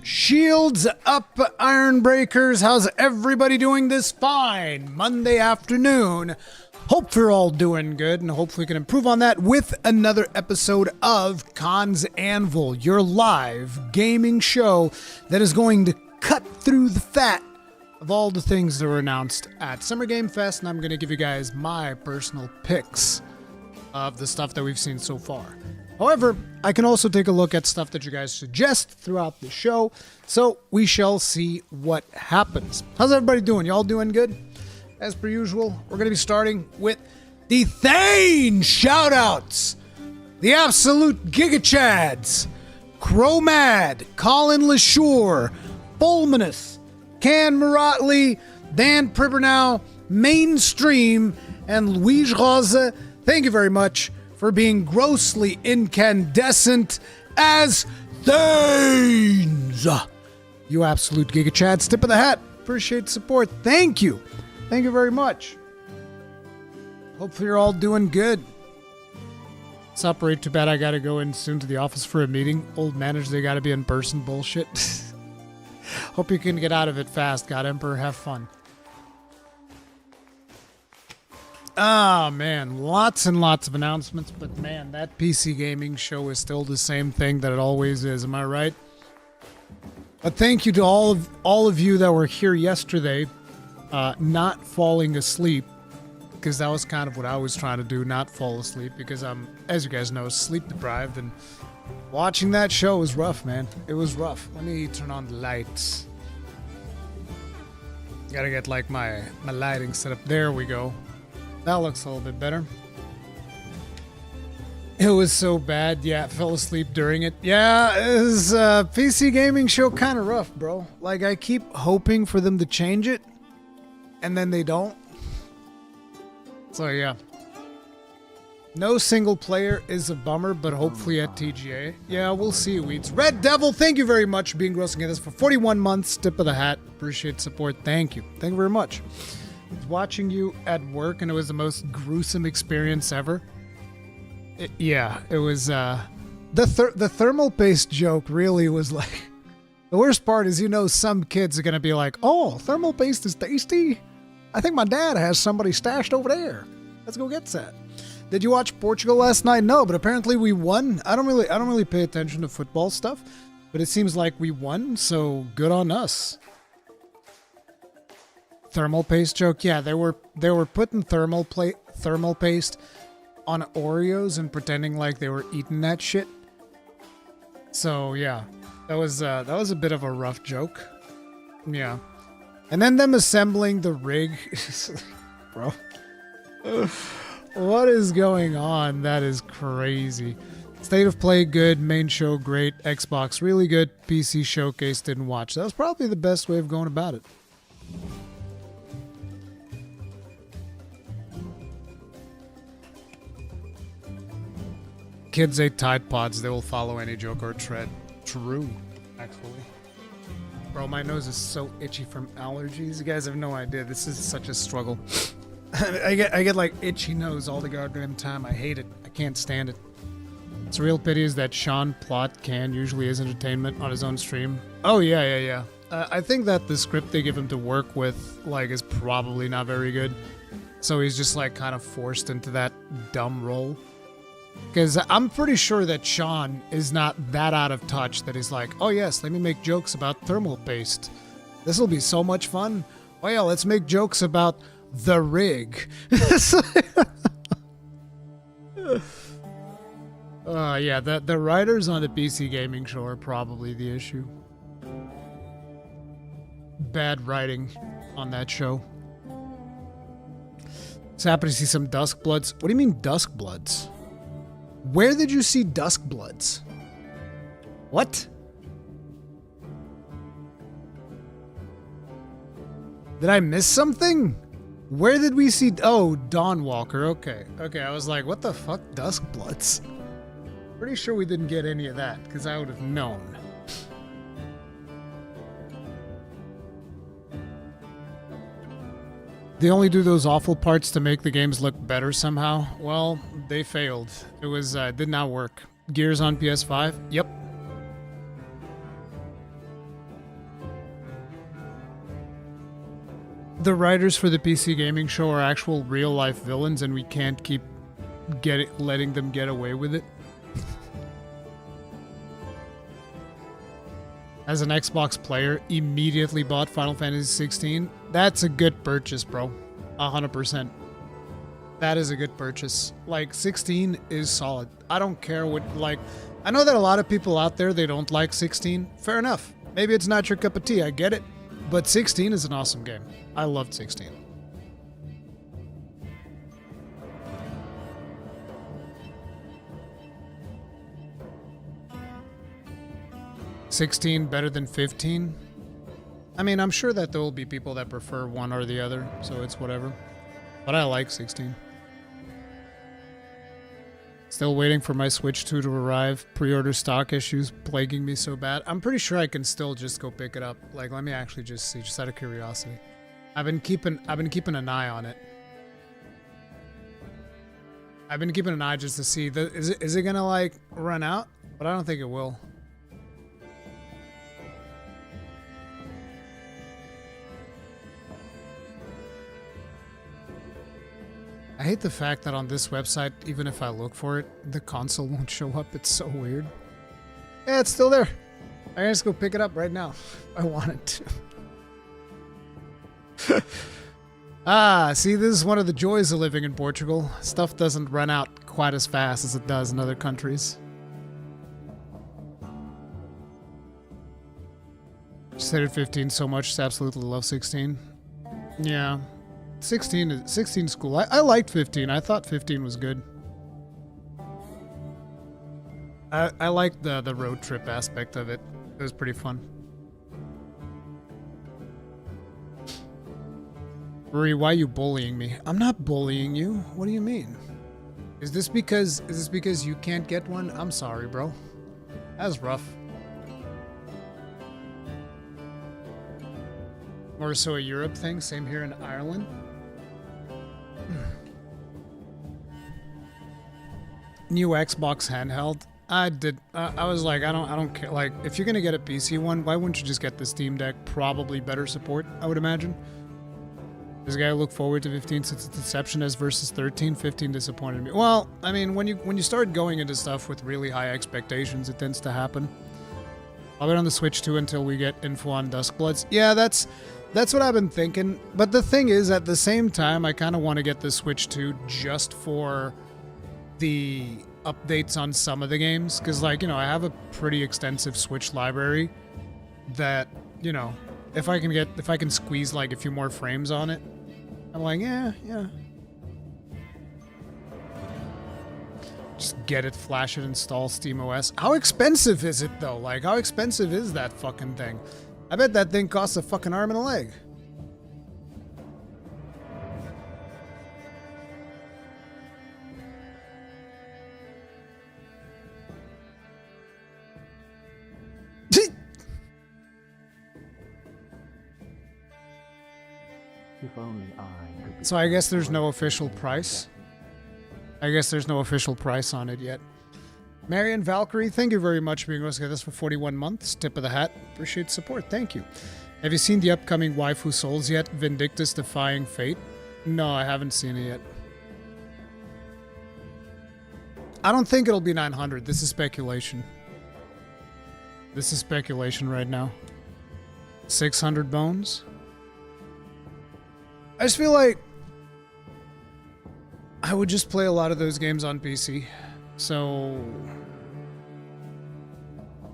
Shields up, Iron Breakers. How's everybody doing this fine Monday afternoon? Hope you're all doing good, and hopefully we can improve on that with another episode of Khan's Anvil, your live gaming show that is going to cut through the fat of all the things that were announced at Summer Game Fest, and I'm going to give you guys my personal picks of the stuff that we've seen so far. However, I can also take a look at stuff that you guys suggest throughout the show, so we shall see what happens. How's everybody doing? Y'all doing good? As per usual, we're going to be starting with the Thane shoutouts. The absolute Gigachads. Chromad, Colin LaSure, Fulminus, Can Muratli, Dan Pribernow, Mainstream, and Louise Rose. Thank you very much for being grossly incandescent as Thanes. You absolute Gigachads. Tip of the hat. Appreciate the support. Thank you. Thank you very much. Hopefully you're all doing good. It's not right, too bad I gotta go in soon to the office for a meeting. Old managers, they gotta be in person bullshit. Hope you can get out of it fast. God Emperor, have fun. Ah, man, lots and lots of announcements, but man, that PC gaming show is still the same thing that it always is, am I right? But thank you to all of you that were here yesterday, not falling asleep, because that was kind of what I was trying to do, not fall asleep, because I'm, as you guys know, sleep deprived, and watching that show was rough, man. It was rough. Let me turn on the lights. Gotta get, like, my lighting set up. There we go. That looks a little bit better. It was so bad. Yeah, fell asleep during it. Yeah, it was a PC gaming show kind of rough, bro. Like, I keep hoping for them to change it, and then they don't. So, yeah. No single player is a bummer, but hopefully at TGA. Yeah, we'll see, Weeds. Red Devil, thank you very much for being grossing at this for 41 months. Tip of the hat. Appreciate support. Thank you. Thank you very much. I was watching you at work, and it was the most gruesome experience ever. It was, the thermal paste joke really was like, the worst part is, you know, some kids are going to be like, oh, thermal paste is tasty. I think my dad has somebody stashed over there. Let's go get that. Did you watch Portugal last night? No, but apparently we won. I don't really pay attention to football stuff, but it seems like we won, so good on us. Thermal paste joke? Yeah, they were putting thermal paste on Oreos and pretending like they were eating that shit. So yeah, that was a bit of a rough joke. Yeah, and then them assembling the rig, bro. What is going on? That is crazy. State of Play good, main show great, Xbox really good, PC showcase didn't watch. That was probably the best way of going about it. Kids ate Tide Pods, they will follow any joke or trend. True, actually. Bro, my nose is so itchy from allergies. You guys have no idea. This is such a struggle. I get like itchy nose all the goddamn time. I hate it. I can't stand it. It's a real pity is that Sean Plot can usually is entertainment on his own stream. Oh yeah. I think that the script they give him to work with like is probably not very good. So he's just like kind of forced into that dumb role. Because I'm pretty sure that Sean is not that out of touch that he's like, oh yes, let me make jokes about thermal paste. This will be so much fun. Oh yeah, let's make jokes about the rig. Yeah, the writers on the PC gaming show are probably the issue. Bad writing on that show. It's happy to see some Dusk Bloods. What do you mean Dusk Bloods? Where did you see Dusk Bloods? What? Did I miss something? Where did we see... Oh, Dawnwalker. Okay, I was like, what the fuck? Dusk Bloods? Pretty sure we didn't get any of that, because I would have known. They only do those awful parts to make the games look better somehow. Well, they failed. It was, did not work. Gears on PS5? Yep. the writers for the PC gaming show are actual real life villains, and we can't keep letting them get away with it. As an Xbox player, immediately bought Final Fantasy 16. That's a good purchase, bro. 100%. That is a good purchase. Like, 16 is solid. I don't care what, like, I know that a lot of people out there, they don't like 16. Fair enough. Maybe it's not your cup of tea, I get it. But 16 is an awesome game. I loved 16. $16 better than 15? I mean, I'm sure that there will be people that prefer one or the other, so it's whatever. But I like 16. Still waiting for my Switch 2 to arrive. Pre-order stock issues plaguing me so bad. I'm pretty sure I can still just go pick it up. Like, let me actually just see, just out of curiosity. I've been keeping an eye on it. I've been keeping an eye just to see, is it gonna, like, run out? But I don't think it will. I hate the fact that on this website, even if I look for it, the console won't show up. It's so weird. Yeah, it's still there. I can just go pick it up right now. I wanted to. See, this is one of the joys of living in Portugal. Stuff doesn't run out quite as fast as it does in other countries. Just hated 15 so much, just absolutely love 16. Yeah. 16 is cool. I liked 15. I thought 15 was good. I liked the road trip aspect of it. It was pretty fun. Ruri, why are you bullying me? I'm not bullying you. What do you mean? Is this because you can't get one? I'm sorry, bro. That's rough. More so a Europe thing. Same here in Ireland. New Xbox handheld. I was like, I don't care. Like, if you're gonna get a PC one, why wouldn't you just get the Steam Deck? Probably better support, I would imagine. This guy looked forward to 15 since its inception as versus 13. 15 disappointed me. Well, I mean, when you start going into stuff with really high expectations, it tends to happen. I'll wait on the Switch 2 until we get info on Duskbloods. Yeah, that's what I've been thinking. But the thing is, at the same time, I kind of want to get the Switch 2 just for the updates on some of the games. Because, like, you know, I have a pretty extensive Switch library that, you know, if I can squeeze, like, a few more frames on it, I'm like, yeah. Just get it, flash it, install SteamOS. How expensive is it, though? Like, how expensive is that fucking thing? I bet that thing costs a fucking arm and a leg. If only I could be. So I guess there's no official price. I guess there's no official price on it yet. Marion Valkyrie, thank you very much for being with us for 41 months. Tip of the hat. Appreciate the support. Thank you. Have you seen the upcoming Waifu Souls yet? Vindictus Defying Fate? No, I haven't seen it yet. I don't think it'll be 900. This is speculation. This is speculation right now. 600 bones? I just feel like I would just play a lot of those games on PC. So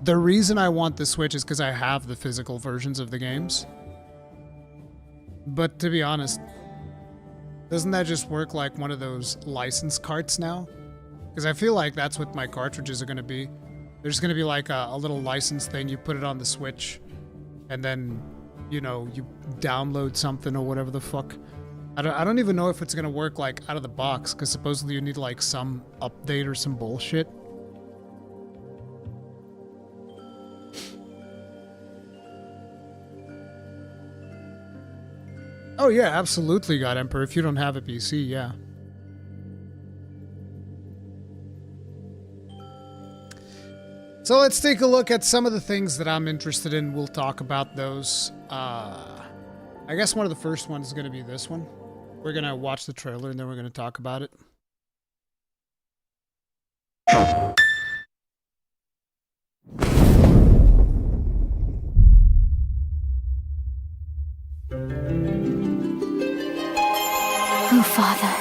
the reason I want the Switch is because I have the physical versions of the games. But to be honest, doesn't that just work like one of those license carts now? Because I feel like that's what my cartridges are going to be. There's going to be like a little license thing. You put it on the Switch and then, you know, you download something or whatever the fuck. I don't even know if it's going to work like out of the box, because supposedly you need like some update or some bullshit. Oh yeah, absolutely, God Emperor. If you don't have a PC, yeah. So let's take a look at some of the things that I'm interested in. We'll talk about those. I guess one of the first ones is going to be this one. We're going to watch the trailer and then we're going to talk about it. O Father,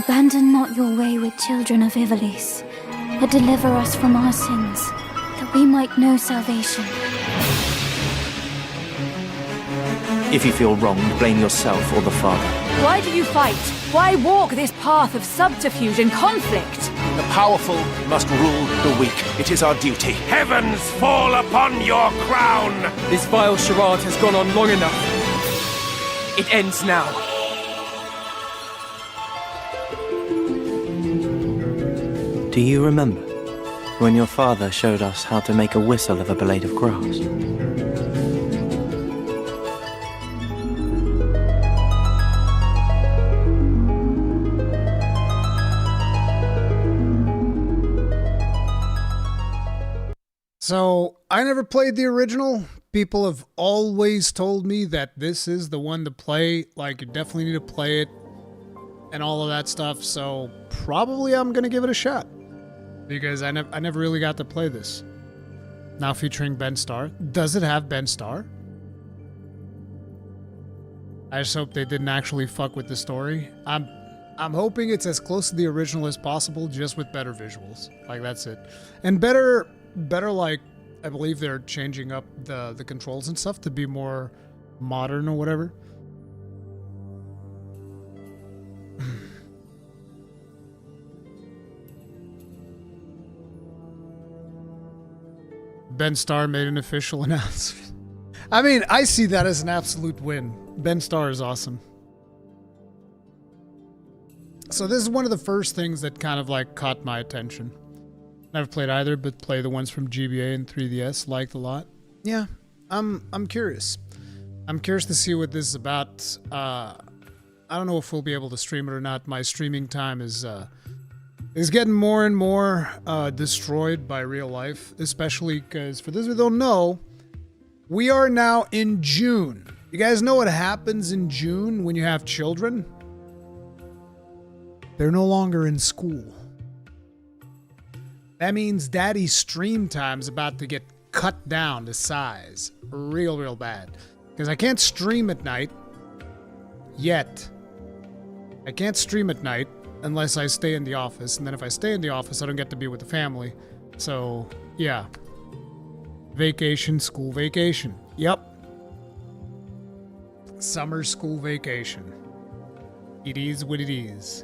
abandon not your wayward children of Ivalice, but deliver us from our sins, that we might know salvation. If you feel wronged, blame yourself or the Father. Why do you fight? Why walk this path of subterfuge and conflict? The powerful must rule the weak. It is our duty. Heavens fall upon your crown! This vile charade has gone on long enough. It ends now. Do you remember when your father showed us how to make a whistle of a blade of grass? So, I never played the original. People have always told me that this is the one to play. Like, you definitely need to play it and all of that stuff. So, probably I'm going to give it a shot. Because I never really got to play this. Now featuring Ben Starr. Does it have Ben Starr? I just hope they didn't actually fuck with the story. I'm hoping it's as close to the original as possible, just with better visuals. Like, that's it. And better like, I believe they're changing up the controls and stuff to be more modern or whatever. Ben Starr made an official announcement. I mean, I see that as an absolute win. Ben Starr is awesome. So this is one of the first things that kind of like caught my attention. Never played either, but play the ones from GBA and 3DS. Liked a lot. Yeah, I'm curious. I'm curious to see what this is about. I don't know if we'll be able to stream it or not. My streaming time is getting more and more destroyed by real life, especially because, for those who don't know, we are now in June. You guys know what happens in June when you have children? They're no longer in school. That means daddy's stream time's about to get cut down to size. Real bad. Because I can't stream at night. Yet. I can't stream at night unless I stay in the office. And then if I stay in the office, I don't get to be with the family. So, yeah. Vacation, school vacation. Yep. Summer school vacation. It is what it is.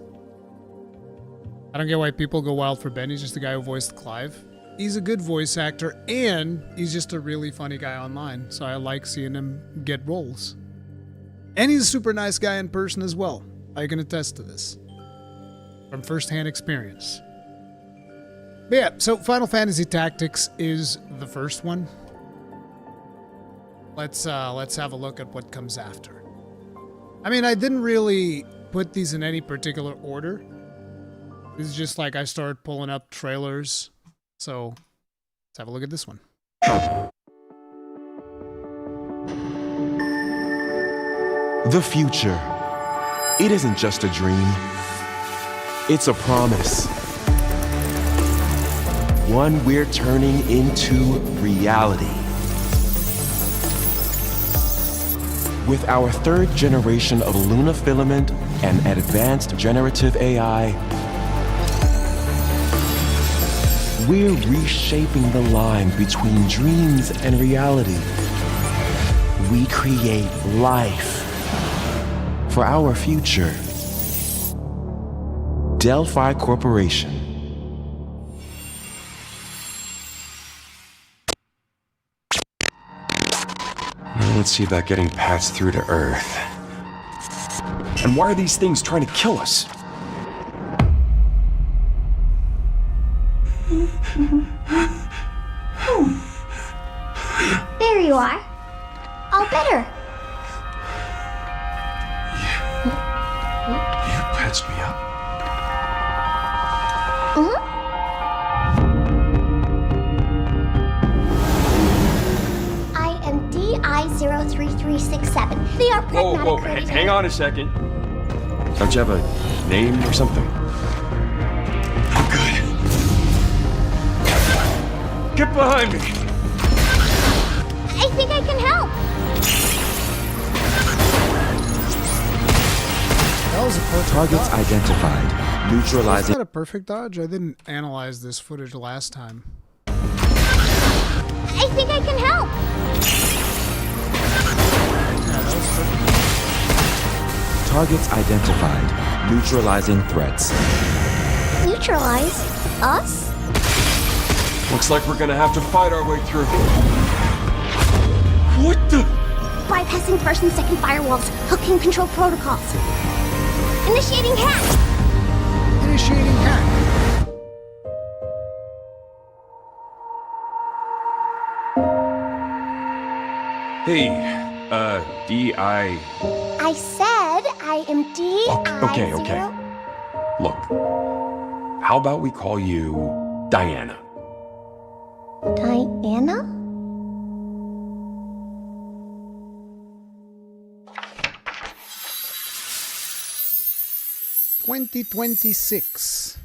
I don't get why people go wild for Ben. He's just the guy who voiced Clive. He's a good voice actor, and he's just a really funny guy online, so I like seeing him get roles. And he's a super nice guy in person as well. I can attest to this from first-hand experience. But yeah, so Final Fantasy Tactics is the first one. Let's have a look at what comes after. I mean, I didn't really put these in any particular order. This is just like I started pulling up trailers. So, let's have a look at this one. The future. It isn't just a dream. It's a promise. One we're turning into reality. With our third generation of Luna filament and advanced generative AI, we're reshaping the line between dreams and reality. We create life for our future. Delphi Corporation. Now let's see about getting paths through to Earth. And why are these things trying to kill us? There you are. All better. You patched me up? I am D. DI03367. They are pragmatic. Whoa, hang on a second. Don't you have a name or something? Oh, good. Get behind me! I think I can help. That was a perfect Targets dodge. identified. Was Neutralizing. that a perfect dodge? I didn't analyze this footage last time. I think I can help. Yeah, that was perfect. Targets identified. Neutralizing threats. Neutralize us? Looks like we're gonna have to fight our way through. What the? Bypassing first and second firewalls. Hooking control protocols. Initiating hack. Initiating hack. Hey, D.I. I said I am DI0. Okay. Look, how about we call you Diana? Diana? 2026.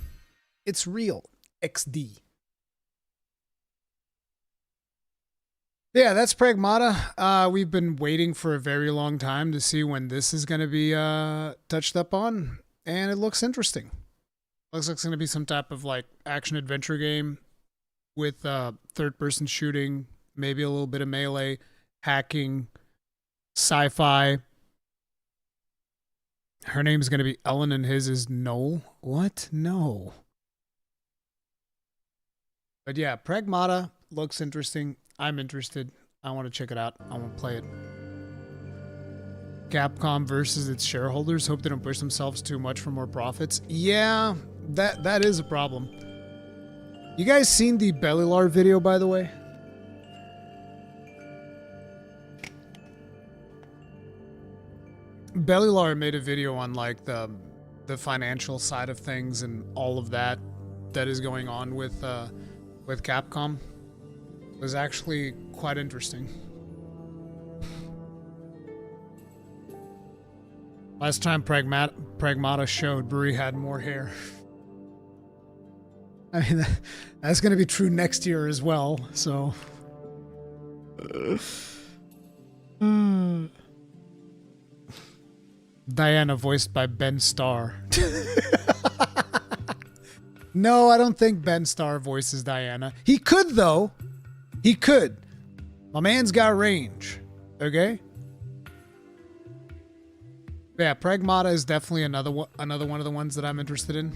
It's real. XD. Yeah, that's Pragmata. We've been waiting for a very long time to see when this is going to be touched up on, and it looks interesting. Looks like it's going to be some type of like action adventure game with third-person shooting, maybe a little bit of melee, hacking, sci-fi. Her name is going to be Ellen and his is Noel. What? No. But yeah, Pragmata looks interesting. I'm interested. I want to check it out. I want to play it. Capcom versus its shareholders. Hope they don't push themselves too much for more profits. Yeah, that is a problem. You guys seen the Bellilar video, by the way? Bellilar made a video on like the financial side of things and all of that is going on with Capcom. It was actually quite interesting. Last time Pragmata showed, Brie had more hair. I mean, that's going to be true next year as well, so... Diana, voiced by Ben Starr. No, I don't think Ben Starr voices Diana. He could, though. He could. My man's got range. Okay? Yeah, Pragmata is definitely another one of the ones that I'm interested in.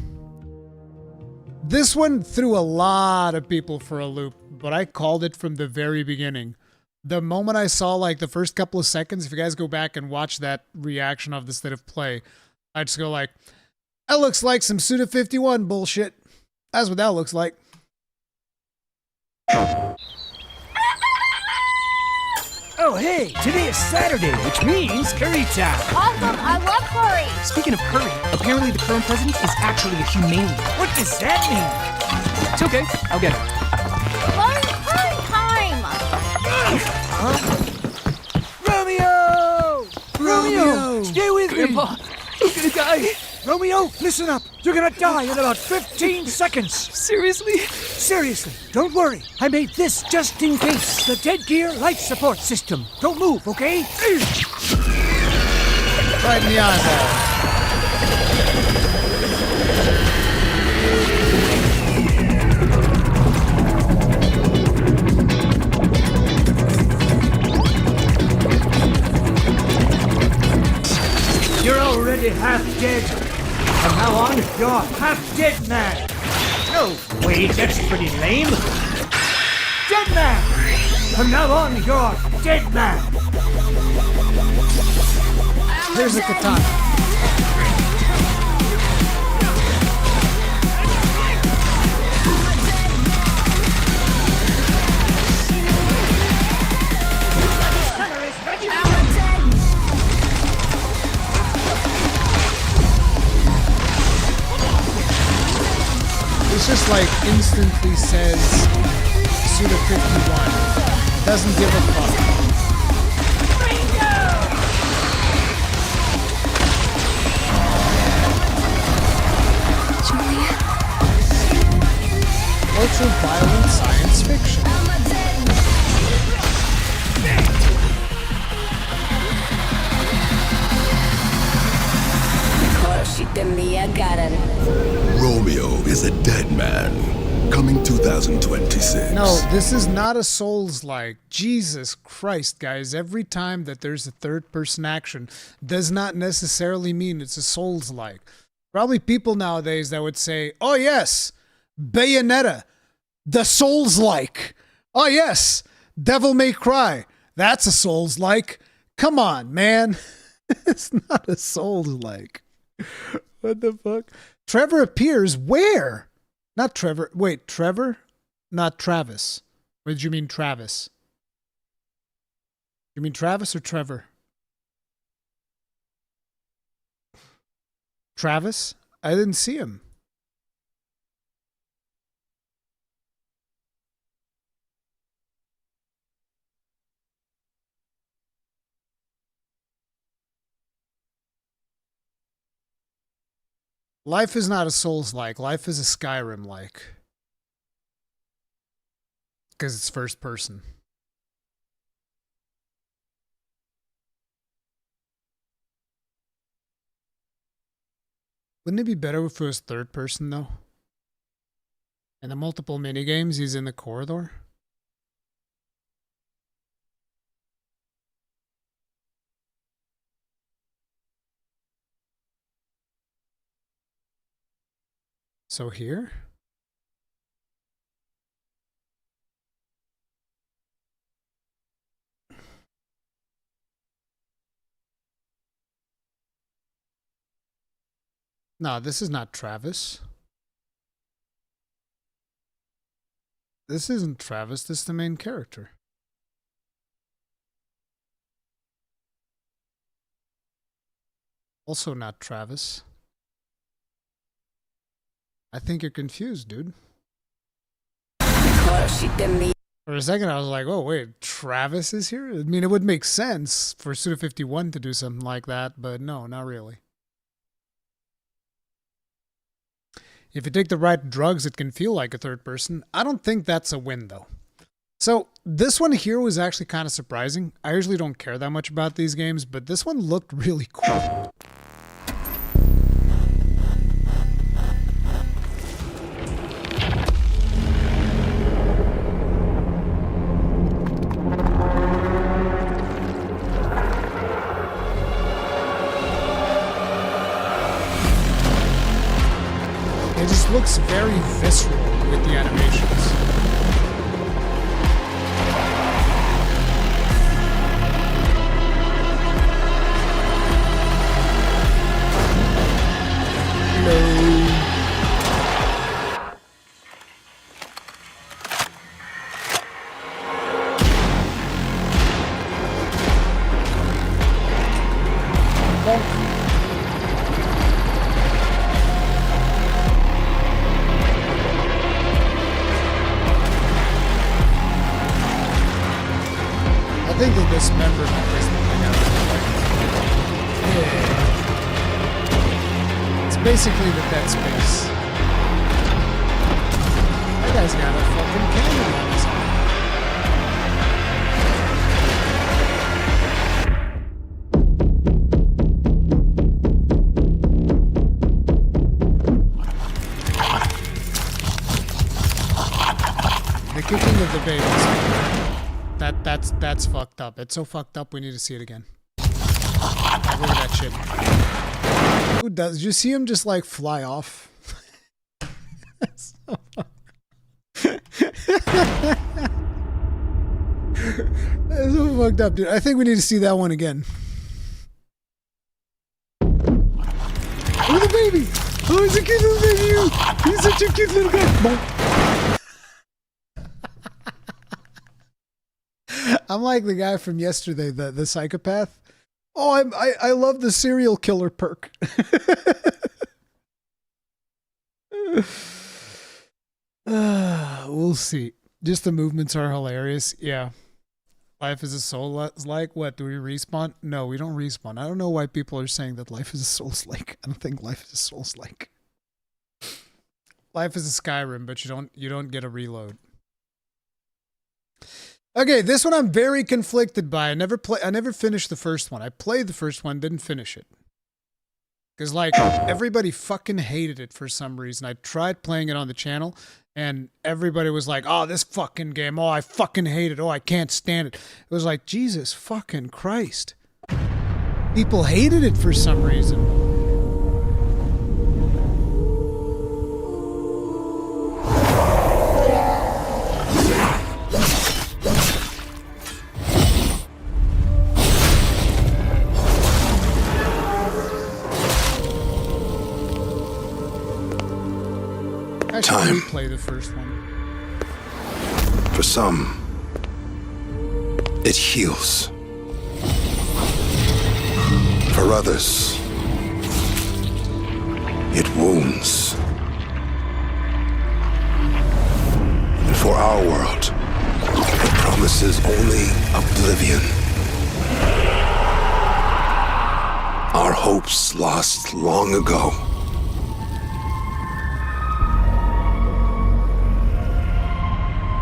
This one threw a lot of people for a loop, but I called it from the very beginning. The moment I saw like the first couple of seconds, if you guys go back and watch that reaction of the state of play, I just go like, that looks like some Suda 51 bullshit. That's what that looks like. Oh, hey, today is Saturday, which means curry time. Awesome, I love curry. Speaking of curry, apparently the current president is actually a humane. What does that mean? It's okay, I'll get it. Curry time. Romeo! Stay with me! Grandpa, I'm gonna die. Romeo, listen up. You're gonna die in about 15 seconds. Seriously? Seriously. Don't worry. I made this just in case. The Dead Gear Life Support System. Don't move, okay? Right in the eyeball. You're already half dead. From now on, you're half dead man. No, wait, that's pretty lame. Dead man. From now on, you're dead man. Here's a katana. It's just like instantly says Suda 51. Doesn't give a fuck. ultra-violent science fiction. Romeo is a dead man. Coming 2026. No, this is not a Souls-like. Jesus Christ, guys. Every time that there's a third-person action does not necessarily mean it's a Souls-like. Probably people nowadays that would say, oh yes, Bayonetta, the Souls-like. Oh yes, Devil May Cry, that's a Souls-like. Come on, man. It's not a Souls-like. What the fuck? Trevor appears where? Not Trevor. Wait, Trevor? Not Travis. What did you mean, Travis? You mean Travis or Trevor? Travis? I didn't see him. Life is not a Souls-like. Life is a Skyrim-like. Because it's first person. Wouldn't it be better if it was third person, though? And the multiple minigames, he's in the corridor? So here? No, this is not Travis. This isn't Travis, this is the main character. Also not Travis. I think you're confused, dude. For a second, I was like, oh, wait, Travis is here? I mean, it would make sense for Suda51 to do something like that, but no, not really. If you take the right drugs, it can feel like a third person. I don't think that's a win, though. So, this one here was actually kind of surprising. I usually don't care that much about these games, but this one looked really cool. Looks very visceral with the animations. Hello. I think that this member is yeah. It's basically the Dead Space. That guy's got a fucking cannon on his arm. The kicking of the babies. That's fucked up. It's so fucked up, we need to see it again. Like, look at that shit. Who does? Did you see him just like fly off? That's so fucked up, dude. I think we need to see that one again. Look at the baby! Oh, he's a cute little baby! He's such a cute little guy! Boom. I'm like the guy from yesterday, the psychopath. Oh, I love the serial killer perk. We'll see. Just the movements are hilarious. Yeah. Life is a soul like what? Do we respawn? No, we don't respawn. I don't know why people are saying that life is a souls like. I don't think life is a souls like. Life is a Skyrim, but you don't get a reload. Okay, this one I'm very conflicted by. I never finished the first one. I played the first one, didn't finish it. Because, like, everybody fucking hated it for some reason. I tried playing it on the channel, and everybody was like, oh, this fucking game. Oh, I fucking hate it. Oh, I can't stand it. It was like, Jesus fucking Christ. People hated it for some reason. Time. Play the first one. For some, it heals. For others, it wounds. And for our world, it promises only oblivion. Our hopes lost long ago.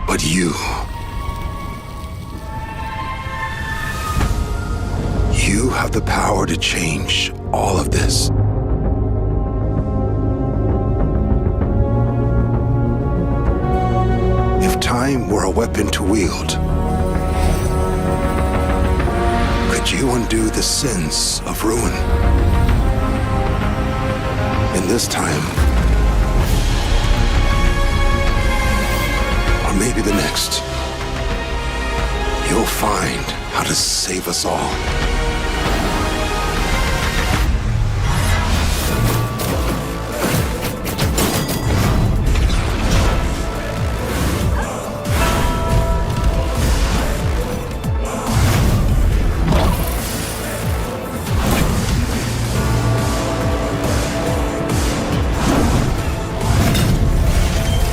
But you have the power to change all of this. If time were a weapon to wield, could you undo the sins of ruin? In this time, maybe the next, you'll find how to save us all.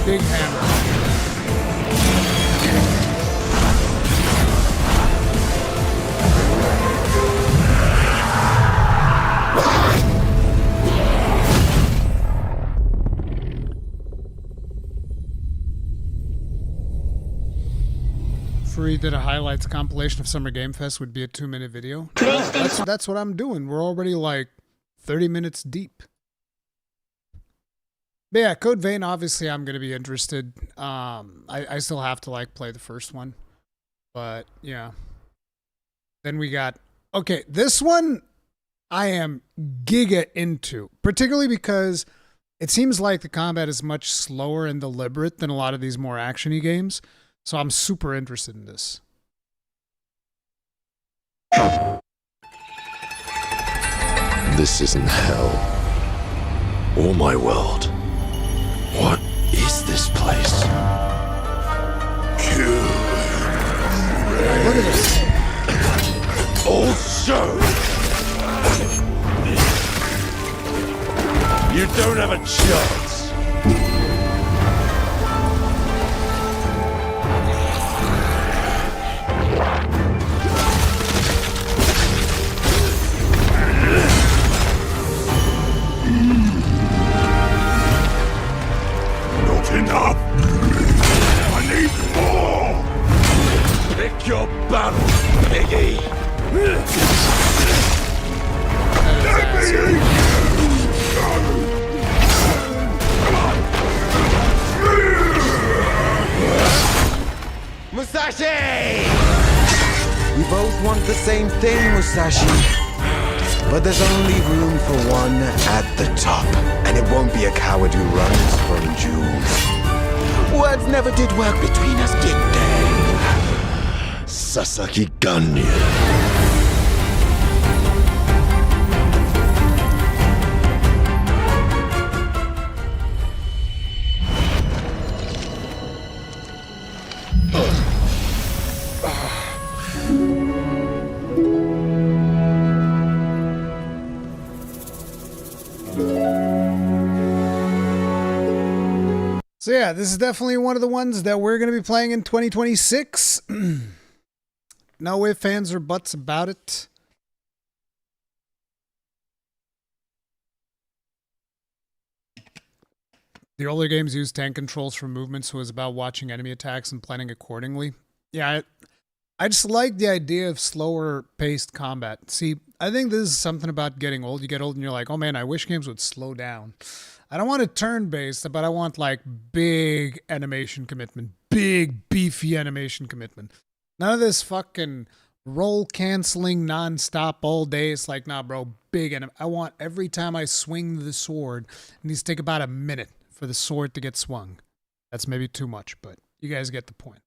Big hammer. Free did a highlights compilation of Summer Game Fest would be a 2-minute video. That's what I'm doing. We're already like 30 minutes deep. But yeah, Code Vein, obviously I'm going to be interested. I still have to like play the first one. But yeah. Then we got, okay, this one I am giga into. Particularly because it seems like the combat is much slower and deliberate than a lot of these more action-y games. So I'm super interested in this. This isn't hell or my world. What is this place? Look at this. Also, you don't have a chance. Enough! I need more! Pick your battle, piggy! Musashi! We both want the same thing, Musashi. But there's only room for one at the top. And it won't be a coward who runs from Jules. Words never did work between us, did they? Sasaki Ganyu. So yeah, this is definitely one of the ones that we're going to be playing in 2026. No ifs, ands, or buts about it. The older games used tank controls for movement, so it was about watching enemy attacks and planning accordingly. Yeah, I just like the idea of slower paced combat. See, I think this is something about getting old. You get old and you're like, oh man, I wish games would slow down. I don't want a turn-based, but I want like big animation commitment. Big, beefy animation commitment. None of this fucking roll canceling nonstop all day. It's like, nah, bro, big anime. I want every time I swing the sword, it needs to take about a minute for the sword to get swung. That's maybe too much, but you guys get the point.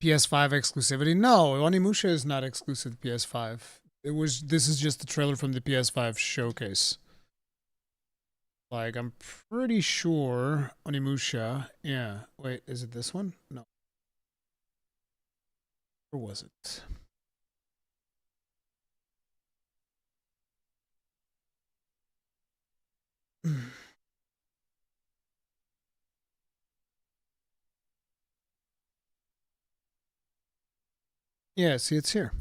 PS5 exclusivity? No, Onimusha is not exclusive to PS5. This is just the trailer from the PS5 showcase. Like, I'm pretty sure Onimusha, yeah. Wait, is it this one? No. Or was it? Yeah, see, it's here.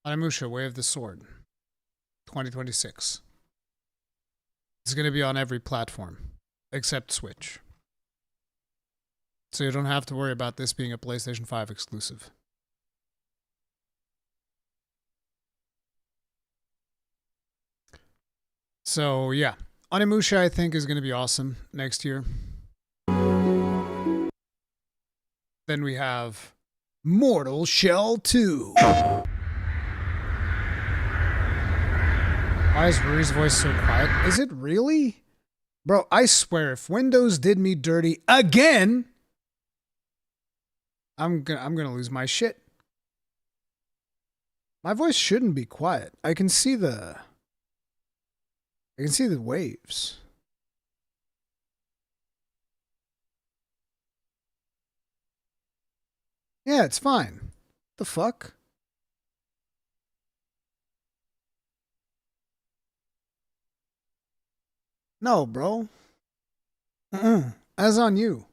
Onimusha, Way of the Sword. 2026. It's going to be on every platform, except Switch. So you don't have to worry about this being a PlayStation 5 exclusive. So, yeah. Onimusha, I think, is going to be awesome next year. Then we have Mortal Shell 2. Why is Ruri's voice so quiet? Is it really? Bro, I swear, if Windows did me dirty again, I'm gonna lose my shit. My voice shouldn't be quiet. I can see the waves. Yeah, it's fine. The fuck? No, bro. As on you.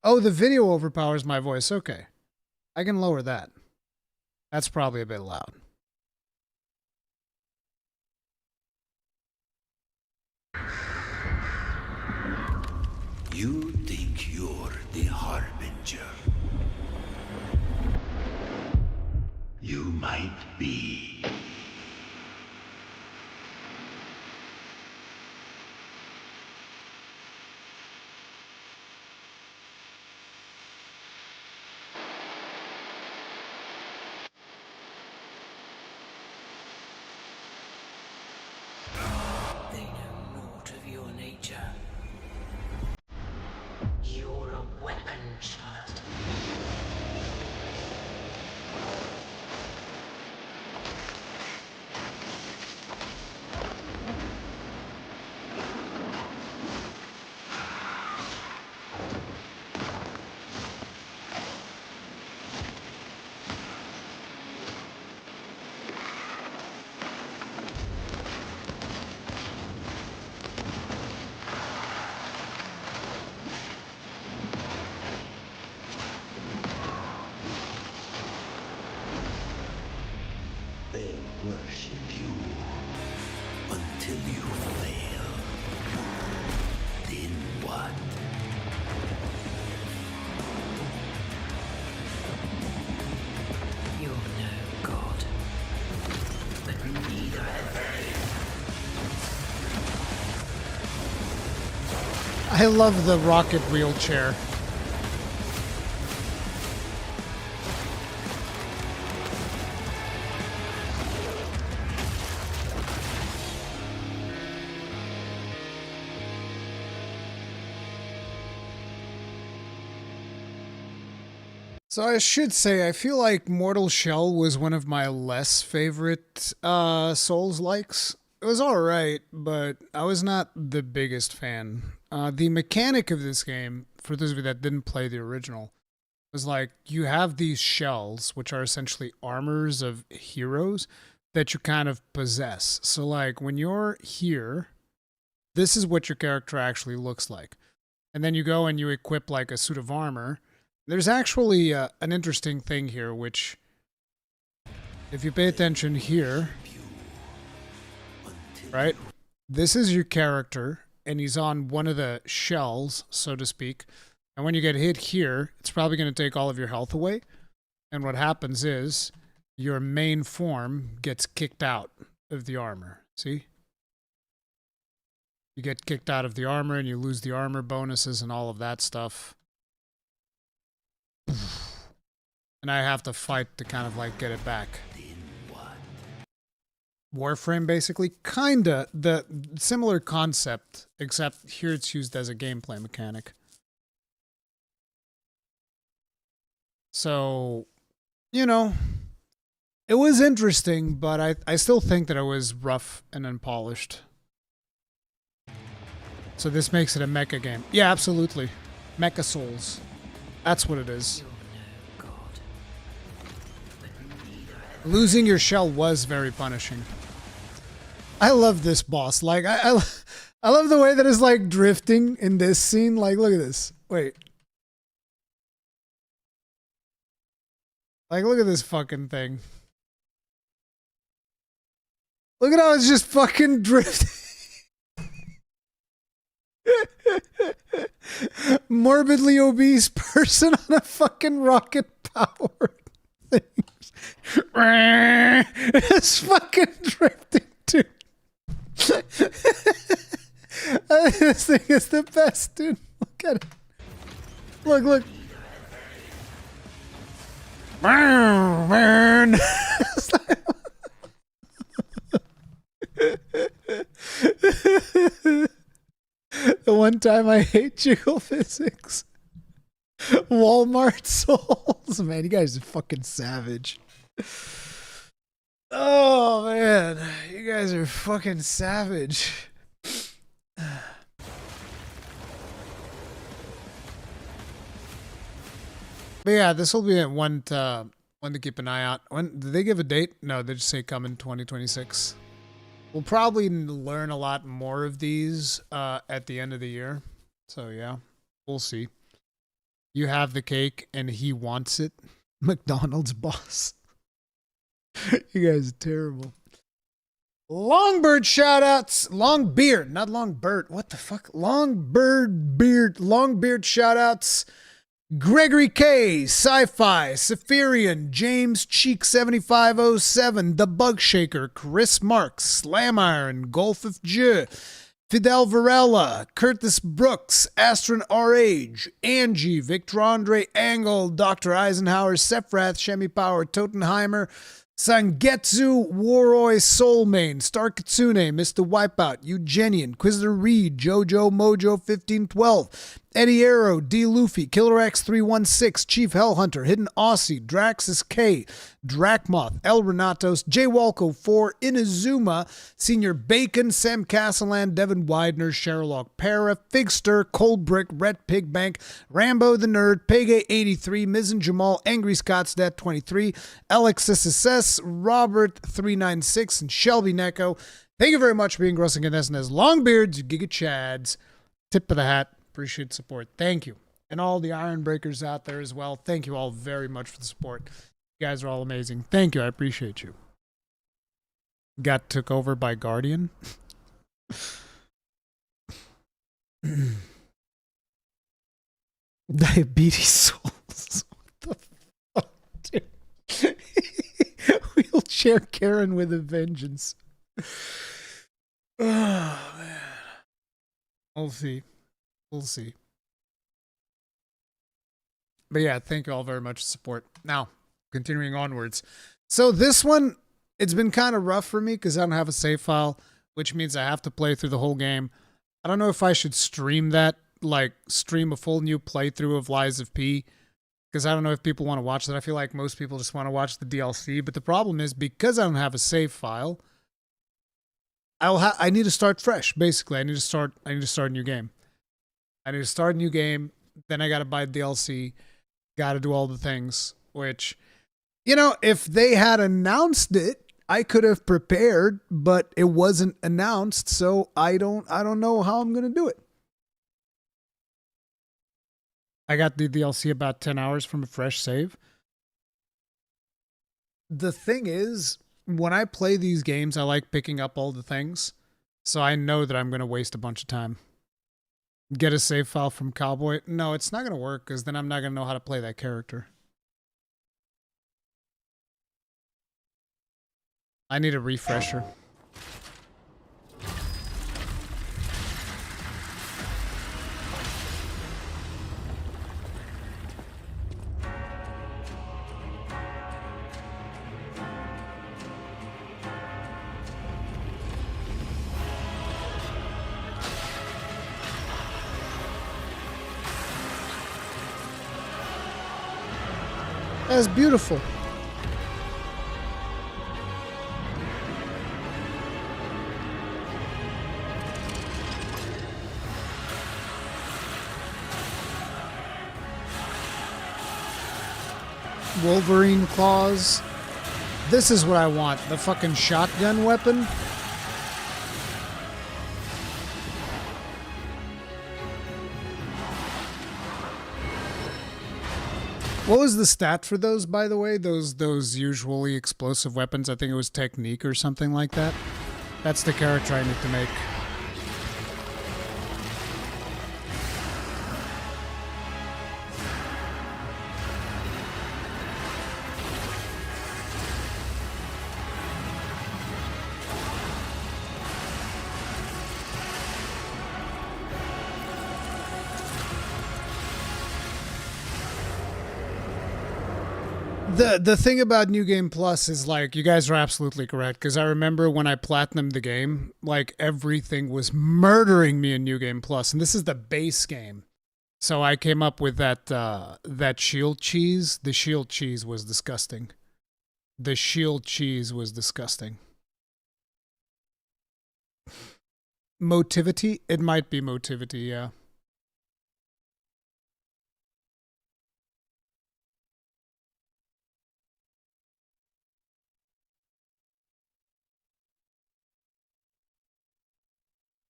Oh, the video overpowers my voice. Okay. I can lower that. That's probably a bit loud. You think you're the Harbinger. You might be. They know naught of your nature. You're a weapon, child. They worship you until you fail. Then what? You're no god, but neither have they. I love the rocket wheelchair. So I should say, I feel like Mortal Shell was one of my less favorite Souls-likes. It was alright, but I was not the biggest fan. The mechanic of this game, for those of you that didn't play the original, was like, you have these shells, which are essentially armors of heroes that you kind of possess. So like, when you're here, this is what your character actually looks like. And then you go and you equip like a suit of armor. There's actually an interesting thing here, which, if you pay attention here, right? This is your character, and he's on one of the shells, so to speak. And when you get hit here, it's probably going to take all of your health away. And what happens is your main form gets kicked out of the armor. See? You get kicked out of the armor and you lose the armor bonuses and all of that stuff. And I have to fight to kind of like get it back. Warframe, basically. Kinda. The similar concept, except here it's used as a gameplay mechanic. So, you know, it was interesting, but I still think that it was rough and unpolished. So this makes it a mecha game. Yeah, absolutely. Mecha Souls. That's what it is. Losing your shell was very punishing. I love this boss. Like, I love the way that it's like drifting in this scene. Like, look at this. Wait. Like, look at this fucking thing. Look at how it's just fucking drifting. Morbidly obese person on a fucking rocket powered thing. It's fucking drifting, dude. This thing is the best, dude. Look at it. Look, look. Man. The one time I hate jiggle physics. Walmart Souls. Man, you guys are fucking savage. Oh, man. You guys are fucking savage. But yeah, this will be one to keep an eye out. When did they give a date? No, they just say come in 2026. We'll probably learn a lot more of these at the end of the year. So yeah, we'll see. You have the cake and he wants it. McDonald's boss. You guys are terrible. Longbird shoutouts. Longbeard, not Longbird. What the fuck? Longbeard shoutouts. Gregory K, Sci-Fi, Saphirian, James Cheek 7507, The Bug Shaker, Chris Marks, Slam Iron, Golf of Jeu, Fidel Varela, Curtis Brooks, Astron R-Age, Angie, Victor Andre Angle, Dr. Eisenhower, Sephiroth, Shemi Power, Totenheimer, Sangetsu, Waroi, Soulmane, Star Kitsune, Mr. Wipeout, Eugenian, Inquisitor Reed, Jojo Mojo 1512, Eddie Arrow, D. Luffy, Killer X316, Chief Hellhunter, Hidden Aussie, Draxus K, Dracmoth, El Renatos, J. Walco 4, Inazuma, Senior Bacon, Sam Castellan, Devin Widener, Sherlock Para, Figster, Cold Brick, Red Pig Bank, Rambo the Nerd, Pegay 83, Miz and Jamal, Angry Scott's Death 23, Alex SSS, Robert 396, and Shelby Necco. Thank you very much for being grossing in this and as Longbeards, you Giga Chads. Tip of the hat. Appreciate the support. Thank you. And all the Iron Breakers out there as well. Thank you all very much for the support. You guys are all amazing. Thank you. I appreciate you. Got took over by Guardian. Diabetes Souls. What the fuck, dude? Wheelchair Karen with a vengeance. Oh, man. We'll see. We'll see. But yeah, thank you all very much for support. Now, continuing onwards. So this one, it's been kind of rough for me because I don't have a save file, which means I have to play through the whole game. I don't know if I should stream that, like stream a full new playthrough of Lies of P, because I don't know if people want to watch that. I feel like most people just want to watch the DLC, but the problem is because I don't have a save file, I need to start fresh. Basically, I need to start a new game. I need to start a new game, then I gotta buy DLC, gotta do all the things, which, you know, if they had announced it, I could have prepared, but it wasn't announced, so I don't know how I'm gonna do it. I got the DLC about 10 hours from a fresh save. The thing is, when I play these games, I like picking up all the things. So I know that I'm going to waste a bunch of time. Get a save file from Cowboy? No, it's not going to work because then I'm not going to know how to play that character. I need a refresher. That's beautiful. Wolverine claws. This is what I want. The fucking shotgun weapon. What was the stat for those, by the way? Those usually explosive weapons. I think it was technique or something like that. That's the character I need to make. The thing about New Game Plus is, like, you guys are absolutely correct, because I remember when I platinumed the game, like, everything was murdering me in New Game Plus, and this is the base game. So I came up with that shield cheese. The shield cheese was disgusting. The shield cheese was disgusting. Motivity? It might be motivity, yeah.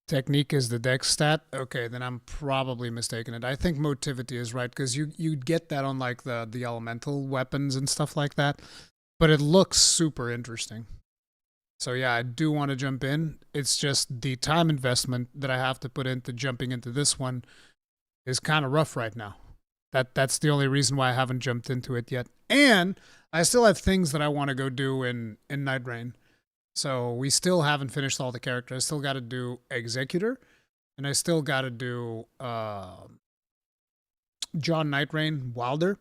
Technique is the dex stat? Okay, then I'm probably mistaken it. I think motivity is right, because you'd get that on, like, the elemental weapons and stuff like that. But it looks super interesting. So yeah, I do want to jump in. It's just the time investment that I have to put into jumping into this one is kind of rough right now. That's the only reason why I haven't jumped into it yet. And I still have things that I want to go do in Night Rain. So we still haven't finished all the characters. I still got to do Executor, and I still got to do John Night Rain Wilder.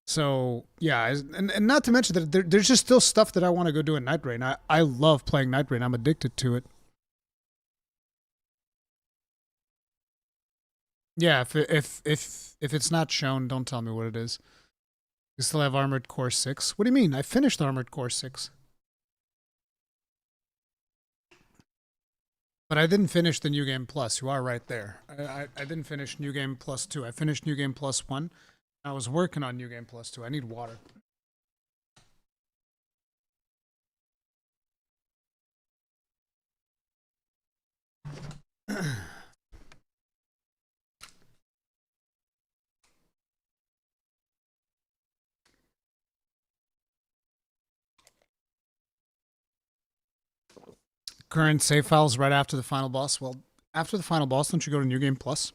So yeah, and not to mention that there's just still stuff that I want to go do in Night Rain. I love playing Night Rain. I'm addicted to it. Yeah, if it's not shown, don't tell me what it is. You still have Armored Core 6. What do you mean? I finished Armored Core 6. But I didn't finish the New Game Plus. You are right there. I didn't finish New Game Plus 2. I finished New Game Plus 1. I was working on New Game Plus 2. I need water. Current save files right after the final boss. Well, after the final boss, don't you go to New Game Plus?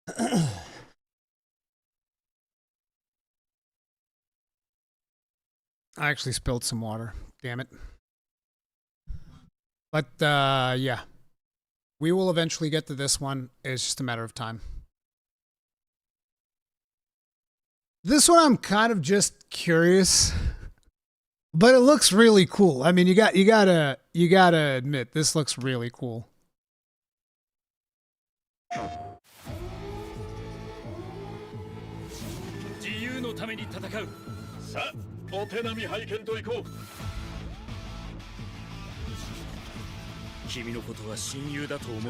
I actually spilled some water. Damn it. But, yeah. We will eventually get to this one. It's just a matter of time. This one I'm kind of just curious. But it looks really cool. I mean, you gotta admit, this looks really cool.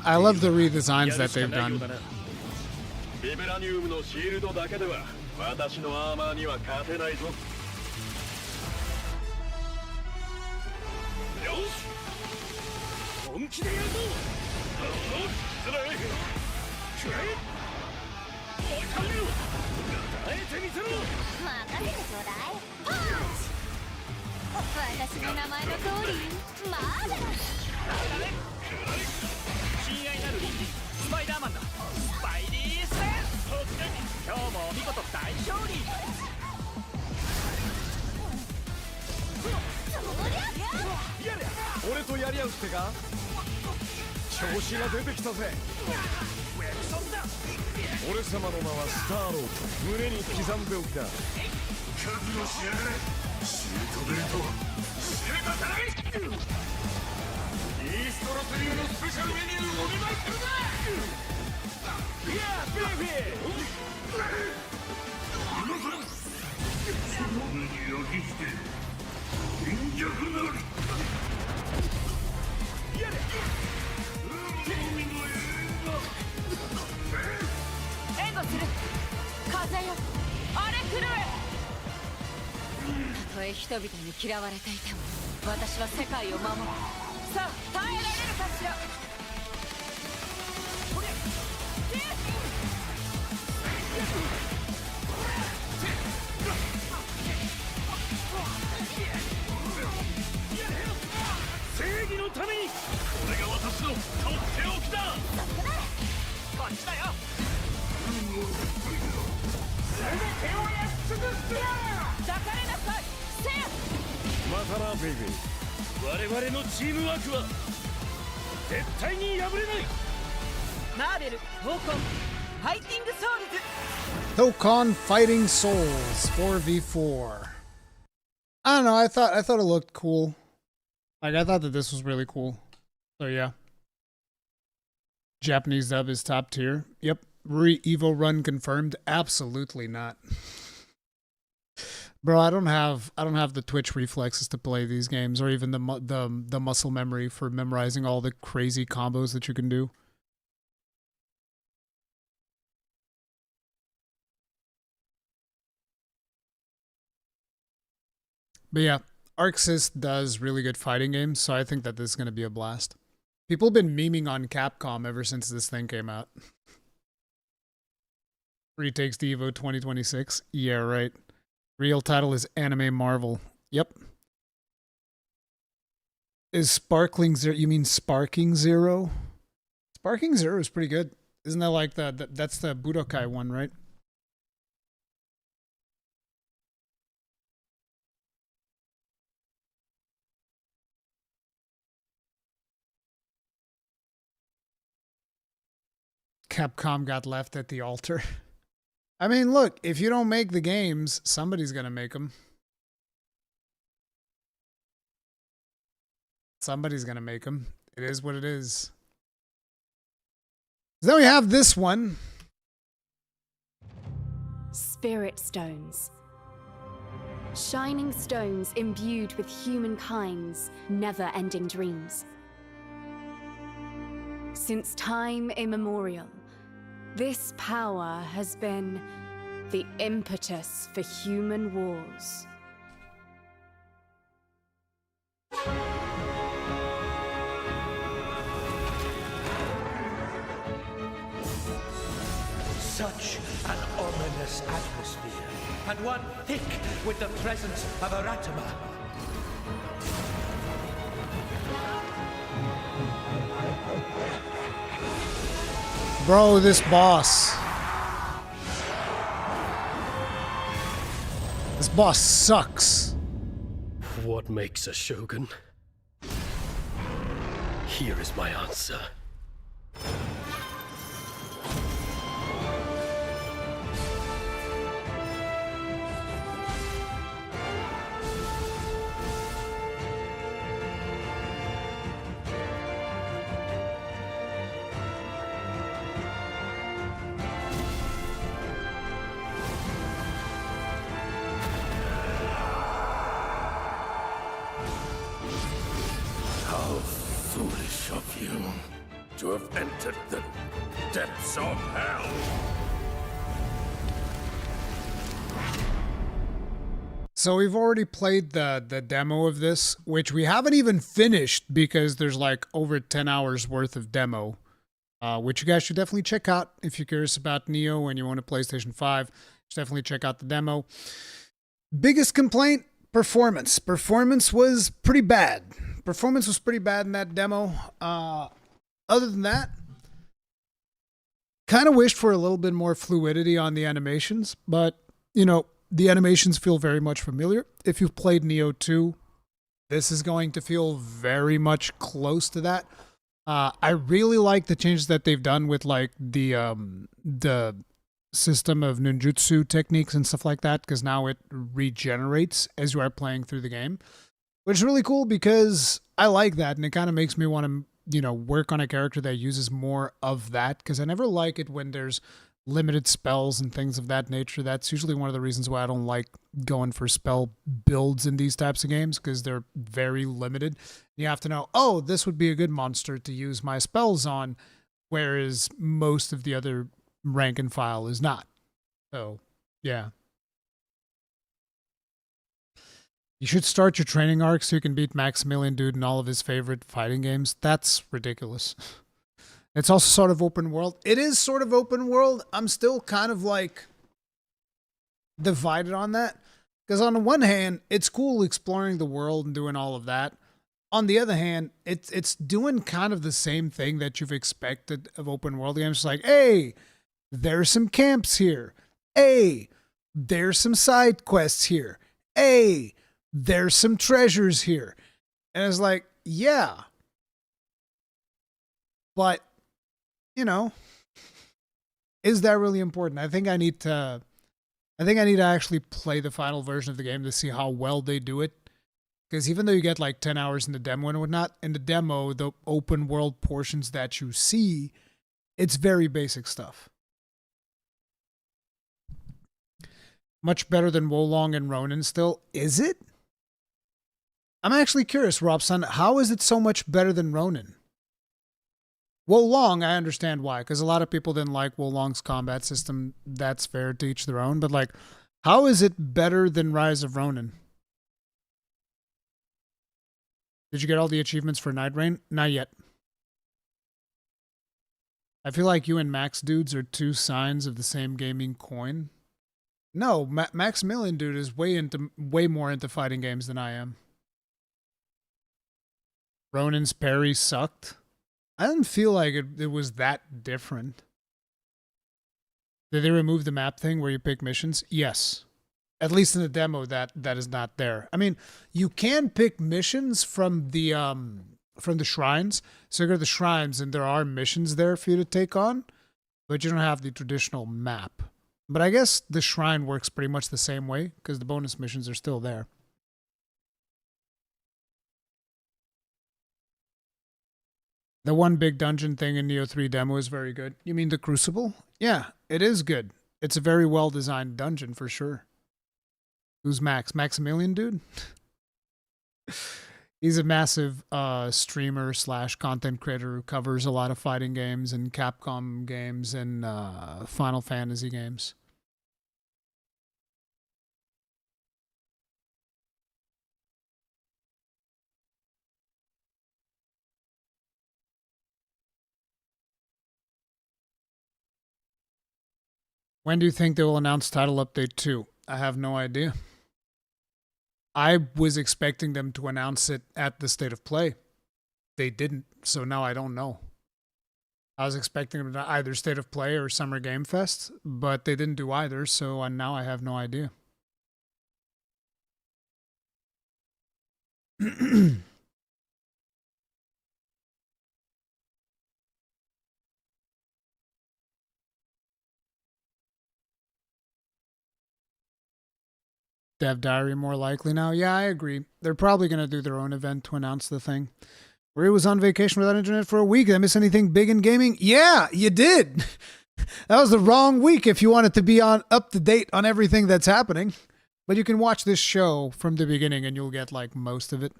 I love the redesigns that they've done. 私の名前の通りマーベラス。親愛なるリンジスパイダーマンだ。スパイリーセンス。今日もお見事大勝利。俺とやり合うってか。調子が出てきたぜ。俺様の名はスターロード。胸に刻んでおきだ。覚悟しやがれ。シュートベルトシュートタイム。イーストロス流のスペシャルメニューお願いするぜ。いやベイビーその目に焼き付け貧弱なりやれ援護する。風よ荒れ狂え。たとえ人々に嫌われていても私は世界を守る。さあ耐えられるかしら。正義のためにこれが私のとっておきだ。こっちだよ。全てをやっつぶすよ。抱かれなさいせや。またなベイビー。我々のチームワークは絶対に破れない。マーベル闘魂ファイティングソウルズ。Tokon Fighting Souls 4v4. I don't know. I thought it looked cool. Like I thought that this was really cool. So yeah. Japanese dub is top tier. Yep. Evo run confirmed. Absolutely not. Bro, I don't have the Twitch reflexes to play these games, or even the muscle memory for memorizing all the crazy combos that you can do. But yeah, ArcSys does really good fighting games, so I think that this is going to be a blast. People have been memeing on Capcom ever since this thing came out. Retakes to Evo 2026. Yeah, right. Real title is Anime Marvel. Yep. Is Sparkling Zero... You mean Sparking Zero? Sparking Zero is pretty good. Isn't that like that's the Budokai one, right? Capcom got left at the altar. I mean, look, if you don't make the games, somebody's going to make them. Somebody's going to make them. It is what it is. So then we have this one. Spirit stones. Shining stones imbued with humankind's never-ending dreams. Since time immemorial, this power has been the impetus for human wars. Such an ominous atmosphere, and one thick with the presence of Aratama. Bro, this boss. This boss sucks. What makes a shogun? Here is my answer. To have entered the depths of hell. So we've already played the demo of this, which we haven't even finished because there's like over 10 hours worth of demo, which you guys should definitely check out if you're curious about Neo and you want a PlayStation 5. Just definitely check out the demo. Biggest complaint, Performance. Performance was pretty bad. Performance was pretty bad in that demo. Other than that, kind of wished for a little bit more fluidity on the animations, but, you know, the animations feel very much familiar. If you've played Nioh 2, this is going to feel very much close to that. I really like the changes that they've done with like the system of ninjutsu techniques and stuff like that, because now it regenerates as you are playing through the game, which is really cool because I like that, and it kind of makes me want to, you know, work on a character that uses more of that, because I never like it when there's limited spells and things of that nature. That's usually one of the reasons why I don't like going for spell builds in these types of games, because they're very limited. You have to know, oh, this would be a good monster to use my spells on, whereas most of the other rank and file is not. So, yeah. You should start your training arc so you can beat Maximilian Dude in all of his favorite fighting games. That's ridiculous. It's also sort of open world. It is sort of open world. I'm still kind of like divided on that. Because on the one hand, it's cool exploring the world and doing all of that. On the other hand, it's doing kind of the same thing that you've expected of open world games. It's like, hey, there's some camps here. Hey, there's some side quests here. Hey, there's some treasures here. And it's like, yeah. But, you know, is that really important? I think I need to actually play the final version of the game to see how well they do it. Because even though you get like 10 hours in the demo and whatnot, in the demo, the open world portions that you see, it's very basic stuff. Much better than Wolong and Ronin still. Is it? I'm actually curious, Robson, how is it so much better than Ronin? Wolong, I understand why, because a lot of people didn't like Wolong's combat system. That's fair, to each their own. But like, how is it better than Rise of Ronin? Did you get all the achievements for Night Rain? Not yet. I feel like you and Max Dudes are two sides of the same gaming coin. No, Maximilian Dude is way more into fighting games than I am. Ronin's parry sucked. I didn't feel like it was that different. Did they remove the map thing where you pick missions? Yes. At least in the demo, that is not there. I mean, you can pick missions from the shrines. So you go to the shrines and there are missions there for you to take on, but you don't have the traditional map. But I guess the shrine works pretty much the same way because the bonus missions are still there. The one big dungeon thing in Nioh 3 demo is very good. You mean the Crucible? Yeah, it is good. It's a very well-designed dungeon for sure. Who's Max? Maximilian Dude? He's a massive streamer / content creator who covers a lot of fighting games and Capcom games and Final Fantasy games. When do you think they will announce Title Update 2? I have no idea. I was expecting them to announce it at the State of Play. They didn't, so now I don't know. I was expecting them to either State of Play or Summer Game Fest, but they didn't do either, so now I have no idea. Dev Diary more likely now? Yeah, I agree. They're probably going to do their own event to announce the thing. Rui was on vacation without internet for a week. Did I miss anything big in gaming? Yeah, you did. That was the wrong week if you wanted to be up to date on everything that's happening. But you can watch this show from the beginning and you'll get like most of it.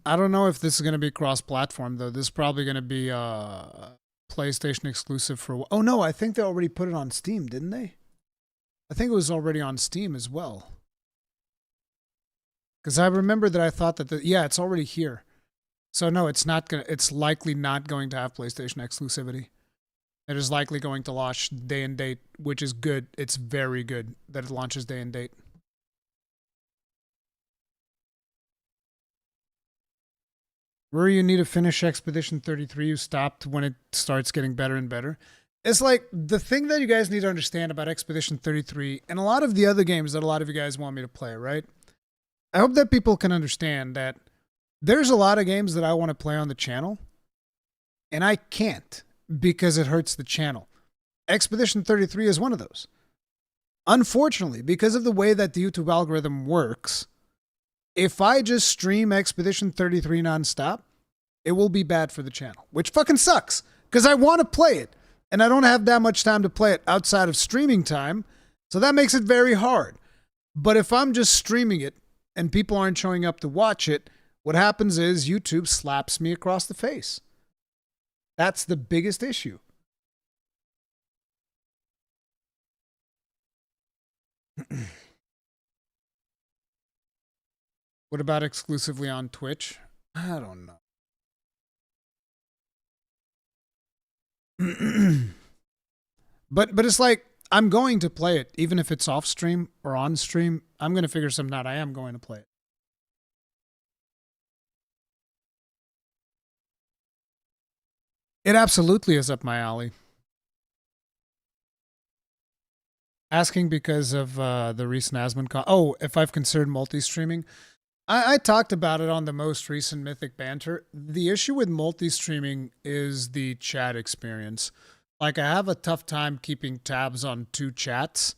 I don't know if this is going to be cross-platform, though. This is probably going to be PlayStation exclusive for... Oh, no, I think they already put it on Steam, didn't they? I think it was already on Steam as well. Because I remember that I thought that, yeah, it's already here. So no, it's not gonna. It's likely not going to have PlayStation exclusivity. It is likely going to launch day and date, which is good. It's very good that it launches day and date. Ruri, you need to finish Expedition 33. You stopped when it starts getting better and better. It's like the thing that you guys need to understand about Expedition 33 and a lot of the other games that a lot of you guys want me to play, right? I hope that people can understand that there's a lot of games that I want to play on the channel, and I can't because it hurts the channel. Expedition 33 is one of those. Unfortunately, because of the way that the YouTube algorithm works, if I just stream Expedition 33 nonstop, it will be bad for the channel, which fucking sucks because I want to play it and I don't have that much time to play it outside of streaming time. So that makes it very hard. But if I'm just streaming it and people aren't showing up to watch it, what happens is YouTube slaps me across the face. That's the biggest issue. What about exclusively on Twitch? I don't know. But it's like, I'm going to play it, even if it's off stream or on stream. I'm going to figure something out. I am going to play it. It absolutely is up my alley. Asking because of the recent Asmon. Oh, if I've considered multi-streaming. I talked about it on the most recent Mythic Banter. The issue with multi-streaming is the chat experience. Like, I have a tough time keeping tabs on two chats.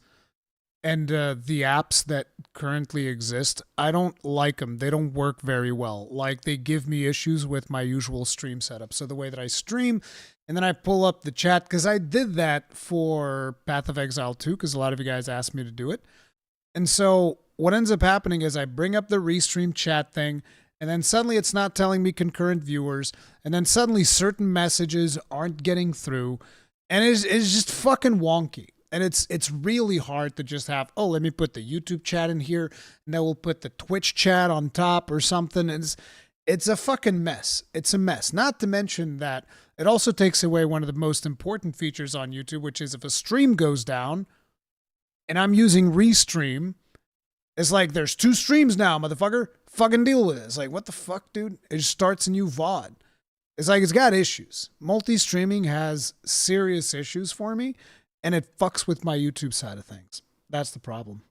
And the apps that currently exist, I don't like them. They don't work very well. Like, they give me issues with my usual stream setup. So the way that I stream, and then I pull up the chat, because I did that for Path of Exile 2, because a lot of you guys asked me to do it. And so what ends up happening is I bring up the restream chat thing, and then suddenly it's not telling me concurrent viewers, and then suddenly certain messages aren't getting through, and it's just fucking wonky. And it's really hard to just have, oh, let me put the YouTube chat in here, and then we'll put the Twitch chat on top or something. It's a fucking mess. It's a mess. Not to mention that it also takes away one of the most important features on YouTube, which is if a stream goes down, and I'm using Restream, it's like, there's two streams now, motherfucker. Fucking deal with it. It's like, what the fuck, dude? It just starts a new VOD. It's like, it's got issues. Multi-streaming has serious issues for me, and it fucks with my YouTube side of things. That's the problem.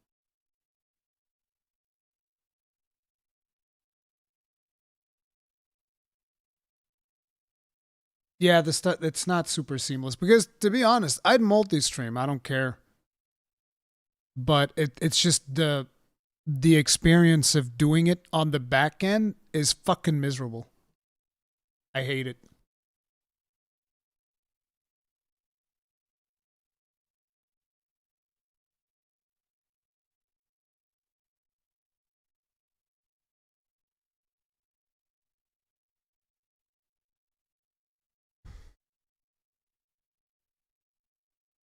Yeah, it's not super seamless. Because, to be honest, I'd multi-stream. I don't care. But it's just the experience of doing it on the back end is fucking miserable. I hate it.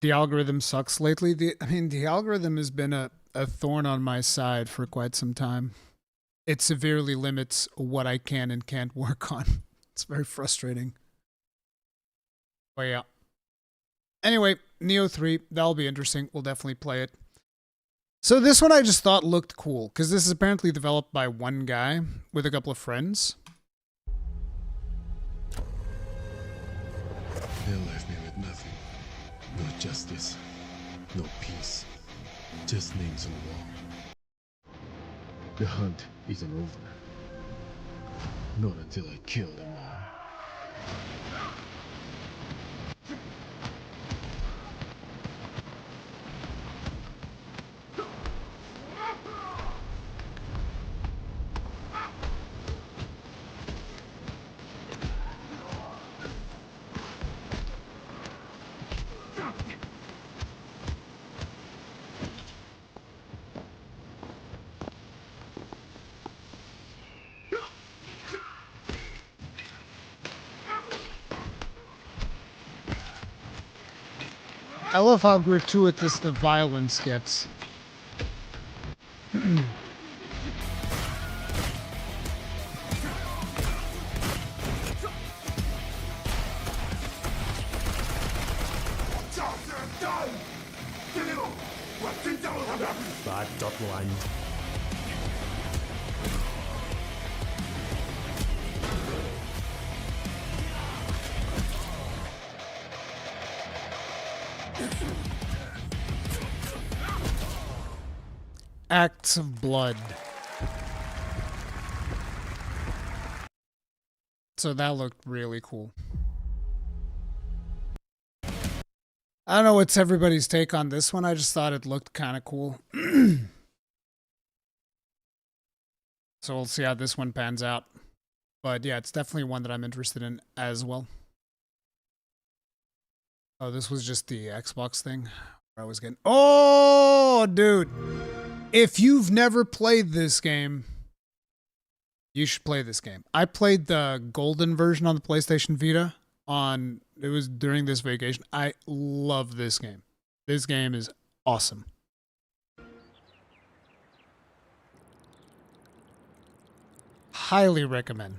The algorithm sucks lately. The algorithm has been a thorn on my side for quite some time. It severely limits what I can and can't work on. It's very frustrating. But yeah. Anyway, Neo 3, that'll be interesting. We'll definitely play it. So this one I just thought looked cool, because this is apparently developed by one guy with a couple of friends. They left me with nothing. No justice, no peace, just names on the wall. The hunt isn't over. Not until I kill them all. I love how gratuitous the violence gets. Bad dotline. Acts of Blood. So that looked really cool. I don't know what's everybody's take on this one. I just thought it looked kind of cool. So we'll see how this one pans out. But yeah, it's definitely one that I'm interested in as well. Oh, this was just the Xbox thing. I was getting... Oh, dude. If you've never played this game, you should play this game. I played the golden version on the PlayStation Vita. It was during this vacation. I love this game. This game is awesome. Highly recommend.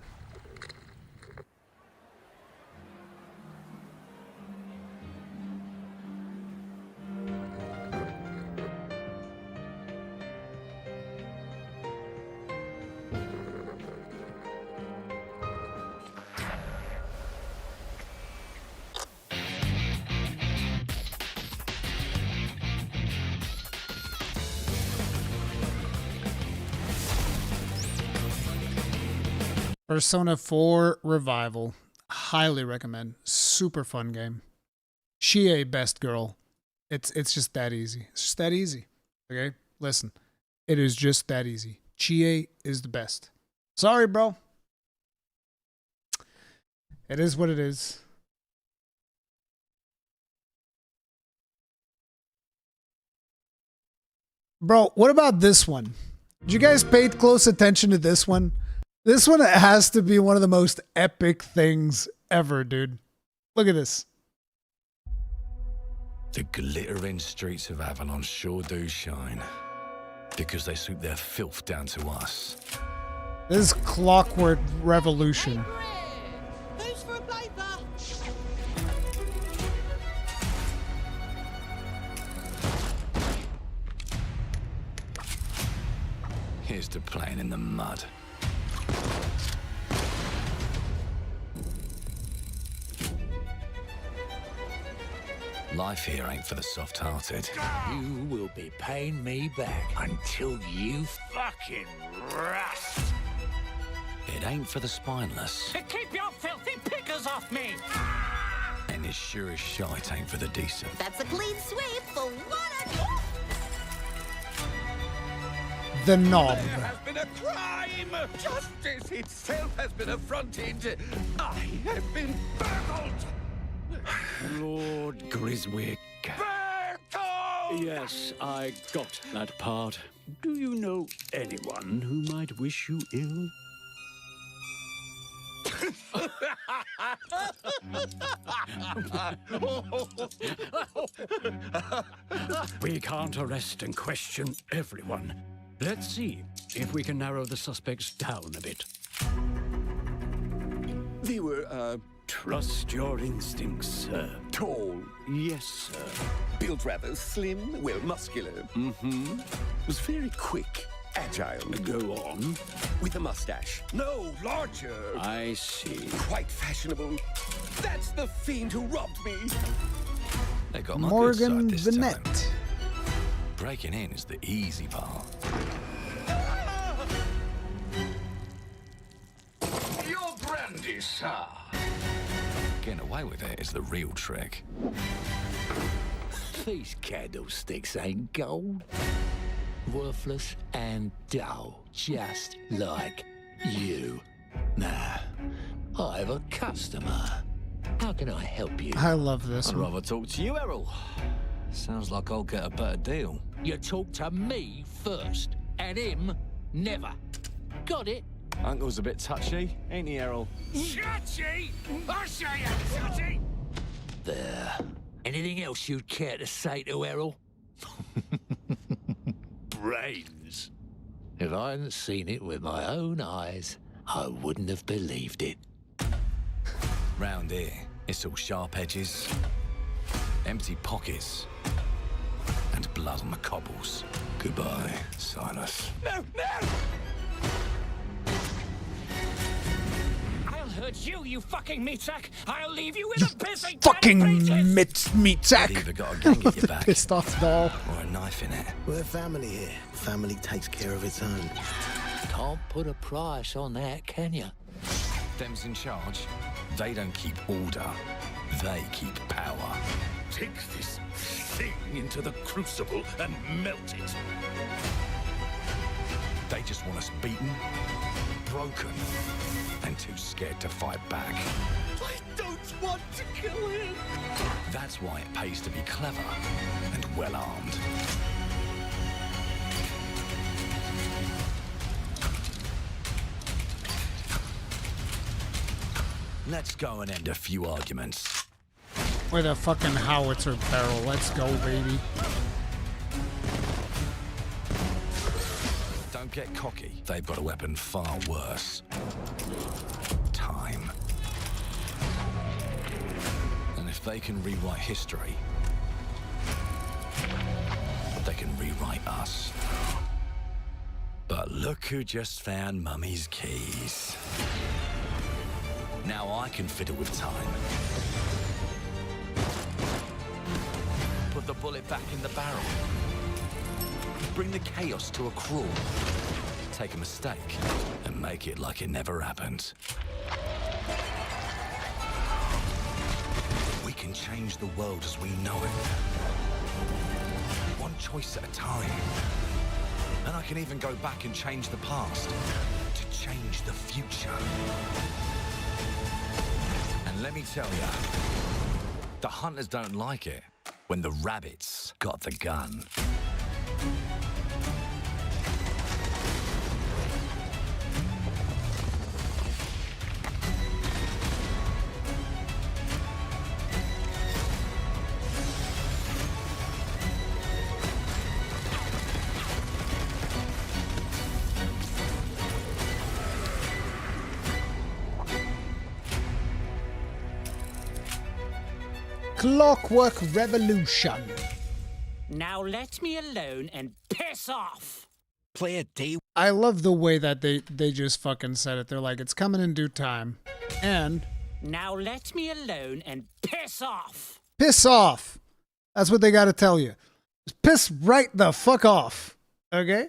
Persona 4 Revival. Highly recommend. Super fun game. Chie best girl. It's just that easy. It's just that easy. Okay? Listen. It is just that easy. Chie is the best. Sorry, bro. It is what it is. Bro, what about this one? Did you guys pay close attention to this one? This one has to be one of the most epic things ever, dude. Look at this. The glittering streets of Avalon sure do shine. Because they suit their filth down to us. This is Clockwork Revolution. Who's for a paper? Here's to playing in the mud. Life here ain't for the soft-hearted. You will be paying me back until you fucking rust. It ain't for the spineless. Keep your filthy pickers off me! And it sure as shite ain't for the decent. That's a clean sweep for one. The Knob. There has been a crime! Justice itself has been affronted! I have been burgled! Lord Griswick. Yes, I got that part. Do you know anyone who might wish you ill? We can't arrest and question everyone. Let's see if we can narrow the suspects down a bit. They were, Trust your instincts, sir. tall, Yes, sir. built rather slim, well, muscular. Mm-hmm. Was very quick, agile. Go on. With a mustache. No, larger. I see. Quite fashionable. That's the fiend who robbed me. They got my Morgan good side this Vinette. time. Breaking in is the easy part. Your brandy, sir. Getting away with it is the real trick. These candlesticks ain't gold. Worthless and dull, just like you. Nah, I have a customer. How can I help you? I love this I'd one. rather talk to you, Errol. Sounds like I'll get a better deal. You talk to me first, and him never. Got it? Uncle's a bit touchy, ain't he, Errol? Touchy? I say I'm touchy! There. Anything else you'd care to say to Errol? Brains. If I hadn't seen it with my own eyes, I wouldn't have believed it. Round here, it's all sharp edges, Empty pockets. And blood on the cobbles. Goodbye, Silas. No, no! I'll hurt you, you fucking meat sack! I'll leave you with a pissing Fucking meat sack! You've either got a gang at your back, pissed off doll, or a knife in it. We're family here. Family takes care of its own. Can't put a price on that, can you? Them's in charge. They don't keep order. They keep power. Take this thing into the crucible and melt it. They just want us beaten, broken, and too scared to fight back. I don't want to kill him. That's why it pays to be clever and well-armed. Let's go and end a few arguments. with a fucking howitzer barrel. Let's go, baby. Don't get cocky. They've got a weapon far worse. Time. And if they can rewrite history, they can rewrite us. But look who just found Mummy's keys. Now I can fiddle with time. Put the bullet back in the barrel. Bring the chaos to a crawl. Take a mistake and make it like it never happened. We can change the world as we know it. One choice at a time. And I can even go back and change the past to change the future. And let me tell you, the hunters don't like it when the rabbits got the gun. Clockwork Revolution. Now let me alone and piss off. Play a day. I love the way that they just fucking said it. They're like, it's coming in due time. And Now let me alone and piss off. piss off. That's what they got to tell you. Just piss right the fuck off. Okay?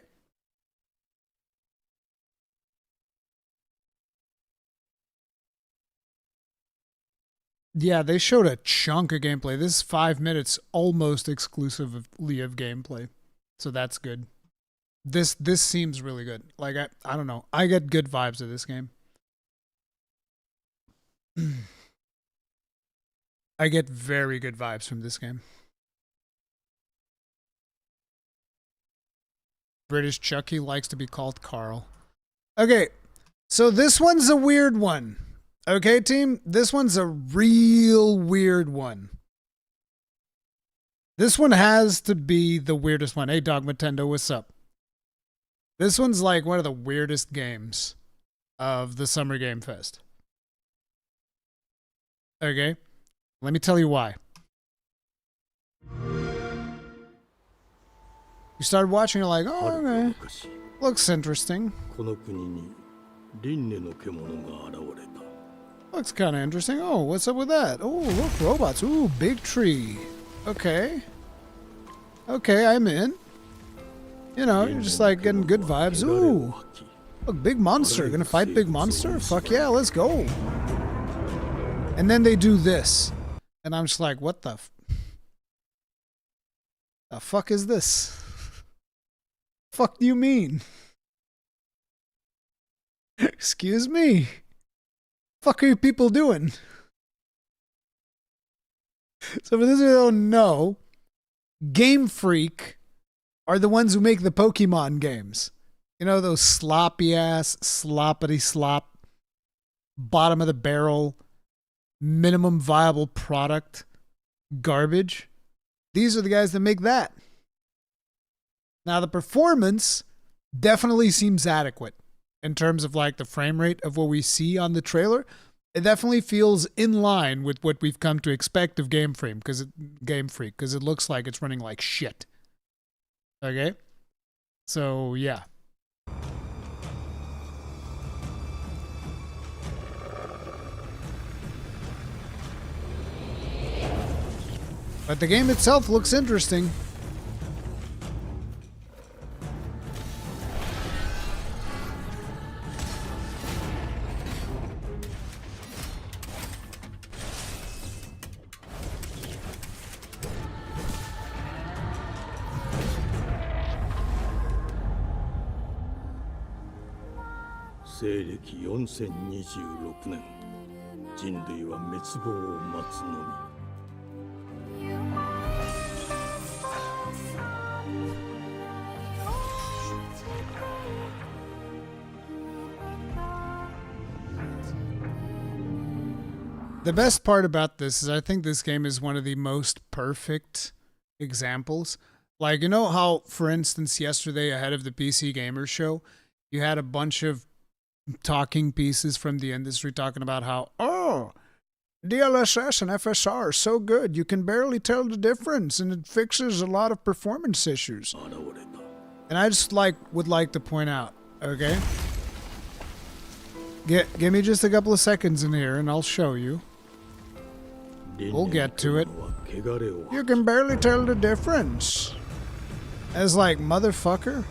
Yeah, they showed a chunk of gameplay. This is 5 minutes almost exclusively of gameplay. So that's good. This seems really good. Like, I don't know. I get good vibes of this game. I get very good vibes from this game. British Chucky likes to be called Carl. Okay, so this one's a weird one. Okay, team? This one's a real weird one. This one has to be the weirdest one. Hey, Dog Nintendo, what's up? This one's like one of the weirdest games of the Summer Game Fest. Okay? Let me tell you why. You started watching, you're like, oh, okay. Looks interesting. Looks kind of interesting. Oh, what's up with that? Oh, look, robots. Ooh, big tree. Okay. Okay, I'm in. You know, you're just like getting good vibes. Ooh. Look, big monster. Gonna fight big monster? Fuck yeah, let's go. And then they do this. And I'm just like, what the fuck is this? Fuck do you mean? Excuse me. Fuck are you people doing? So for those who don't know, Game Freak are the ones who make the Pokemon games. You know, those sloppy ass, sloppity slop, bottom of the barrel, minimum viable product garbage. These are the guys that make that. Now the performance definitely seems adequate in terms of like the frame rate of what we see on the trailer. it definitely feels in line with what we've come to expect of Game Freak because it looks like it's running like shit. Okay? So, yeah. But the game itself looks interesting. The best part about this is I think this game is one of the most perfect examples. Like, you know how, for instance, yesterday ahead of the PC Gamer Show, you had a bunch of talking pieces from the industry talking about how, oh, DLSS and FSR are so good, you can barely tell the difference, and it fixes a lot of performance issues. And I just would like to point out, okay? Give me just a couple of seconds in here, and I'll show you. We'll get to it. You can barely tell the difference. As like, motherfucker,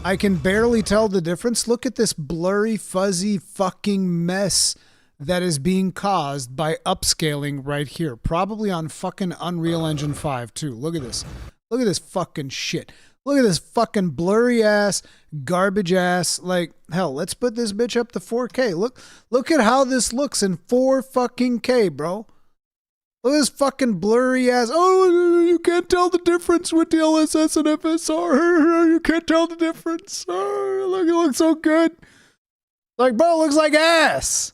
I can barely tell the difference. Look at this blurry, fuzzy fucking mess that is being caused by upscaling right here. Probably on fucking Unreal Engine 5 too. Look at this. Look at this fucking shit. Look at this fucking blurry ass, garbage ass. Like, hell, let's put this bitch up to 4K. Look at how this looks in 4 fucking K, bro. Look at this fucking blurry ass. Oh, you can't tell the difference with DLSS and FSR. You can't tell the difference. Oh, look, it looks so good. Like, bro, it looks like ass.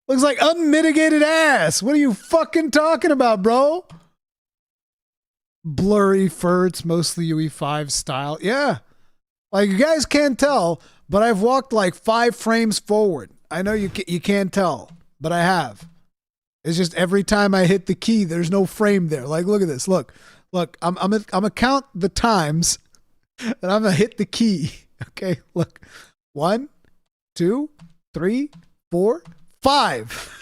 Looks like unmitigated ass. What are you fucking talking about, bro? Blurry fur. It's mostly UE5 style. Yeah. Like, you guys can't tell, but I've walked like 5 frames forward. I know you can't tell, but I have. It's just every time I hit the key, there's no frame there. Like, look at this. Look. I'm gonna count the times, and I'm gonna hit the key. Okay, look. 1, 2, 3, 4, 5.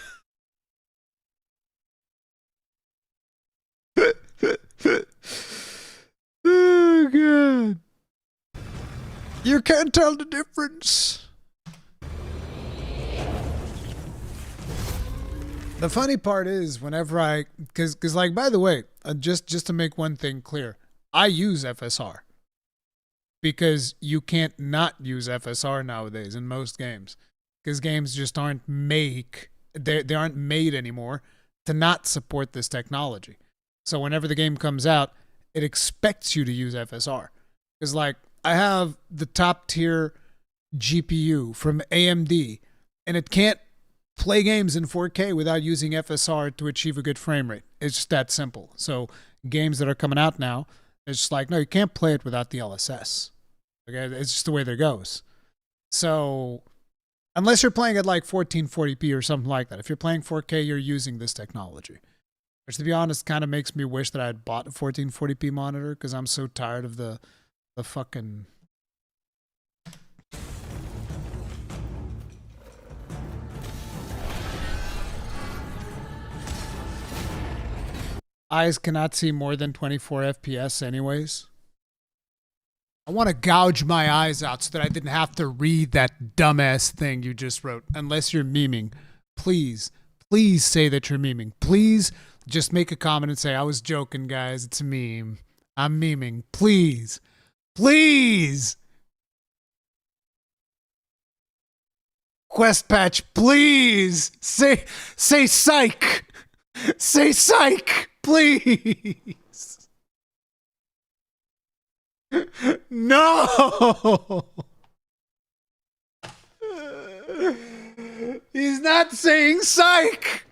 Oh god. You can't tell the difference. The funny part is whenever because like, by the way, just to make one thing clear, I use FSR because you can't not use FSR nowadays in most games because games just aren't they aren't made anymore to not support this technology. So whenever the game comes out, it expects you to use FSR because like I have the top tier GPU from AMD and it can't play games in 4K without using FSR to achieve a good frame rate. It's just that simple. So games that are coming out now, it's just like, no, you can't play it without the LSS. Okay, it's just the way that goes. So unless you're playing at like 1440p or something like that, if you're playing 4K, you're using this technology. Which, to be honest, kind of makes me wish that I had bought a 1440p monitor because I'm so tired of the fucking... Eyes cannot see more than 24 FPS anyways. I want to gouge my eyes out so that I didn't have to read that dumbass thing you just wrote. Unless you're memeing. Please say that you're memeing. Please just make a comment and say, I was joking, guys. It's a meme. I'm memeing. Please. Quest patch, please. Say psych. Say psych. Please. No. He's not saying psych.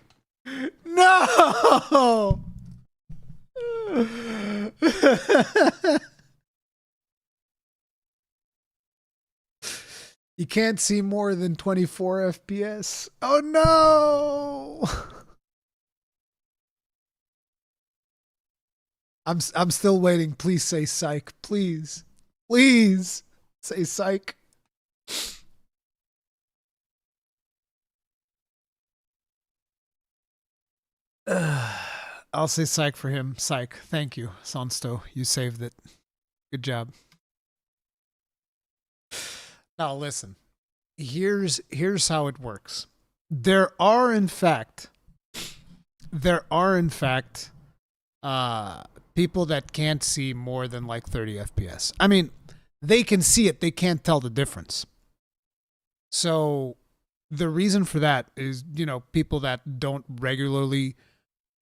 No. You can't see more than 24 FPS. Oh no! I'm still waiting. Please say psych. Please. Please say psych. I'll say psych for him. Psych. Thank you, Sonsto. You saved it. Good job. Now listen. Here's how it works. There are in fact people that can't see more than like 30 FPS. I mean, they can see it, they can't tell the difference. So the reason for that is, you know, people that don't regularly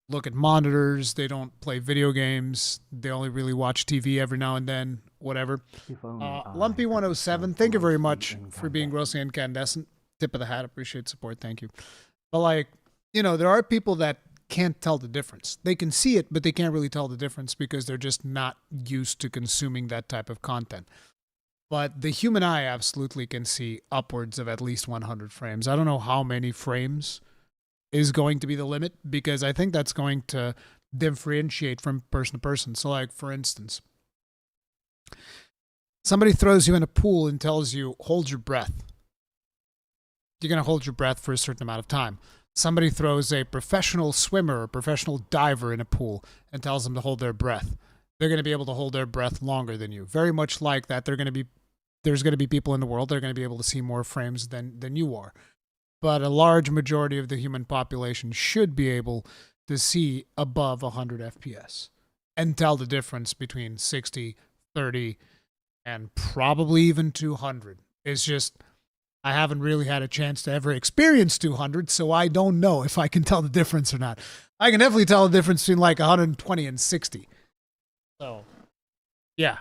look at monitors, they don't play video games, they only really watch TV every now and then, whatever. Lumpy107, thank you very much for being grossly incandescent. Tip of the hat, appreciate support, thank you. But like, you know, there are people that can't tell the difference. They can see it, but they can't really tell the difference because they're just not used to consuming that type of content. But the human eye absolutely can see upwards of at least 100 frames. I don't know how many frames is going to be the limit, because I think that's going to differentiate from person to person. So like, for instance, somebody throws you in a pool and tells you, hold your breath. You're going to hold your breath for a certain amount of time. Somebody throws a professional swimmer or professional diver in a pool and tells them to hold their breath. They're going to be able to hold their breath longer than you. Very much like that, there's going to be people in the world that are going to be able to see more frames than you are. But a large majority of the human population should be able to see above 100 FPS and tell the difference between 60, 30, and probably even 200. It's just, I haven't really had a chance to ever experience 200, so I don't know if I can tell the difference or not. I can definitely tell the difference between like 120 and 60. So, yeah.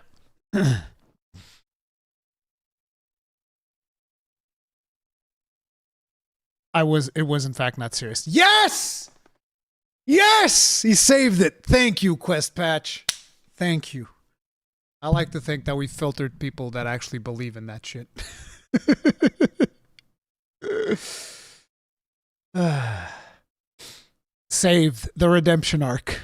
It was in fact not serious. Yes! Yes! He saved it. Thank you, Quest Patch. Thank you. I like to think that we filtered people that actually believe in that shit. Saved the redemption arc.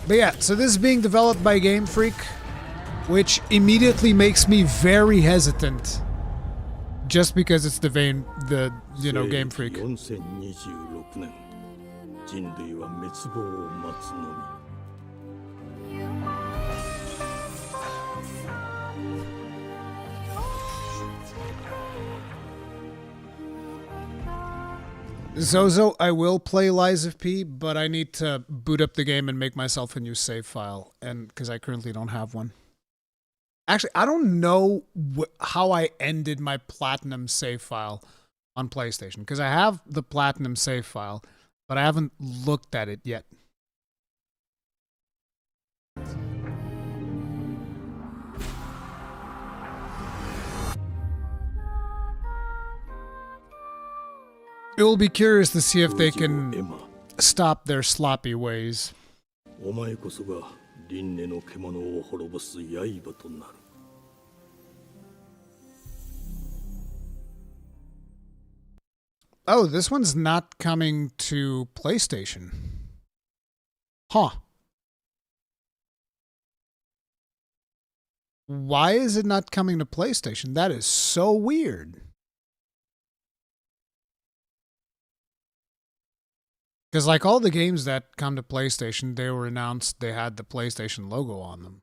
But yeah, so this is being developed by Game Freak, which immediately makes me very hesitant, just because it's the Game Freak. Zozo, I will play Lies of P, but I need to boot up the game and make myself a new save file, and because I currently don't have one. Actually, I don't know how I ended my Platinum save file on PlayStation, because I have the Platinum save file, but I haven't looked at it yet. It will be curious to see if they can stop their sloppy ways. Oh, this one's not coming to PlayStation. Huh. Why is it not coming to PlayStation? That is so weird. Because like all the games that come to PlayStation, they were announced, they had the PlayStation logo on them.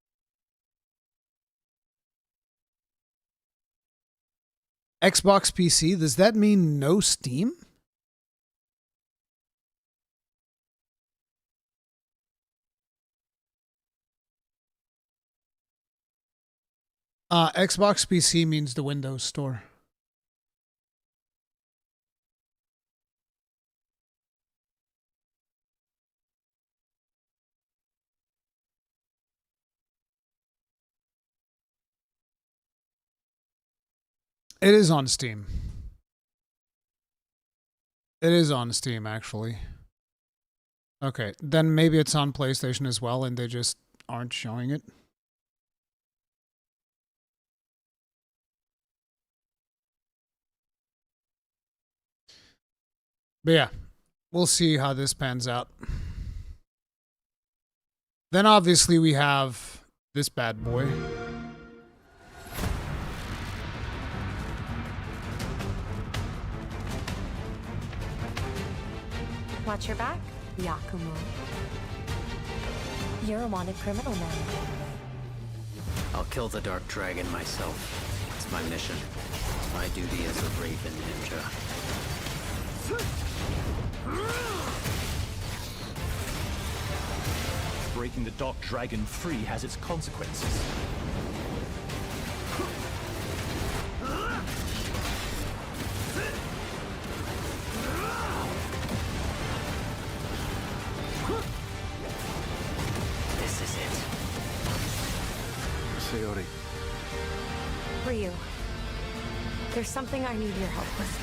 Xbox PC, does that mean no Steam? Xbox PC means the Windows Store. It is on Steam. It is on Steam, actually. Okay, then maybe it's on PlayStation as well, and they just aren't showing it. But yeah, we'll see how this pans out. Then obviously we have this bad boy. Watch your back, Yakumo. You're a wanted criminal now. I'll kill the Dark Dragon myself. It's my mission. My duty as a Raven Ninja. Breaking the Dark Dragon free has its consequences. This is it. Sayori. Ryu, there's something I need your help with.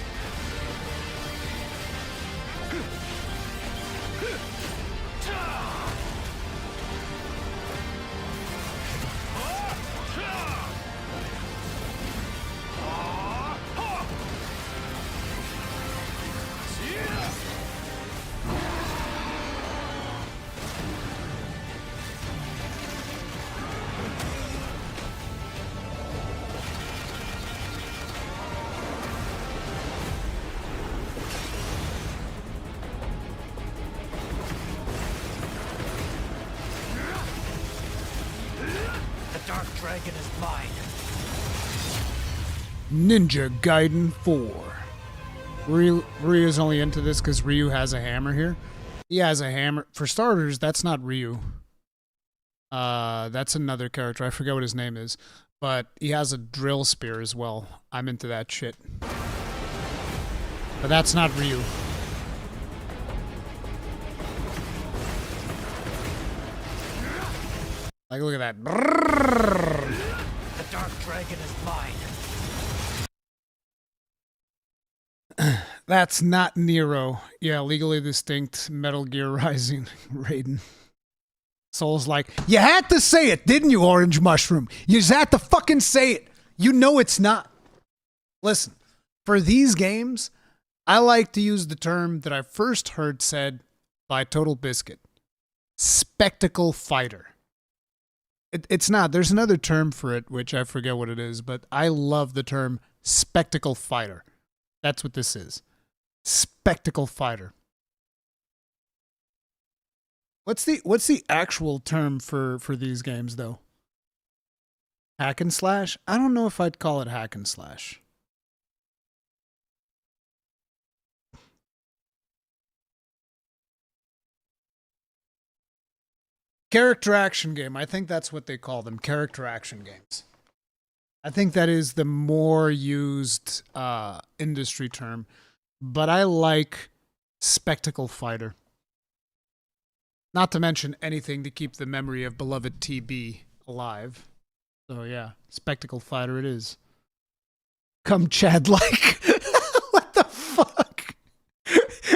Dark Dragon is mine. Ninja Gaiden 4. Ryu's only into this because Ryu has a hammer here. He has a hammer. For starters, that's not Ryu. That's another character. I forget what his name is. But he has a drill spear as well. I'm into that shit. But that's not Ryu. Like, look at that. The Dark Dragon is mine. That's not Nero. Yeah, legally distinct Metal Gear Rising Raiden. Soul's like, you had to say it, didn't you, Orange Mushroom? You just had to fucking say it. You know it's not. Listen, for these games, I like to use the term that I first heard said by Total Biscuit. Spectacle fighter. It's not. There's another term for it, which I forget what it is, but I love the term spectacle fighter. That's what this is. Spectacle fighter. What's the actual term for these games though? Hack and slash? I don't know if I'd call it hack and slash. Character action game. I think that's what they call them. Character action games. I think that is the more used industry term. But I like spectacle fighter. Not to mention anything to keep the memory of beloved TB alive. So yeah, spectacle fighter it is. Come Chad like. What the fuck?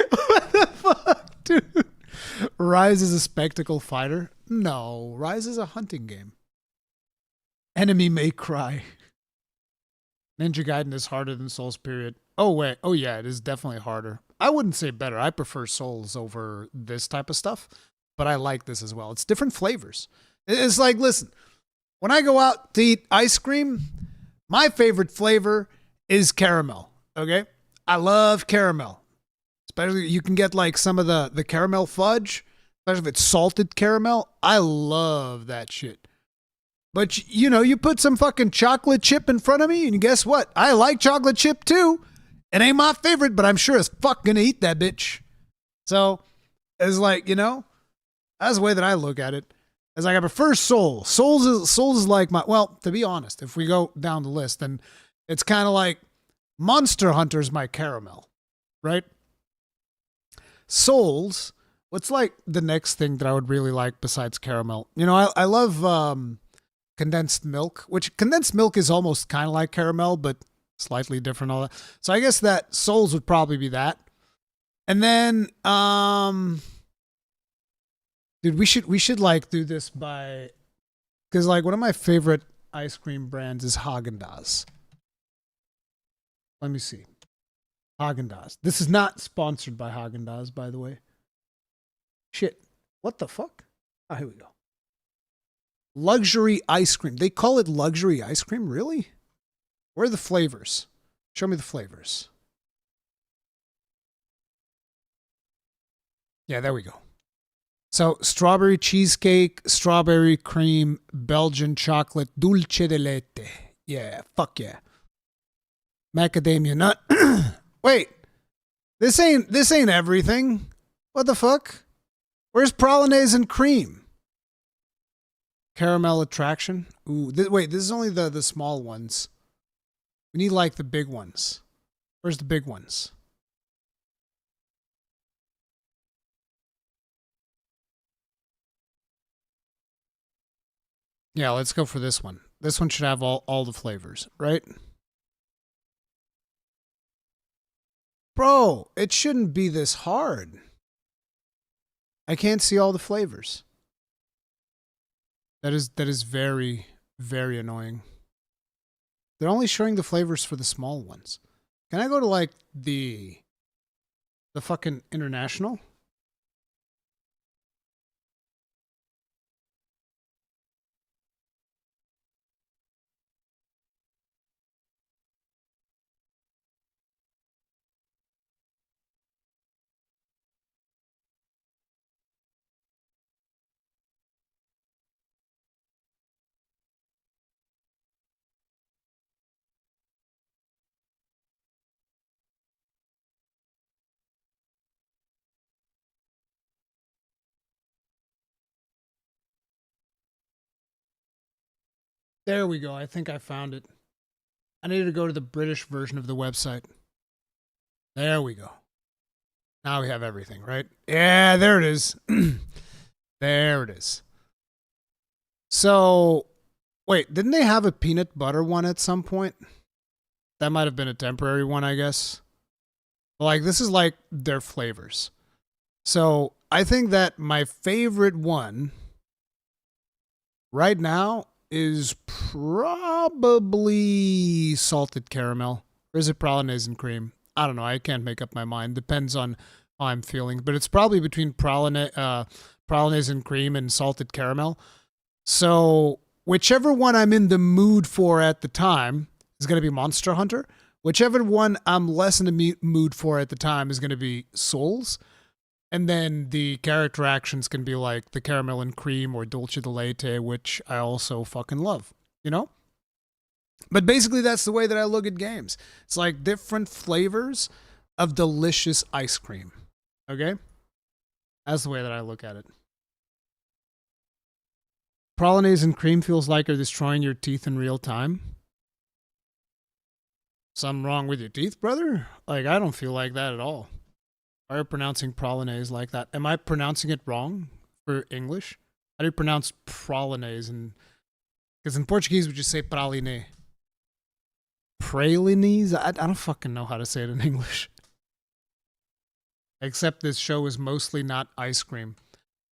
What the fuck, dude? Rise is a spectacle fighter? No, Rise is a hunting game. Enemy May Cry. Ninja Gaiden is harder than Souls, period. Oh, wait. Oh, yeah, it is definitely harder. I wouldn't say better. I prefer Souls over this type of stuff, but I like this as well. It's different flavors. It's like, listen, when I go out to eat ice cream, my favorite flavor is caramel, okay? I love caramel. Especially, you can get like some of the caramel fudge, especially if it's salted caramel. I love that shit. But, you know, you put some fucking chocolate chip in front of me, and guess what? I like chocolate chip too. It ain't my favorite, but I'm sure as fuck gonna eat that bitch. So, it's like, you know, that's the way that I look at it. It's like I prefer Souls. Souls is like my, well, to be honest, if we go down the list, then it's kind of like Monster Hunter's my caramel, right? Souls, what's like the next thing that I would really like besides caramel? You know, I love condensed milk, which condensed milk is almost kind of like caramel, but slightly different. All that. So I guess that Souls would probably be that. And then, dude, we should like do this by, because like one of my favorite ice cream brands is Haagen-Dazs. Let me see. Haagen-Dazs. This is not sponsored by Haagen-Dazs, by the way. Shit. What the fuck? Oh, here we go. Luxury ice cream. They call it luxury ice cream? Really? Where are the flavors? Show me the flavors. Yeah, there we go. So, strawberry cheesecake, strawberry cream, Belgian chocolate, dulce de leche. Yeah, fuck yeah. Macadamia nut. Wait. This ain't everything. What the fuck? Where's pralines and cream? Caramel attraction. Ooh, wait, this is only the small ones. We need like the big ones. Where's the big ones? Yeah, let's go for this one. This one should have all the flavors, right? Bro, it shouldn't be this hard. I can't see all the flavors. That is very, very annoying. They're only showing the flavors for the small ones. Can I go to like the fucking international? There we go. I think I found it. I need to go to the British version of the website. There we go. Now we have everything, right? Yeah, there it is. There it is. So, wait, didn't they have a peanut butter one at some point? That might have been a temporary one, I guess. Like, this is like their flavors. So, I think that my favorite one right now is probably salted caramel. Or is it pralines and cream? I don't know. I can't make up my mind. Depends on how I'm feeling. But it's probably between pralines and cream and salted caramel. So whichever one I'm in the mood for at the time is going to be Monster Hunter. Whichever one I'm less in the mood for at the time is going to be Souls. And then the character actions can be like the caramel and cream or dulce de leche, which I also fucking love, you know? But basically that's the way that I look at games. It's like different flavors of delicious ice cream. Okay? That's the way that I look at it. Pralines and cream feels like you're destroying your teeth in real time. Something wrong with your teeth, brother? Like, I don't feel like that at all. Why are you pronouncing pralines like that? Am I pronouncing it wrong for English? How do you pronounce pralines? Because in Portuguese, we just say praline. Pralines? I don't fucking know how to say it in English. Except this show is mostly not ice cream.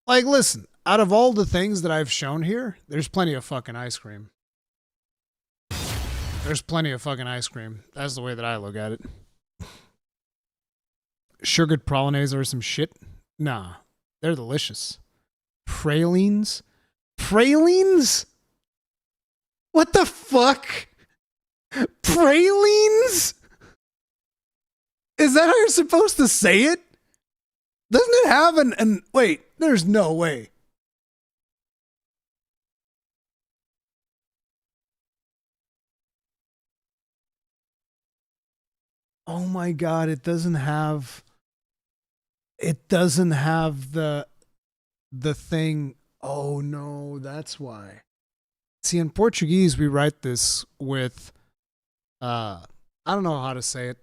Like, listen, out of all the things that I've shown here, there's plenty of fucking ice cream. There's plenty of fucking ice cream. That's the way that I look at it. Sugared pralines are some shit? Nah, they're delicious. Pralines? Pralines? What the fuck? Pralines? Is that how you're supposed to say it? Doesn't it have an wait, there's no way. Oh my god, it doesn't have the thing. Oh no, that's why. See, in Portuguese we write this with I don't know how to say it.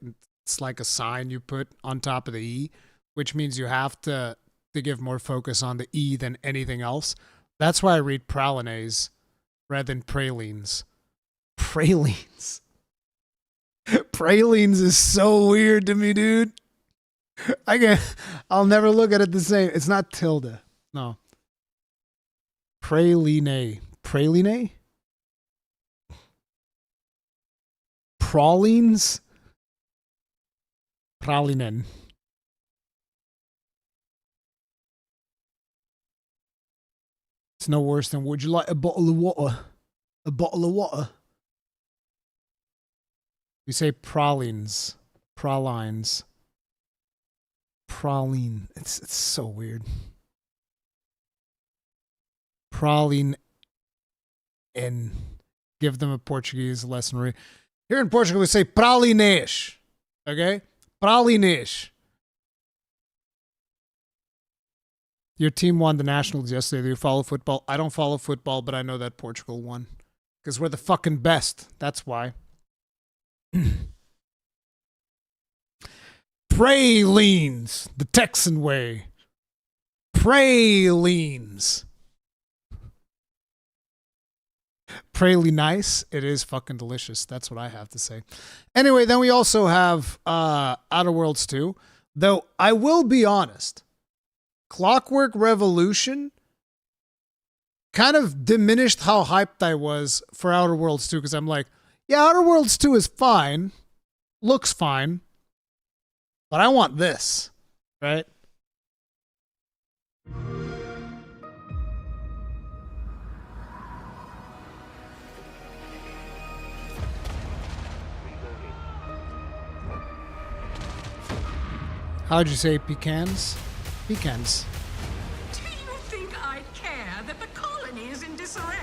It's like a sign you put on top of the E, which means you have to give more focus on the E than anything else. That's why I read pralines rather than pralines. Pralines. Pralines is so weird to me, dude. I'll never look at it the same. It's not tilde. No. Praline. Praline? Pralines? Pralinen. It's no worse than, would you like a bottle of water? A bottle of water? We say pralines. Pralines. Praline. It's so weird. Praline. And give them a Portuguese lesson. Here in Portugal, we say pralines. Okay? Pralines. Your team won the Nationals yesterday. Do you follow football? I don't follow football, but I know that Portugal won. Because we're the fucking best. That's why. Pralines. The Texan way. Pralines. Praline nice. It is fucking delicious. That's what I have to say. Anyway, then we also have Outer Worlds 2. Though I will be honest, Clockwork Revolution kind of diminished how hyped I was for Outer Worlds 2, because I'm like, yeah, Outer Worlds 2 is fine. Looks fine. But I want this, right? How'd you say pecans? Pecans. Do you think I care that the colony is in disarray?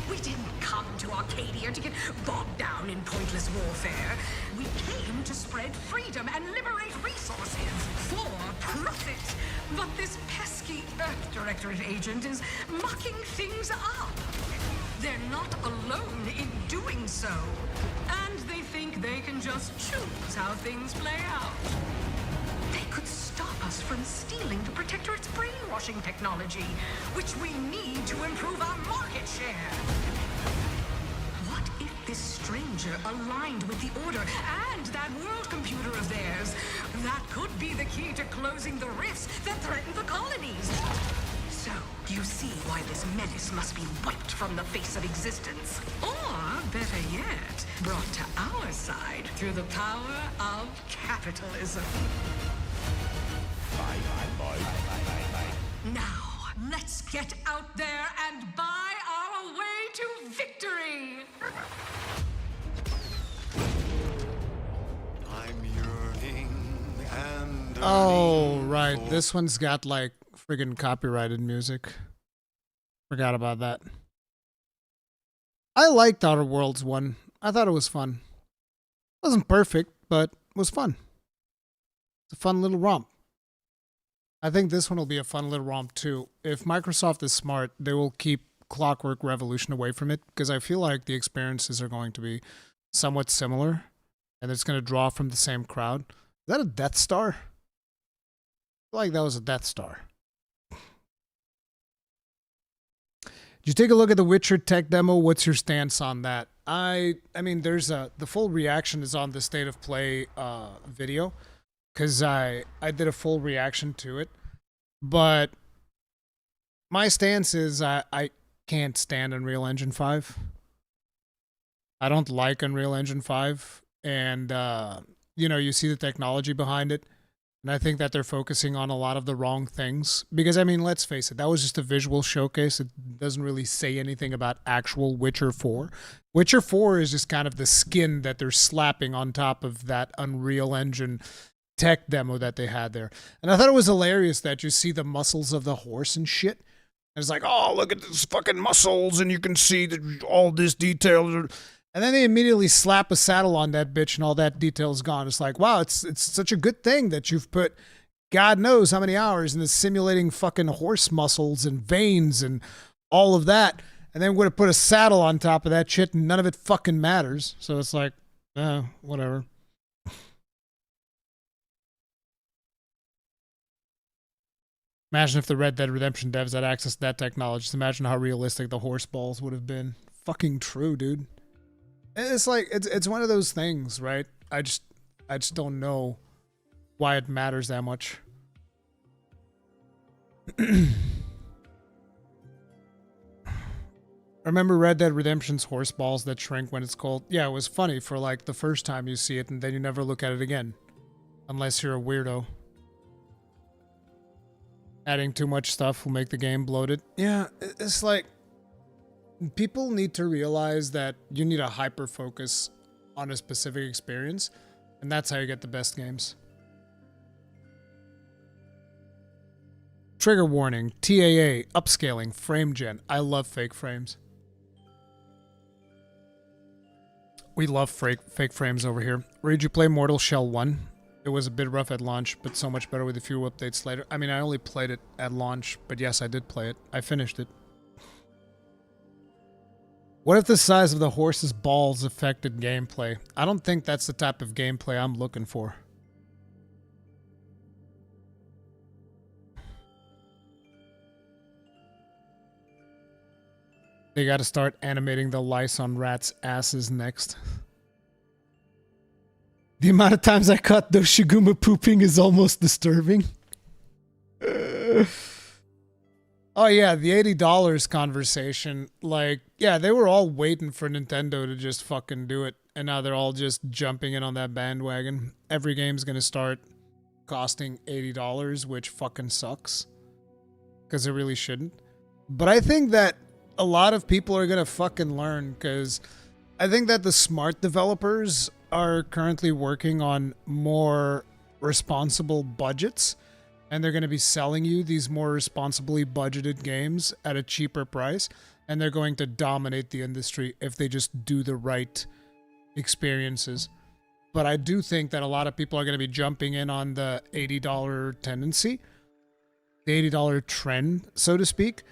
We didn't come to Arcadia to get bogged down in pointless warfare. We came to spread freedom and liberate resources for profit. But this pesky Earth Directorate agent is mucking things up. They're not alone in doing so. And they think they can just choose how things play out. They could stop us from stealing the Protectorate's brainwashing technology, which we need to improve our market share. What if this stranger aligned with the Order and that world computer of theirs? That could be the key to closing the rifts that threaten the colonies. So, you see why this menace must be wiped from the face of existence. Or, better yet, brought to our side through the power of capitalism. Now, let's get out there and buy our way to victory! I'm yearning and Oh, right. This one's got like friggin' copyrighted music. Forgot about that. I liked Outer Worlds 1. I thought it was fun. It wasn't perfect, but it was fun. It's a fun little romp. I think this one will be a fun little romp too. If Microsoft is smart, they will keep Clockwork Revolution away from it, because I feel like the experiences are going to be somewhat similar, and it's going to draw from the same crowd. Is that a Death Star? I feel like that was a Death Star. Did you take a look at the Witcher tech demo? What's your stance on that? I mean, there's the full reaction is on the State of Play video, because I did a full reaction to it. But my stance is I can't stand Unreal Engine 5. I don't like Unreal Engine 5. And, you know, you see the technology behind it. And I think that they're focusing on a lot of the wrong things. Because, I mean, let's face it, that was just a visual showcase. It doesn't really say anything about actual Witcher 4. Witcher 4 is just kind of the skin that they're slapping on top of that Unreal Engine tech demo that they had there. And I thought it was hilarious that you see the muscles of the horse and shit. And it's like, oh, look at these fucking muscles, and you can see that all this detail. And then they immediately slap a saddle on that bitch and all that detail is gone. It's like, wow, it's such a good thing that you've put God knows how many hours into simulating fucking horse muscles and veins and all of that. And then we're going to put a saddle on top of that shit and none of it fucking matters. So it's like, whatever. Imagine if the Red Dead Redemption devs had access to that technology. Just imagine how realistic the horse balls would have been. Fucking true, dude. It's like, it's one of those things, right? I just don't know why it matters that much. Remember Red Dead Redemption's horse balls that shrink when it's cold? Yeah, it was funny for like the first time you see it and then you never look at it again. Unless you're a weirdo. Adding too much stuff will make the game bloated. Yeah, it's like people need to realize that you need a hyper focus on a specific experience, and that's how you get the best games. Trigger warning, TAA, upscaling, frame gen. I love fake frames. We love fake frames over here. Did you play Mortal Shell 1? It was a bit rough at launch, but so much better with a few updates later. I mean, I only played it at launch, but yes, I did play it. I finished it. What if the size of the horse's balls affected gameplay? I don't think that's the type of gameplay I'm looking for. They gotta start animating the lice on rats' asses next. The amount of times I caught those Shiguma pooping is almost disturbing. Oh yeah, the $80 conversation. Like, yeah, they were all waiting for Nintendo to just fucking do it. And now they're all just jumping in on that bandwagon. Every game's gonna start costing $80, which fucking sucks. Because it really shouldn't. But I think that a lot of people are gonna fucking learn, because I think that the smart developers are currently working on more responsible budgets, and they're going to be selling you these more responsibly budgeted games at a cheaper price, and they're going to dominate the industry if they just do the right experiences. But I do think that a lot of people are going to be jumping in on the $80 tendency, the $80 trend, so to speak.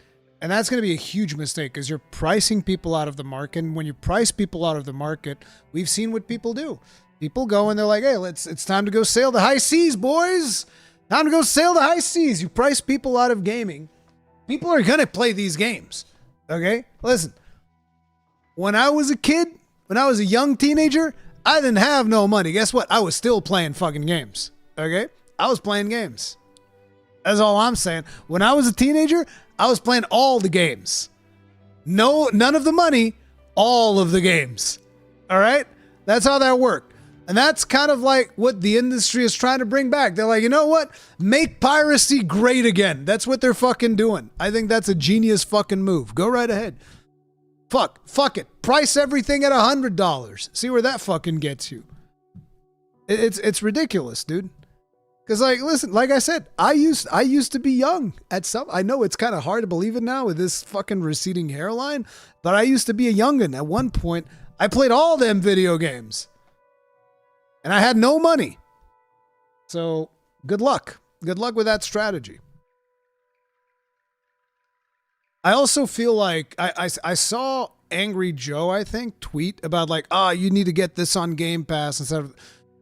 And that's going to be a huge mistake, because you're pricing people out of the market. And when you price people out of the market, we've seen what people do. People go and they're like, hey, it's time to go sail the high seas, boys. Time to go sail the high seas. You price people out of gaming. People are going to play these games. Okay? Listen, when I was a kid, when I was a young teenager, I didn't have no money. Guess what? I was still playing fucking games. Okay? I was playing games. That's all I'm saying. When I was a teenager, I was playing all the games. None of the money, all of the games. All right? That's how that worked. And that's kind of like what the industry is trying to bring back. They're like, you know what? Make piracy great again. That's what they're fucking doing. I think that's a genius fucking move. Go right ahead. Fuck it. Price everything at $100. See where that fucking gets you. It's ridiculous, dude. Because, like, listen, like I said, I used to be young at some. I know it's kind of hard to believe it now with this fucking receding hairline, but I used to be a youngin'. At one point, I played all them video games, and I had no money. So, good luck. Good luck with that strategy. I also feel like I saw Angry Joe, I think, tweet about like, you need to get this on Game Pass instead of,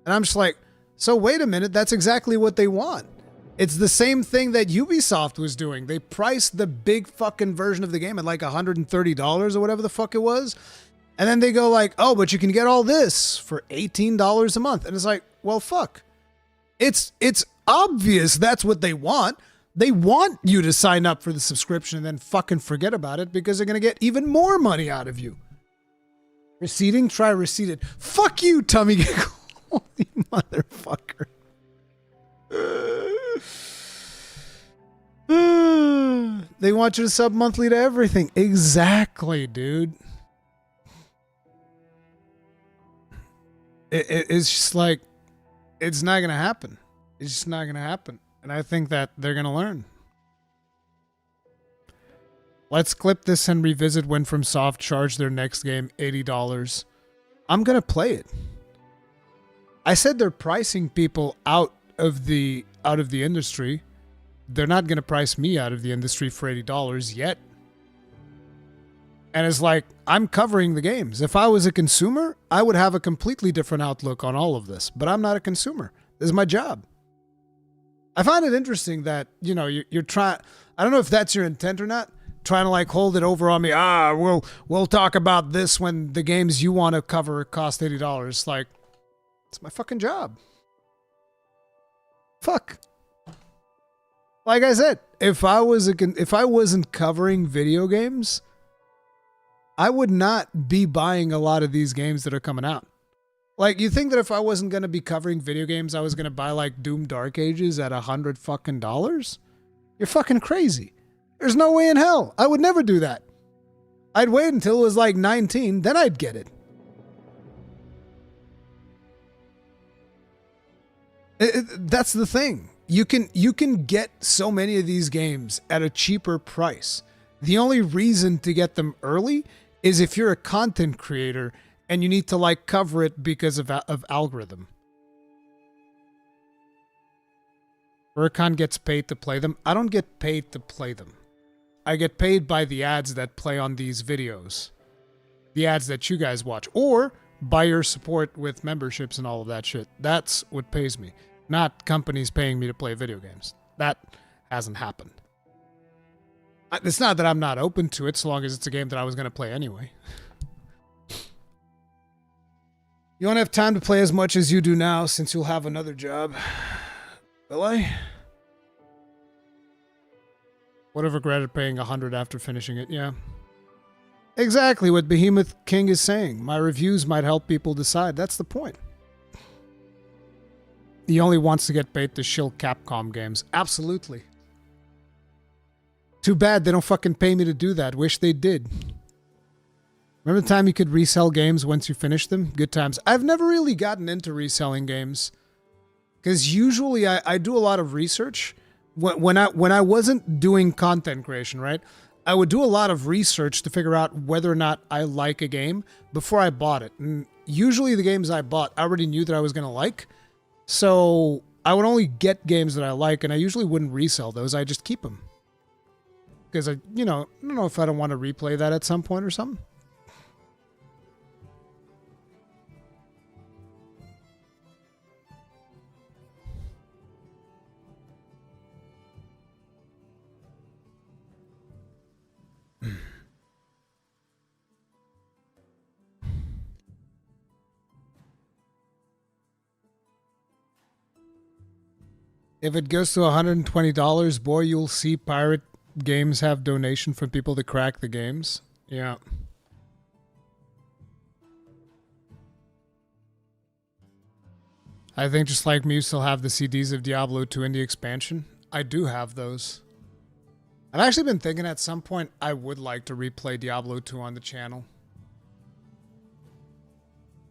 and I'm just like, so wait a minute, that's exactly what they want. It's the same thing that Ubisoft was doing. They priced the big fucking version of the game at like $130 or whatever the fuck it was. And then they go like, oh, but you can get all this for $18 a month. And it's like, well, fuck. It's obvious that's what they want. They want you to sign up for the subscription and then fucking forget about it, because they're going to get even more money out of you. Receding? Try receded. Fuck you, Tummy Giggle. Holy motherfucker. They want you to sub monthly to everything. Exactly, dude. It's just like, it's not going to happen. It's just not going to happen. And I think that they're going to learn. Let's clip this and revisit when FromSoft charged their next game $80. I'm going to play it. I said they're pricing people out of the industry. They're not going to price me out of the industry for $80 yet. And it's like, I'm covering the games. If I was a consumer, I would have a completely different outlook on all of this. But I'm not a consumer. This is my job. I find it interesting that, you know, you're trying, I don't know if that's your intent or not, trying to like hold it over on me. We'll talk about this when the games you want to cover cost $80. Like, it's my fucking job. Fuck. Like I said, if I wasn't covering video games, I would not be buying a lot of these games that are coming out. Like, you think that if I wasn't going to be covering video games, I was going to buy, like, Doom Dark Ages at $100 fucking dollars? You're fucking crazy. There's no way in hell. I would never do that. I'd wait until it was, like, 19, then I'd get it. That's the thing. You can get so many of these games at a cheaper price. The only reason to get them early is if you're a content creator and you need to like cover it because of algorithm. Rurikhan gets paid to play them. I don't get paid to play them. I get paid by the ads that play on these videos. The ads that you guys watch. Or by your support with memberships and all of that shit. That's what pays me. Not companies paying me to play video games. That hasn't happened. It's not that I'm not open to it, so long as it's a game that I was going to play anyway. You won't have time to play as much as you do now since you'll have another job. Will I? Would have regretted paying $100 after finishing it, yeah. Exactly what Behemoth King is saying. My reviews might help people decide. That's the point. He only wants to get paid to shill Capcom games. Absolutely. Too bad they don't fucking pay me to do that. Wish they did. Remember the time you could resell games once you finish them? Good times. I've never really gotten into reselling games. Because usually I do a lot of research. When I wasn't doing content creation, right? I would do a lot of research to figure out whether or not I like a game before I bought it. And usually the games I bought, I already knew that I was going to like. So I would only get games that I like, and I usually wouldn't resell those. I just keep them. Because I don't know if I don't want to replay that at some point or something. If it goes to $120, boy, you'll see pirate games have donation from people to crack the games. Yeah. I think just like me, you still have the CDs of Diablo 2 in the expansion. I do have those. I've actually been thinking at some point I would like to replay Diablo 2 on the channel.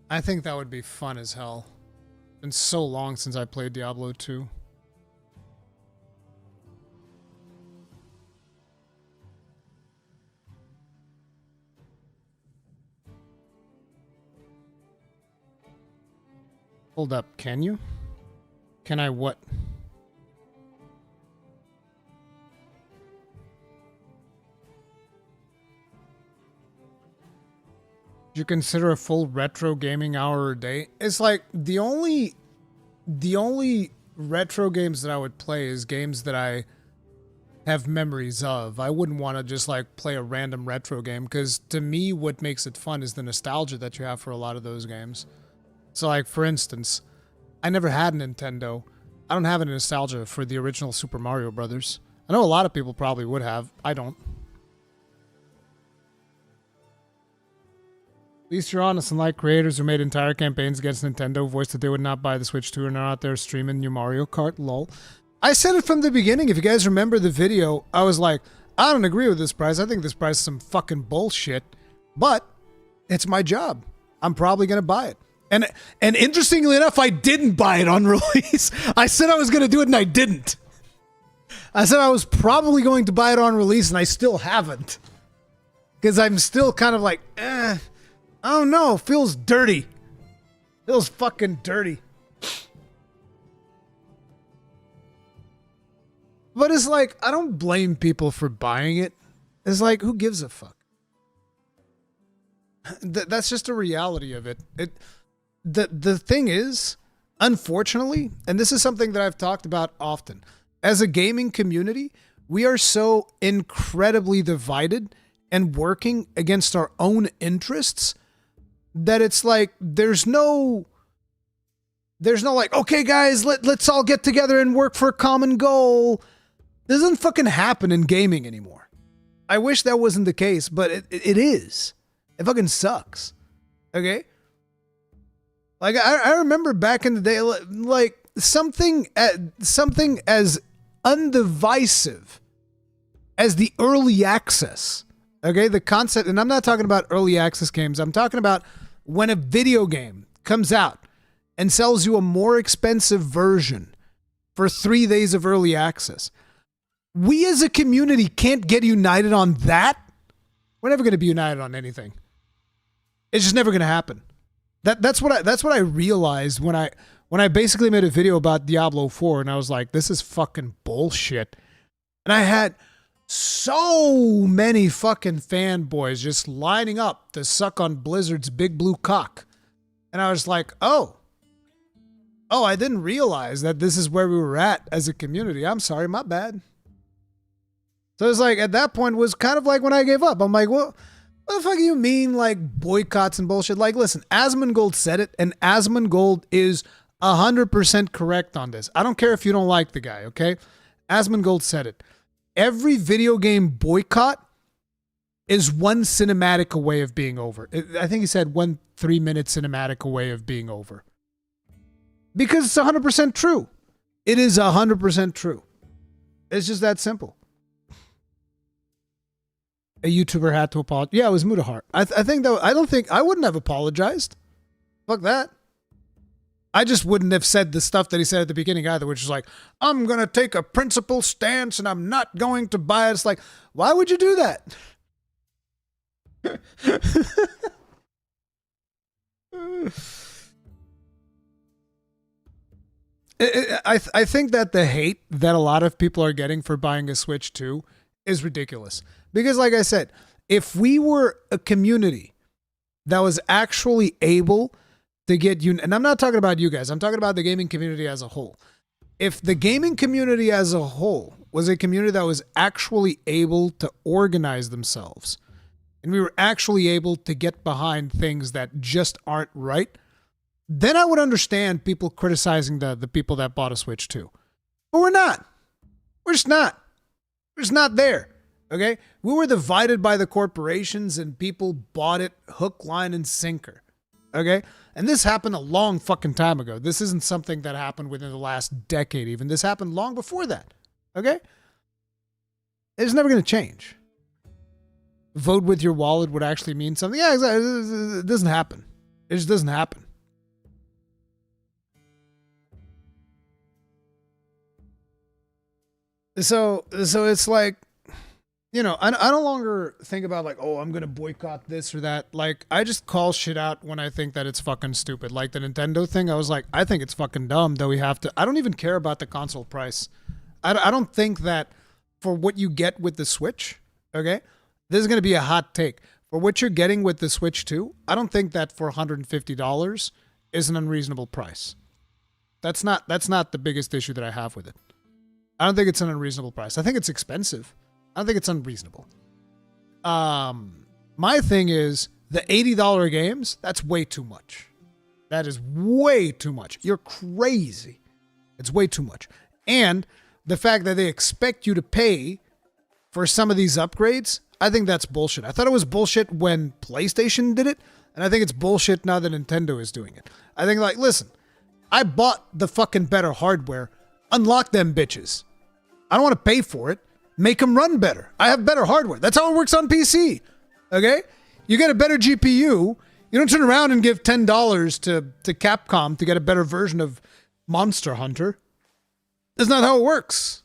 I think that would be fun as hell. It's been so long since I played Diablo 2. Hold up, can you? Can I what? You consider a full retro gaming hour a day? It's like the only retro games that I would play is games that I have memories of. I wouldn't want to just like play a random retro game because to me what makes it fun is the nostalgia that you have for a lot of those games. So like for instance, I never had a Nintendo. I don't have any nostalgia for the original Super Mario Brothers. I know a lot of people probably would have. I don't. At least you're honest, unlike creators who made entire campaigns against Nintendo, voiced that they would not buy the Switch 2 and are out there streaming new Mario Kart, lol. I said it from the beginning. If you guys remember the video, I was like, I don't agree with this price. I think this price is some fucking bullshit. But it's my job. I'm probably going to buy it. And interestingly enough, I didn't buy it on release. I said I was going to do it and I didn't. I said I was probably going to buy it on release and I still haven't. Because I'm still kind of like, I don't know, feels dirty. Feels fucking dirty. But it's like, I don't blame people for buying it. It's like, who gives a fuck? That's just a reality of it. The thing is, unfortunately, and this is something that I've talked about often, as a gaming community, we are so incredibly divided and working against our own interests that it's like there's no like, okay guys, let's all get together and work for a common goal. This doesn't fucking happen in gaming anymore. I wish that wasn't the case, but it is. It fucking sucks. Okay? Like I remember back in the day, like something as undivisive as the early access. Okay, the concept, and I'm not talking about early access games. I'm talking about when a video game comes out and sells you a more expensive version for 3 days of early access. We as a community can't get united on that. We're never going to be united on anything. It's just never going to happen. That's what I realized when I basically made a video about Diablo 4, and I was like, this is fucking bullshit. And I had so many fucking fanboys just lining up to suck on Blizzard's big blue cock. And I was like, oh, I didn't realize that this is where we were at as a community. I'm sorry, my bad. So it's like, at that point, it was kind of like when I gave up. I'm like, what the fuck do you mean, like, boycotts and bullshit? Like, listen, Asmongold said it, and Asmongold is 100% correct on this. I don't care if you don't like the guy, okay? Asmongold said it. Every video game boycott is one cinematic away of being over. I think he said 1 3-minute cinematic away of being over. Because it's 100% true. It is 100% true. It's just that simple. A YouTuber had to apologize. Yeah, it was Mutahar. I think that I wouldn't have apologized. Fuck that. I just wouldn't have said the stuff that he said at the beginning either, which is like, I'm going to take a principled stance and I'm not going to buy it. It's like, why would you do that? I think that the hate that a lot of people are getting for buying a Switch 2 is ridiculous. Because like I said, if we were a community that was actually able to get you, and I'm not talking about you guys, I'm talking about the gaming community as a whole. If the gaming community as a whole was a community that was actually able to organize themselves, and we were actually able to get behind things that just aren't right, then I would understand people criticizing the people that bought a Switch 2. But we're not. We're just not. We're just not there. Okay? We were divided by the corporations and people bought it hook, line, and sinker. Okay? And this happened a long fucking time ago. This isn't something that happened within the last decade even. This happened long before that. Okay? It's never going to change. Vote with your wallet would actually mean something. Yeah, exactly. It doesn't happen. It just doesn't happen. So it's like, you know, I no longer think about like, oh, I'm going to boycott this or that. Like, I just call shit out when I think that it's fucking stupid. Like the Nintendo thing, I was like, I think it's fucking dumb that we have to. I don't even care about the console price. I don't think that for what you get with the Switch, okay, this is going to be a hot take. For what you're getting with the Switch 2, I don't think that for $150 is an unreasonable price. That's not the biggest issue that I have with it. I don't think it's an unreasonable price. I think it's expensive. I don't think it's unreasonable. My thing is the $80 games, that's way too much. That is way too much. You're crazy. It's way too much. And the fact that they expect you to pay for some of these upgrades, I think that's bullshit. I thought it was bullshit when PlayStation did it, and I think it's bullshit now that Nintendo is doing it. I think, like, listen, I bought the fucking better hardware. Unlock them bitches. I don't want to pay for it. Make them run better. I have better hardware. That's how it works on PC. Okay? You get a better GPU. You don't turn around and give $10 to Capcom to get a better version of Monster Hunter. That's not how it works.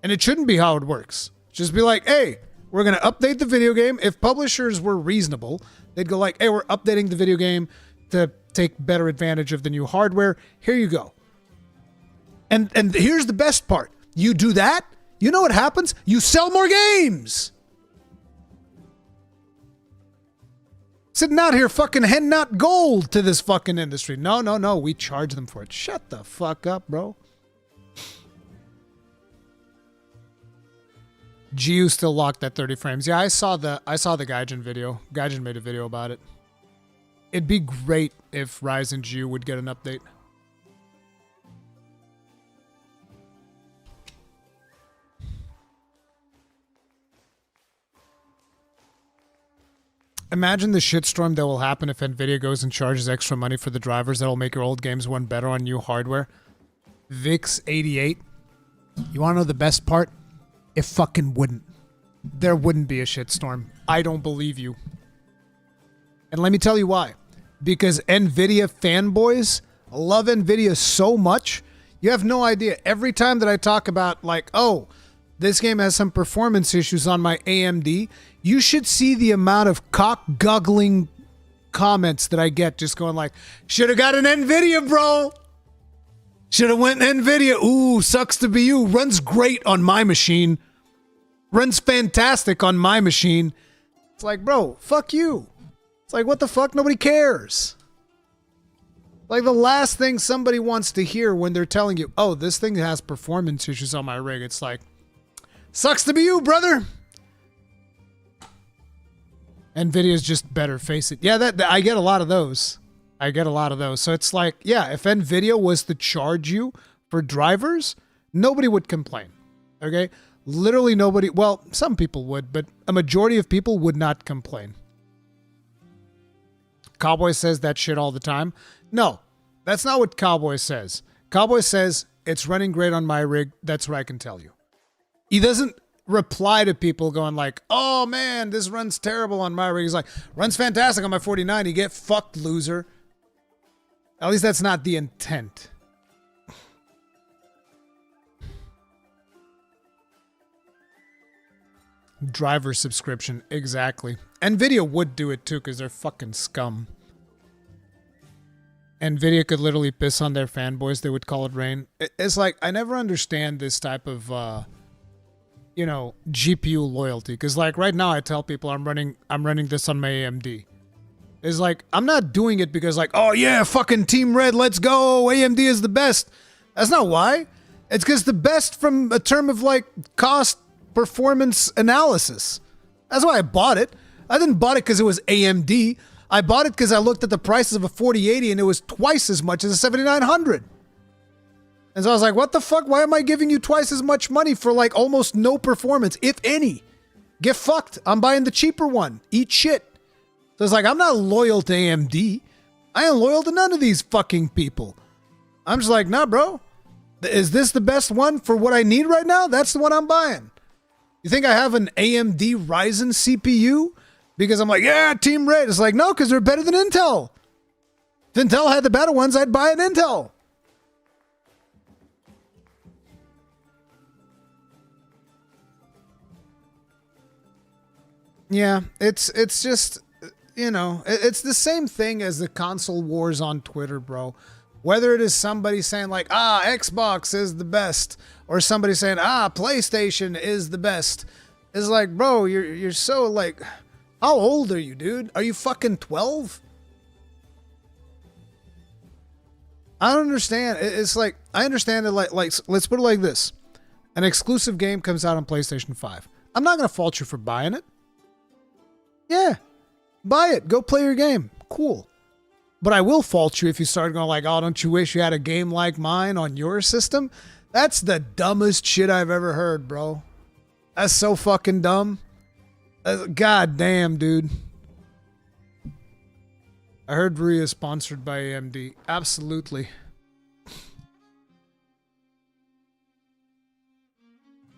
And it shouldn't be how it works. Just be like, hey, we're going to update the video game. If publishers were reasonable, they'd go like, hey, we're updating the video game to take better advantage of the new hardware. Here you go. And here's the best part. You do that, you know what happens? You sell more games. Sitting out here fucking handing out gold to this fucking industry. No, we charge them for it. Shut the fuck up, bro. GU still locked at 30 frames. Yeah, I saw the Gaijin video. Gaijin made a video about it. It'd be great if Rise and GU would get an update. imagine the shitstorm that will happen if Nvidia goes and charges extra money for the drivers that'll make your old games run better on new hardware. VIX88. You want to know the best part? It fucking wouldn't. There wouldn't be a shitstorm. I don't believe you. And let me tell you why. Because Nvidia fanboys love Nvidia so much, you have no idea. Every time that I talk about, like, oh, this game has some performance issues on my AMD, you should see the amount of cock-guggling comments that I get just going like, should have got an Nvidia, bro. Should have went Nvidia. Ooh, sucks to be you. Runs great on my machine. Runs fantastic on my machine. It's like, bro, fuck you. It's like, what the fuck? Nobody cares. Like, the last thing somebody wants to hear when they're telling you, oh, this thing has performance issues on my rig. It's like, sucks to be you, brother. Nvidia's just better, face it. Yeah, that I get a lot of those. So it's like, yeah, if Nvidia was to charge you for drivers, nobody would complain. Okay? Literally nobody. Well, some people would, but a majority of people would not complain. Cowboy says that shit all the time. No, that's not what Cowboy says. Cowboy says, it's running great on my rig. That's what I can tell you. He doesn't reply to people going like, oh man, this runs terrible on my rig. He's like, runs fantastic on my 4090. Get fucked, loser. At least that's not the intent. Driver subscription, exactly. Nvidia would do it too because they're fucking scum. Nvidia could literally piss on their fanboys. They would call it rain. It's like, I never understand this type of, you know, GPU loyalty. Because like right now I tell people I'm running this on my AMD. It's like, I'm not doing it because like, oh yeah, fucking Team Red, let's go. AMD is the best. That's not why. It's because the best from a term of like cost performance analysis. That's why I bought it. I didn't bought it because it was AMD. I bought it because I looked at the prices of a 4080 and it was twice as much as a 7900. And so I was like, what the fuck? Why am I giving you twice as much money for like almost no performance, if any? Get fucked. I'm buying the cheaper one. Eat shit. So it's like, I'm not loyal to AMD. I ain't loyal to none of these fucking people. I'm just like, nah, bro. Is this the best one for what I need right now? That's the one I'm buying. You think I have an AMD Ryzen CPU? Because I'm like, yeah, Team Red. It's like, no, because they're better than Intel. If Intel had the better ones, I'd buy an Intel. Yeah, it's just, you know, it's the same thing as the console wars on Twitter, bro. Whether it is somebody saying like, Xbox is the best, or somebody saying, PlayStation is the best. It's like, bro, you're so like, how old are you, dude? Are you fucking 12? I don't understand. It's like, I understand it like let's put it like this. An exclusive game comes out on PlayStation 5. I'm not going to fault you for buying it. Yeah, buy it. Go play your game. Cool. But I will fault you if you start going like, oh, don't you wish you had a game like mine on your system? That's the dumbest shit I've ever heard, bro. That's so fucking dumb. God damn, dude. I heard Rui is sponsored by AMD. Absolutely.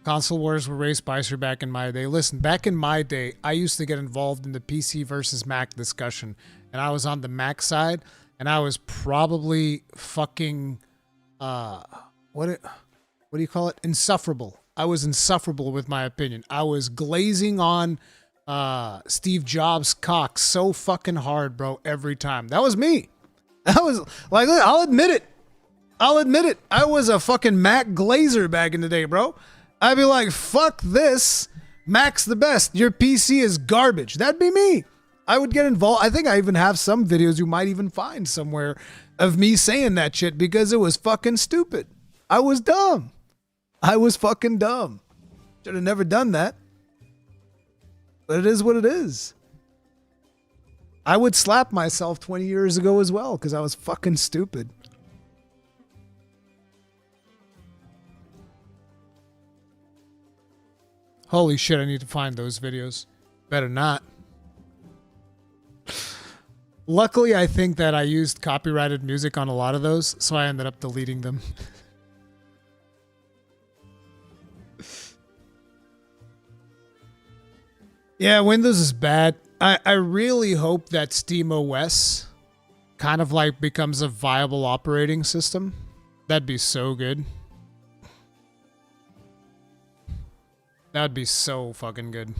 Console wars were way spicier back in my day. Listen, back in my day, I used to get involved in the PC versus Mac discussion. And I was on the Mac side. And I was probably fucking... what do you call it? Insufferable. I was insufferable with my opinion. I was glazing on Steve Jobs' cock so fucking hard, bro, every time. That was me. That was, like, I'll admit it. I was a fucking Mac glazer back in the day, bro. I'd be like, fuck this. Mac's the best. Your PC is garbage. That'd be me. I would get involved. I think I even have some videos you might even find somewhere of me saying that shit because it was fucking stupid. I was dumb. I was fucking dumb. Should have never done that. But it is what it is. I would slap myself 20 years ago as well because I was fucking stupid. Holy shit, I need to find those videos. Better not. Luckily, I think that I used copyrighted music on a lot of those, so I ended up deleting them. Yeah, Windows is bad. I really hope that SteamOS kind of like becomes a viable operating system. That'd be so good. That'd be so fucking good.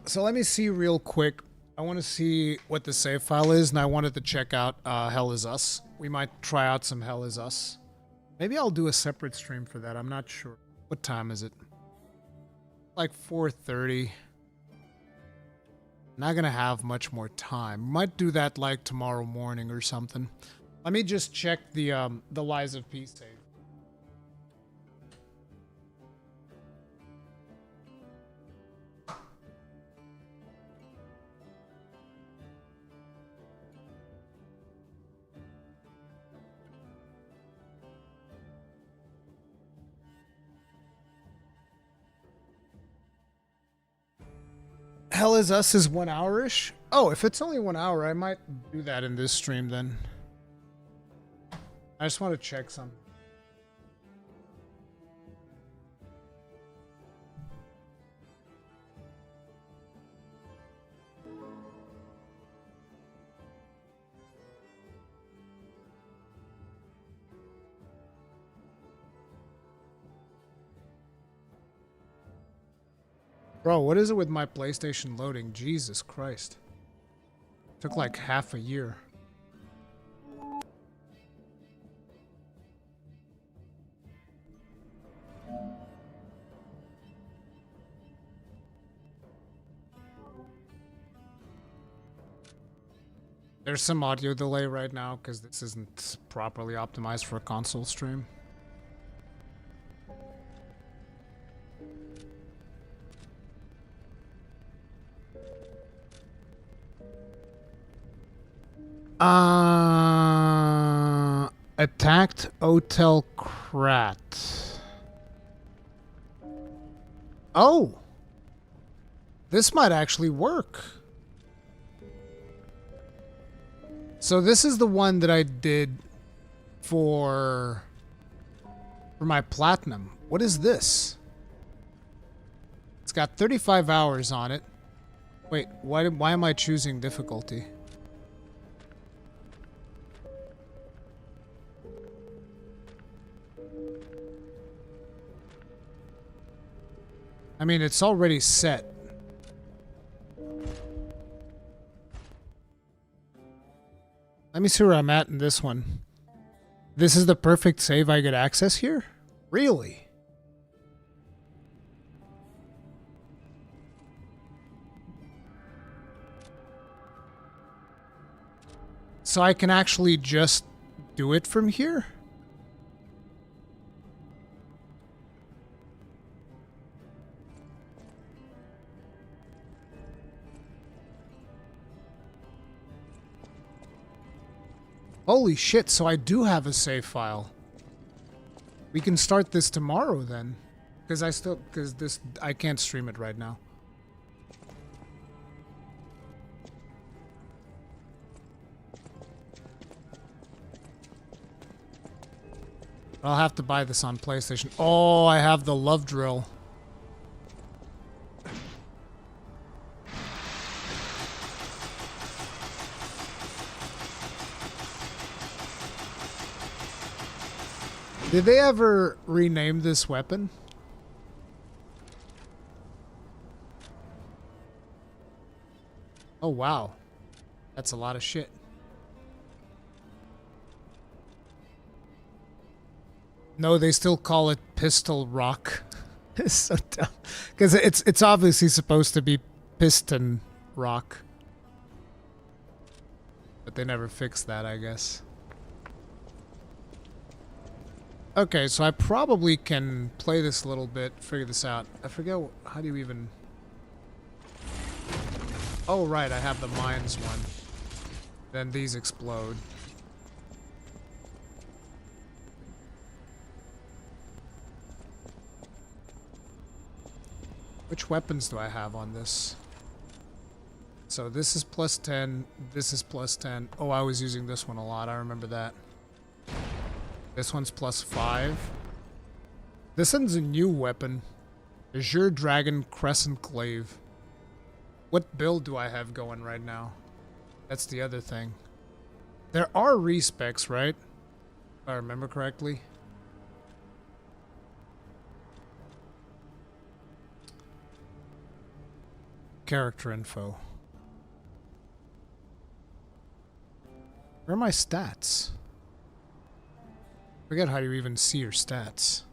So let me see real quick. I want to see what the save file is, and I wanted to check out Hell Is Us. We might try out some Hell Is Us. Maybe I'll do a separate stream for that. I'm not sure. What time is it? Like 4:30. Not gonna have much more time. Might do that like tomorrow morning or something. Let me just check the Lies of P save. Hell Is Us is 1 hour-ish? Oh, if it's only 1 hour, I might do that in this stream then. I just want to check something. Bro, what is it with my PlayStation loading? Jesus Christ. Took like half a year. There's some audio delay right now because this isn't properly optimized for a console stream. Attacked Hotel Krat. Oh! This might actually work. So this is the one that I did for my platinum. What is this? It's got 35 hours on it. Wait, why am I choosing difficulty? I mean, it's already set. Let me see where I'm at in this one. This is the perfect save I get access here? Really? So I can actually just do it from here? Holy shit, so I do have a save file. We can start this tomorrow then. Because I can't stream it right now. I'll have to buy this on PlayStation. Oh, I have the love drill. Did they ever rename this weapon? Oh, wow. That's a lot of shit. No, they still call it Pistol Rock. It's so dumb. Because it's obviously supposed to be Piston Rock. But they never fixed that, I guess. Okay, so I probably can play this a little bit, figure this out. I forget, how do you even... Oh, right, I have the mines one. Then these explode. Which weapons do I have on this? So this is plus 10, this is plus 10. Oh, I was using this one a lot, I remember that. This one's plus 5. This one's a new weapon. Azure Dragon Crescent Glaive. What build do I have going right now? That's the other thing. There are respecs, right? If I remember correctly. Character info. Where are my stats? Forget how you even see your stats.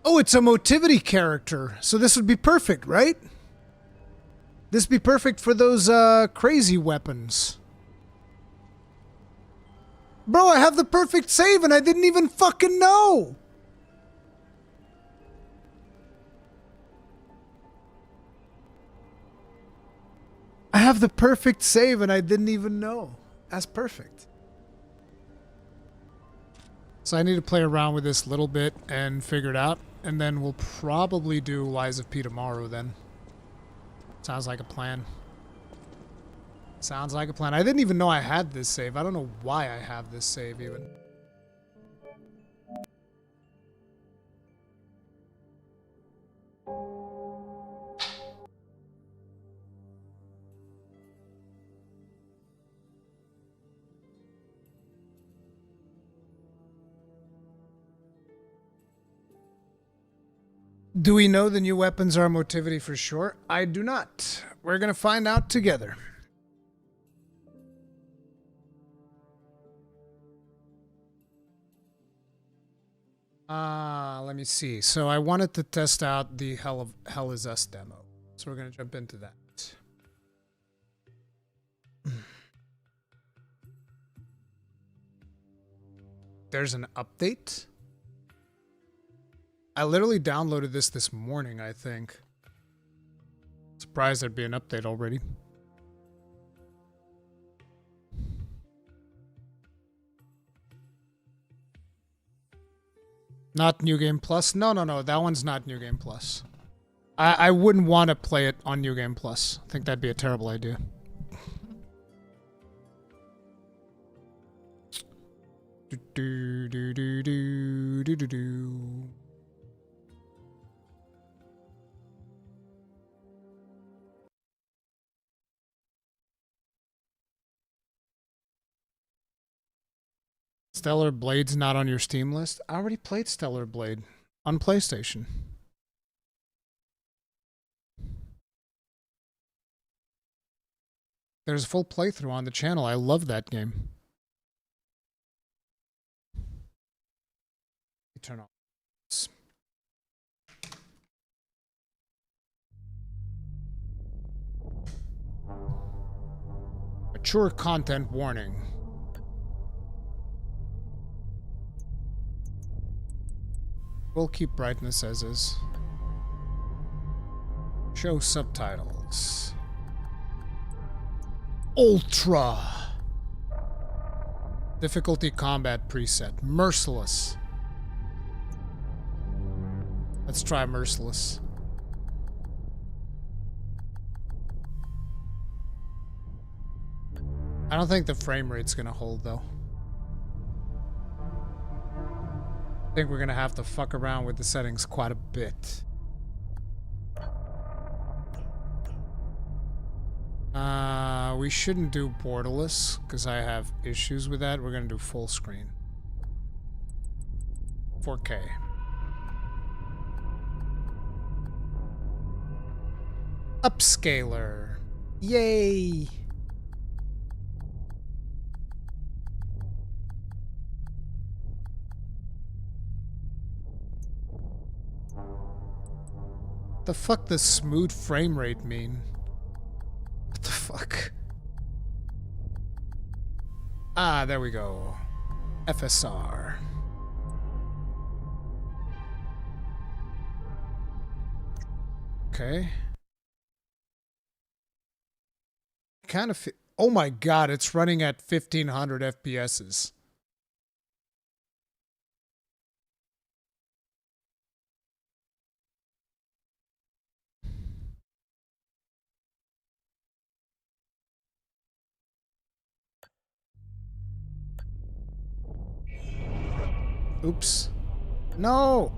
Oh, it's a motivity character. So this would be perfect, right? This would be perfect for those crazy weapons. Bro, I have the perfect save and I didn't even fucking know. I have the perfect save and I didn't even know. That's perfect. So I need to play around with this a little bit and figure it out. And then we'll probably do Lies of P tomorrow then. Sounds like a plan. Sounds like a plan. I didn't even know I had this save. I don't know why I have this save even. Do we know the new weapons are motivity for sure? I do not. We're gonna find out together. Let me see. So I wanted to test out the Hell Is Us demo. So we're gonna jump into that. There's an update? I literally downloaded this morning, I think. Surprised there'd be an update already. Not New Game Plus? No, that one's not New Game Plus. I wouldn't want to play it on New Game Plus. I think that'd be a terrible idea. Stellar Blade's not on your Steam list? I already played Stellar Blade on PlayStation. There's a full playthrough on the channel. I love that game. Turn off. Mature content warning. We'll keep brightness as is. Show subtitles. Ultra. Difficulty combat preset. Merciless. Let's try Merciless. I don't think the frame rate's gonna hold though. I think we're gonna have to fuck around with the settings quite a bit. We shouldn't do borderless because I have issues with that. We're gonna do full screen. 4K. Upscaler. Yay! The fuck does smooth frame rate mean? What the fuck? Ah, there we go. FSR. Okay. Kind of. Oh my god, it's running at 1500 FPSs. Oops. No!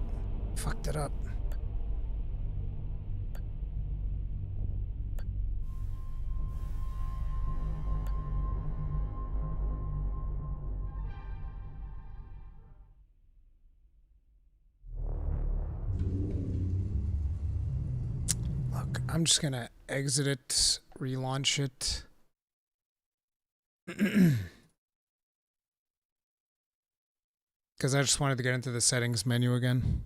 Fucked it up. Look, I'm just gonna exit it, relaunch it. Because I just wanted to get into the settings menu again.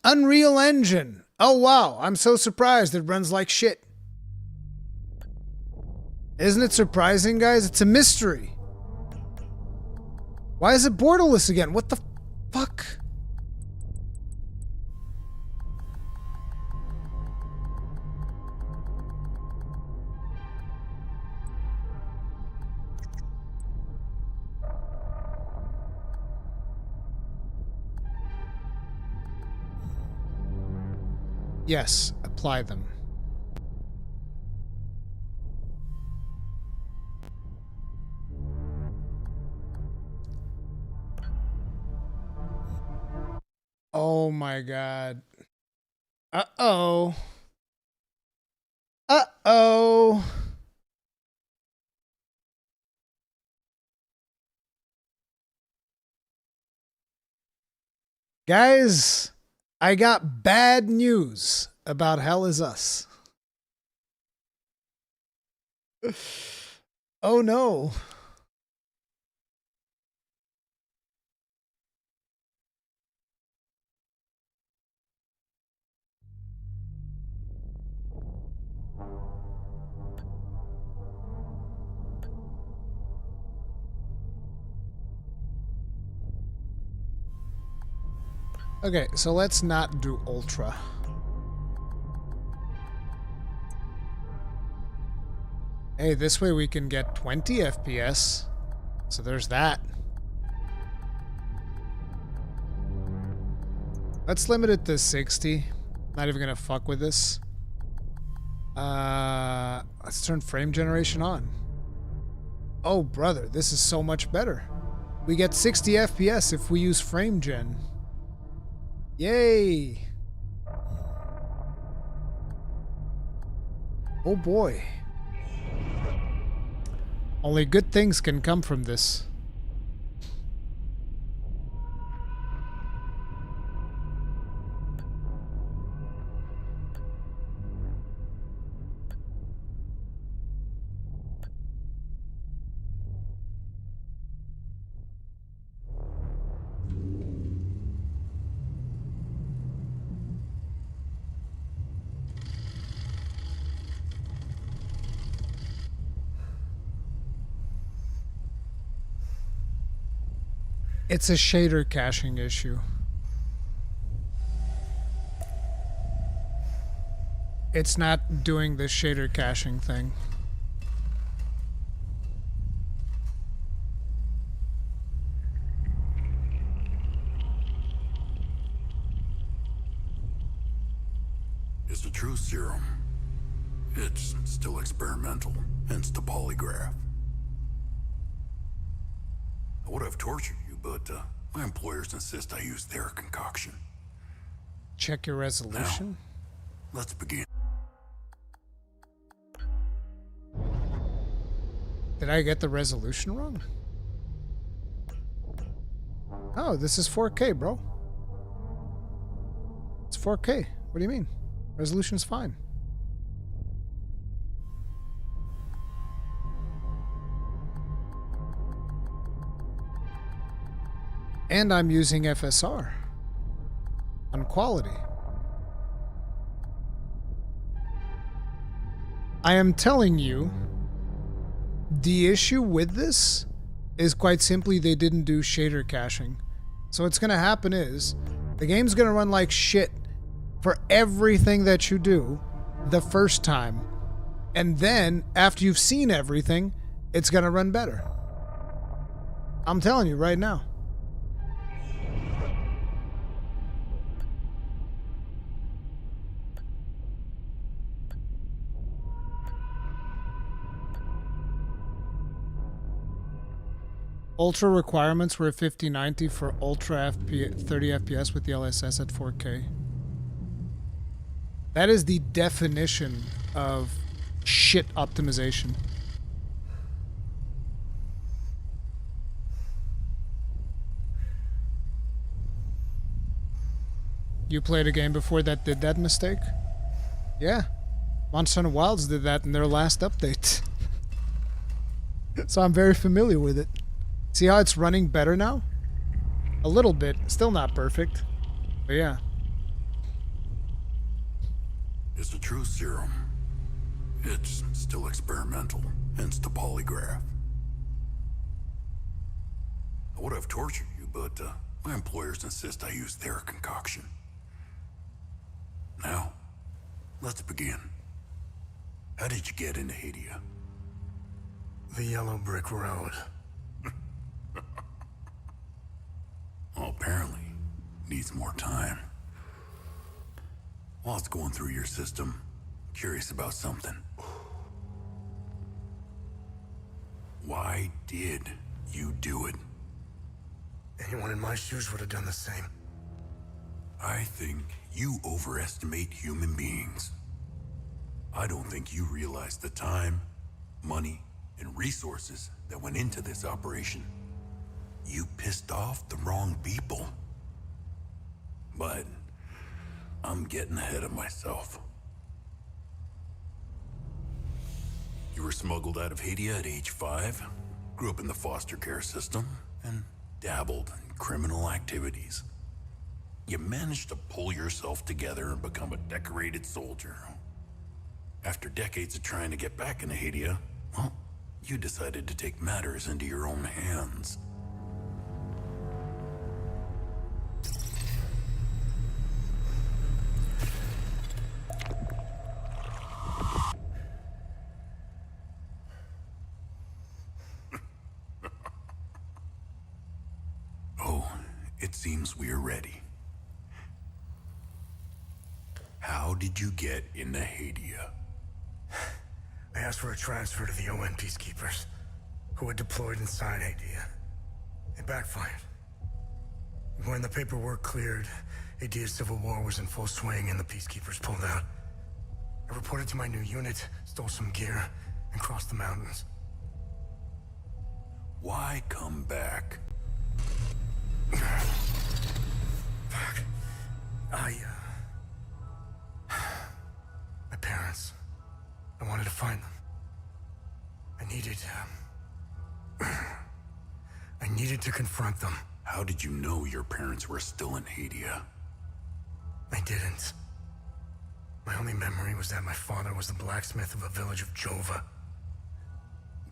Unreal Engine. Oh wow, I'm so surprised it runs like shit. Isn't it surprising, guys? It's a mystery. Why is it borderless again? What the fuck? Yes, apply them. Oh my god. Uh-oh. Uh-oh. Guys, I got bad news about Hell Is Us. Oh no. Okay, so let's not do Ultra. Hey, this way we can get 20 FPS. So there's that. Let's limit it to 60. Not even gonna fuck with this. Let's turn frame generation on. Oh, brother, this is so much better. We get 60 FPS if we use frame gen. Yay! Oh boy. Only good things can come from this. It's a shader caching issue. It's not doing the shader caching thing. It's the truth serum. It's still experimental, hence the polygraph. I would have tortured you, but my employers insist I use their concoction. Check your resolution. Now, let's begin. Did I get the resolution wrong? Oh, this is 4K, bro. It's 4K. What do you mean? Resolution's fine. And I'm using FSR on quality. I am telling you, the issue with this is quite simply they didn't do shader caching. So what's going to happen is the game's going to run like shit for everything that you do the first time. And then after you've seen everything, it's going to run better. I'm telling you right now. Ultra requirements were 5090 for Ultra 30 FPS with the LSS at 4K. That is the definition of shit optimization. You played a game before that did that mistake? Yeah. Monster Hunter Wilds did that in their last update. So I'm very familiar with it. See how it's running better now? A little bit. Still not perfect. But yeah. It's a true serum. It's still experimental, hence the polygraph. I would have tortured you, but my employers insist I use their concoction. Now, let's begin. How did you get into Hadia? The yellow brick road. Well, apparently, needs more time. While it's going through your system, curious about something. Why did you do it? Anyone in my shoes would have done the same. I think you overestimate human beings. I don't think you realize the time, money, and resources that went into this operation. You pissed off the wrong people. But I'm getting ahead of myself. You were smuggled out of Hadia at age 5, grew up in the foster care system, and dabbled in criminal activities. You managed to pull yourself together and become a decorated soldier. After decades of trying to get back into Hadia, well, you decided to take matters into your own hands. Oh, it seems we are ready. How did you get into Hadia? I asked for a transfer to the UN peacekeepers, who had deployed inside Hadia. It backfired. When the paperwork cleared, Hadia's civil war was in full swing and the peacekeepers pulled out. I reported to my new unit, stole some gear, and crossed the mountains. Why come back? Fuck. My parents. I wanted to find them. I needed to confront them. How did you know your parents were still in Hadia? I didn't. My only memory was that my father was the blacksmith of a village of Jova.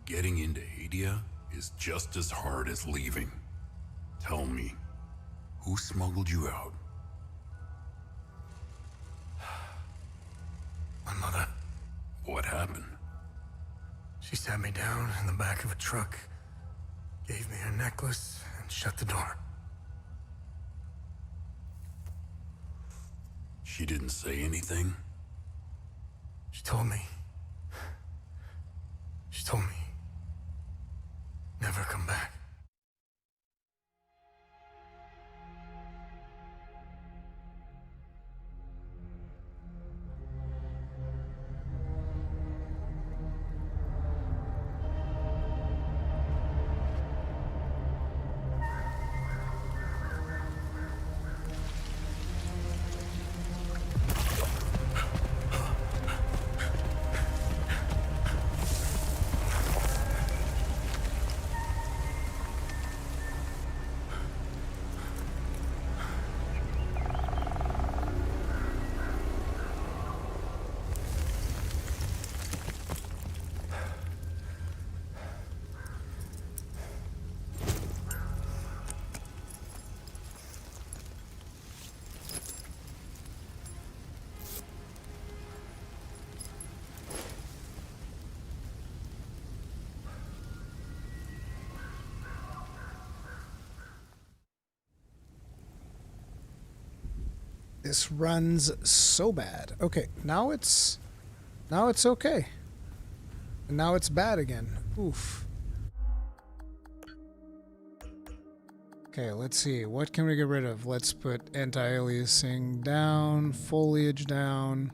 Getting into Hadia is just as hard as leaving. Tell me, who smuggled you out? My mother. What happened? She sat me down in the back of a truck, gave me her necklace, and shut the door. She didn't say anything? She told me, never come back. This runs so bad. Okay, now it's okay. And now it's bad again. Oof. Okay, let's see. What can we get rid of? Let's put anti-aliasing down, foliage down.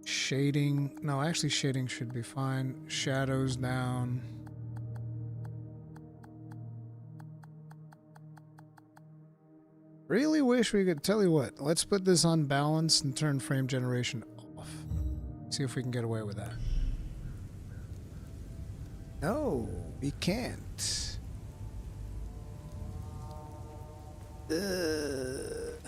Shading. No, actually shading should be fine. Shadows down. Really wish we could. Tell you what, let's put this on balance and turn frame generation off. See if we can get away with that. No, we can't. Let's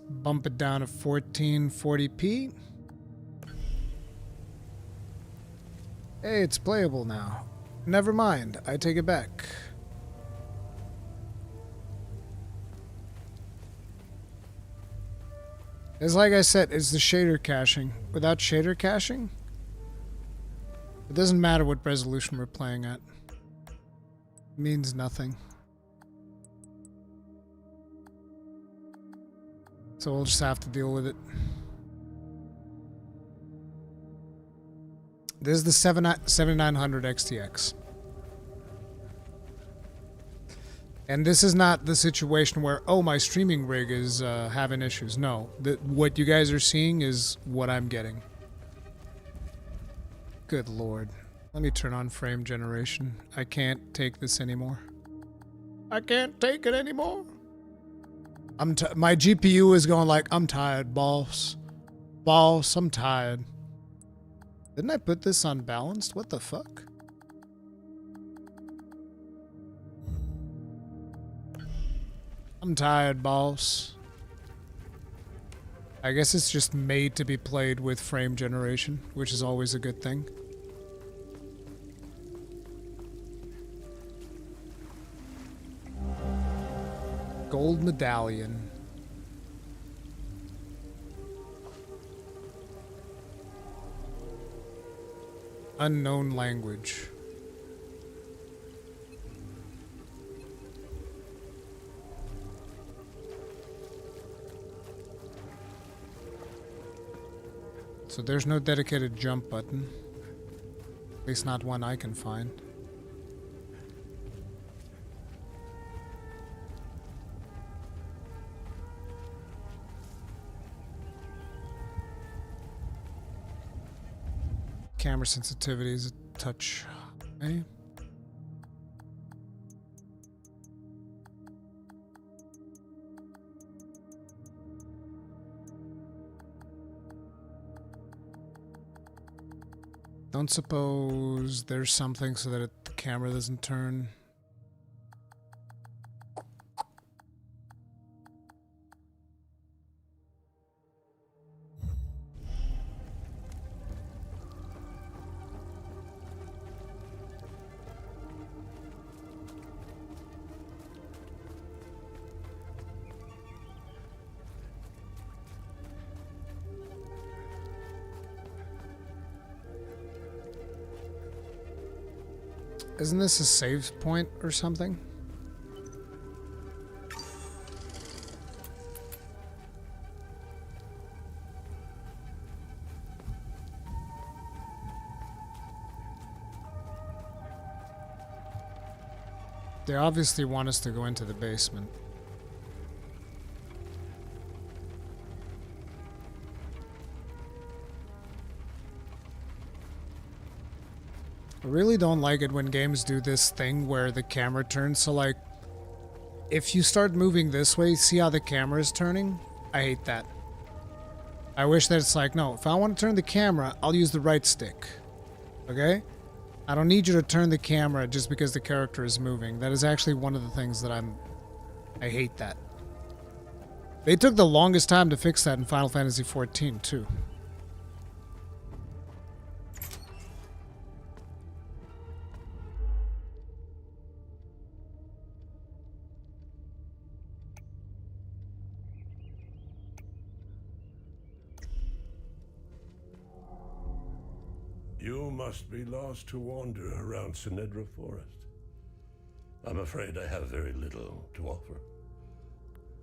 bump it down to 1440p. Hey, it's playable now. Never mind, I take it back. It's like I said, it's the shader caching. Without shader caching, it doesn't matter what resolution we're playing at. It means nothing. So we'll just have to deal with it. This is the 7900 XTX. And this is not the situation where, oh, my streaming rig is having issues. No, what you guys are seeing is what I'm getting. Good lord. Let me turn on frame generation. I can't take this anymore. I can't take it anymore. My GPU is going like, I'm tired, boss. Boss, I'm tired. Didn't I put this on balanced? What the fuck? I'm tired, boss. I guess it's just made to be played with frame generation, which is always a good thing. Gold medallion. Unknown language. So there's no dedicated jump button. At least not one I can find. Camera sensitivity is a touch high. Don't suppose there's something so that the camera doesn't turn. Isn't this a save point or something? They obviously want us to go into the basement. I really don't like it when games do this thing where the camera turns. So like, if you start moving this way, see how the camera is turning? I hate that. I wish that it's like, no, if I want to turn the camera, I'll use the right stick. Okay? I don't need you to turn the camera just because the character is moving. That is actually one of the things that I hate that. They took the longest time to fix that in Final Fantasy XIV too. must be lost to wander around Sinedra Forest. I'm afraid I have very little to offer.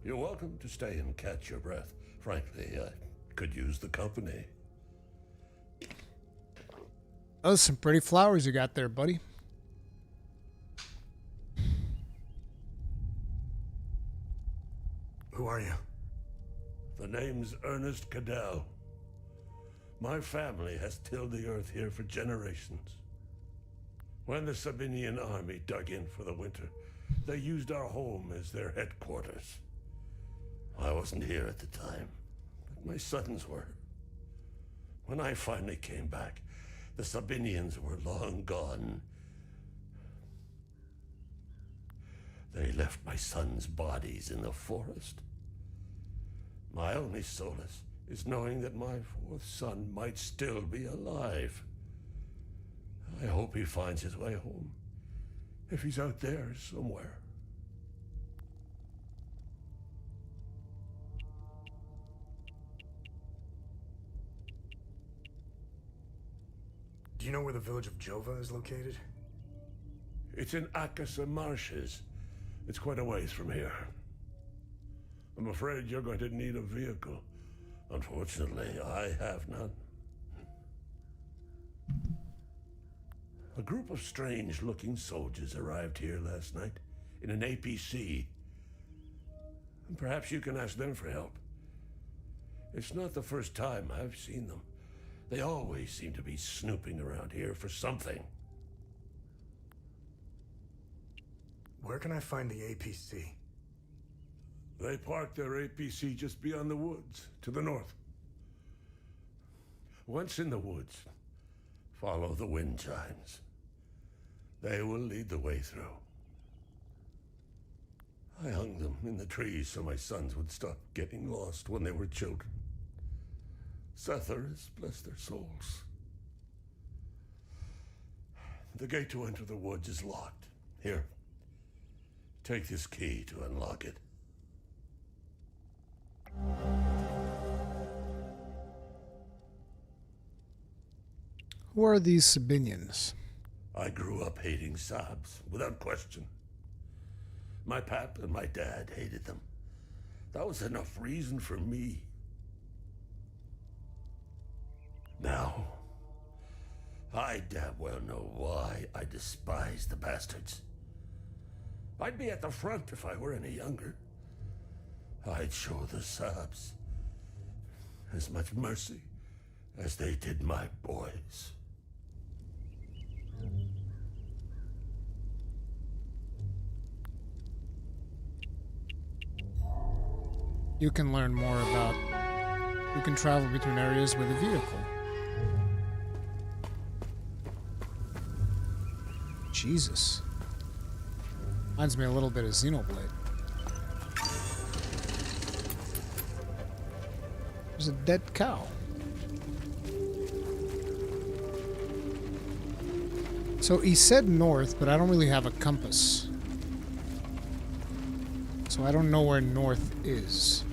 You're welcome to stay and catch your breath. Frankly, I could use the company. Those some pretty flowers you got there, buddy. Who are you? The name's Ernest Cadell. My family has tilled the earth here for generations. When the Sabinian army dug in for the winter, they used our home as their headquarters. I wasn't here at the time, but my sons were. When I finally came back, the Sabinians were long gone. They left my sons' bodies in the forest. My only solace is knowing that my fourth son might still be alive. I hope he finds his way home, if he's out there somewhere. Do you know where the village of Jova is located? It's in Akasa Marshes. It's quite a ways from here. I'm afraid you're going to need a vehicle. Unfortunately, I have none. A group of strange-looking soldiers arrived here last night in an APC. And perhaps you can ask them for help. It's not the first time I've seen them. They always seem to be snooping around here for something. Where can I find the APC? They parked their APC just beyond the woods, to the north. Once in the woods, follow the wind chimes. They will lead the way through. I hung them in the trees so my sons would stop getting lost when they were children. Setharus, bless their souls. The gate to enter the woods is locked. Here, take this key to unlock it. Who are these Sabinians? I grew up hating Sabs, without question. My pap and my dad hated them. That was enough reason for me. Now, I damn well know why I despise the bastards. I'd be at the front if I were any younger. I'd show the Sabs as much mercy as they did my boys. You can learn more about... You can travel between areas with a vehicle. Jesus. Reminds me a little bit of Xenoblade. There's a dead cow. So he said north, but I don't really have a compass. So I don't know where north is.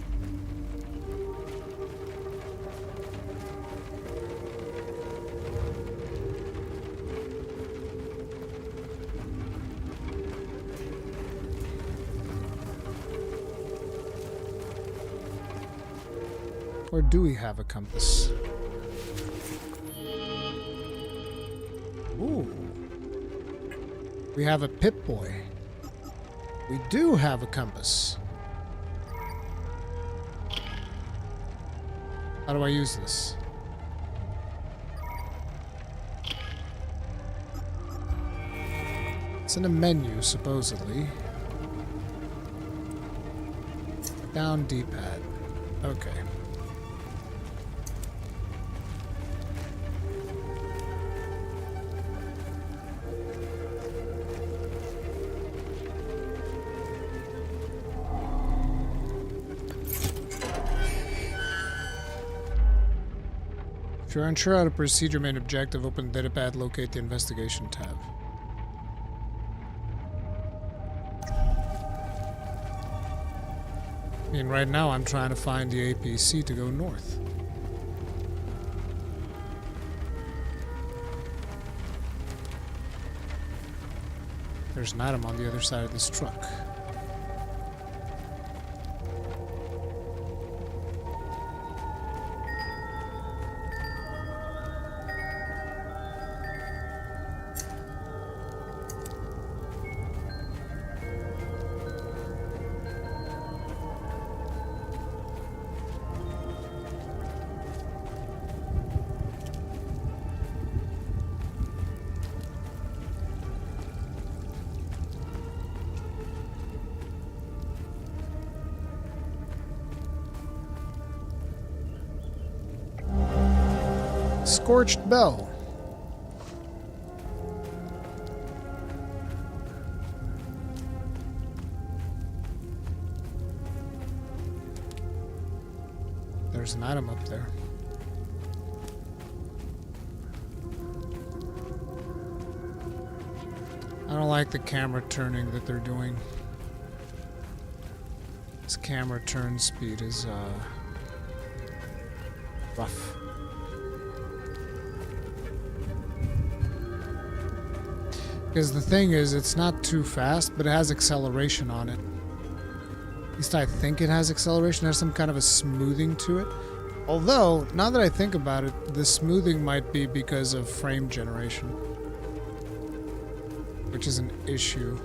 Or do we have a compass? Ooh. We have a Pip-Boy. We do have a compass. How do I use this? It's in a menu, supposedly. Down D-pad. Okay. If you're unsure how to proceed your main objective, open the datapad, locate the investigation tab. I mean, right now I'm trying to find the APC to go north. There's an item on the other side of this truck. Scorched Bell. There's an item up there. I don't like the camera turning that they're doing. This camera turn speed is rough. Because the thing is, it's not too fast, but it has acceleration on it. At least I think it has acceleration. It has some kind of a smoothing to it. Although, now that I think about it, the smoothing might be because of frame generation, which is an issue.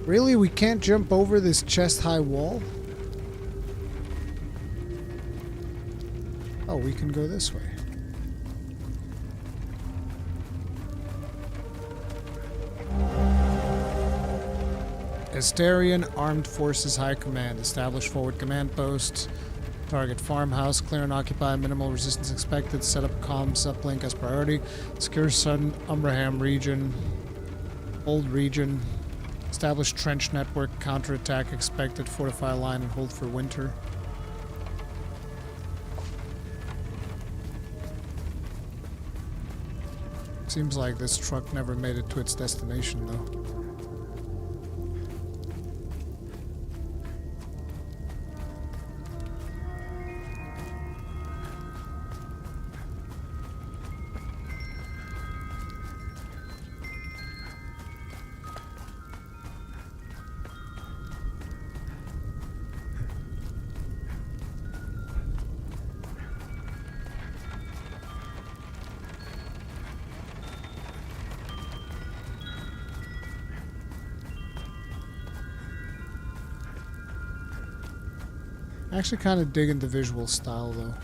Really? We can't jump over this chest-high wall? Oh, we can go this way. Asterian Armed Forces High Command. Establish forward command posts. Target farmhouse. Clear and occupy. Minimal resistance expected. Set up comms uplink as priority. Secure Sun Umbraham region. Old region. Establish trench network, counterattack expected, fortify line and hold for winter. Seems like this truck never made it to its destination though. I actually kind of digging the visual style though.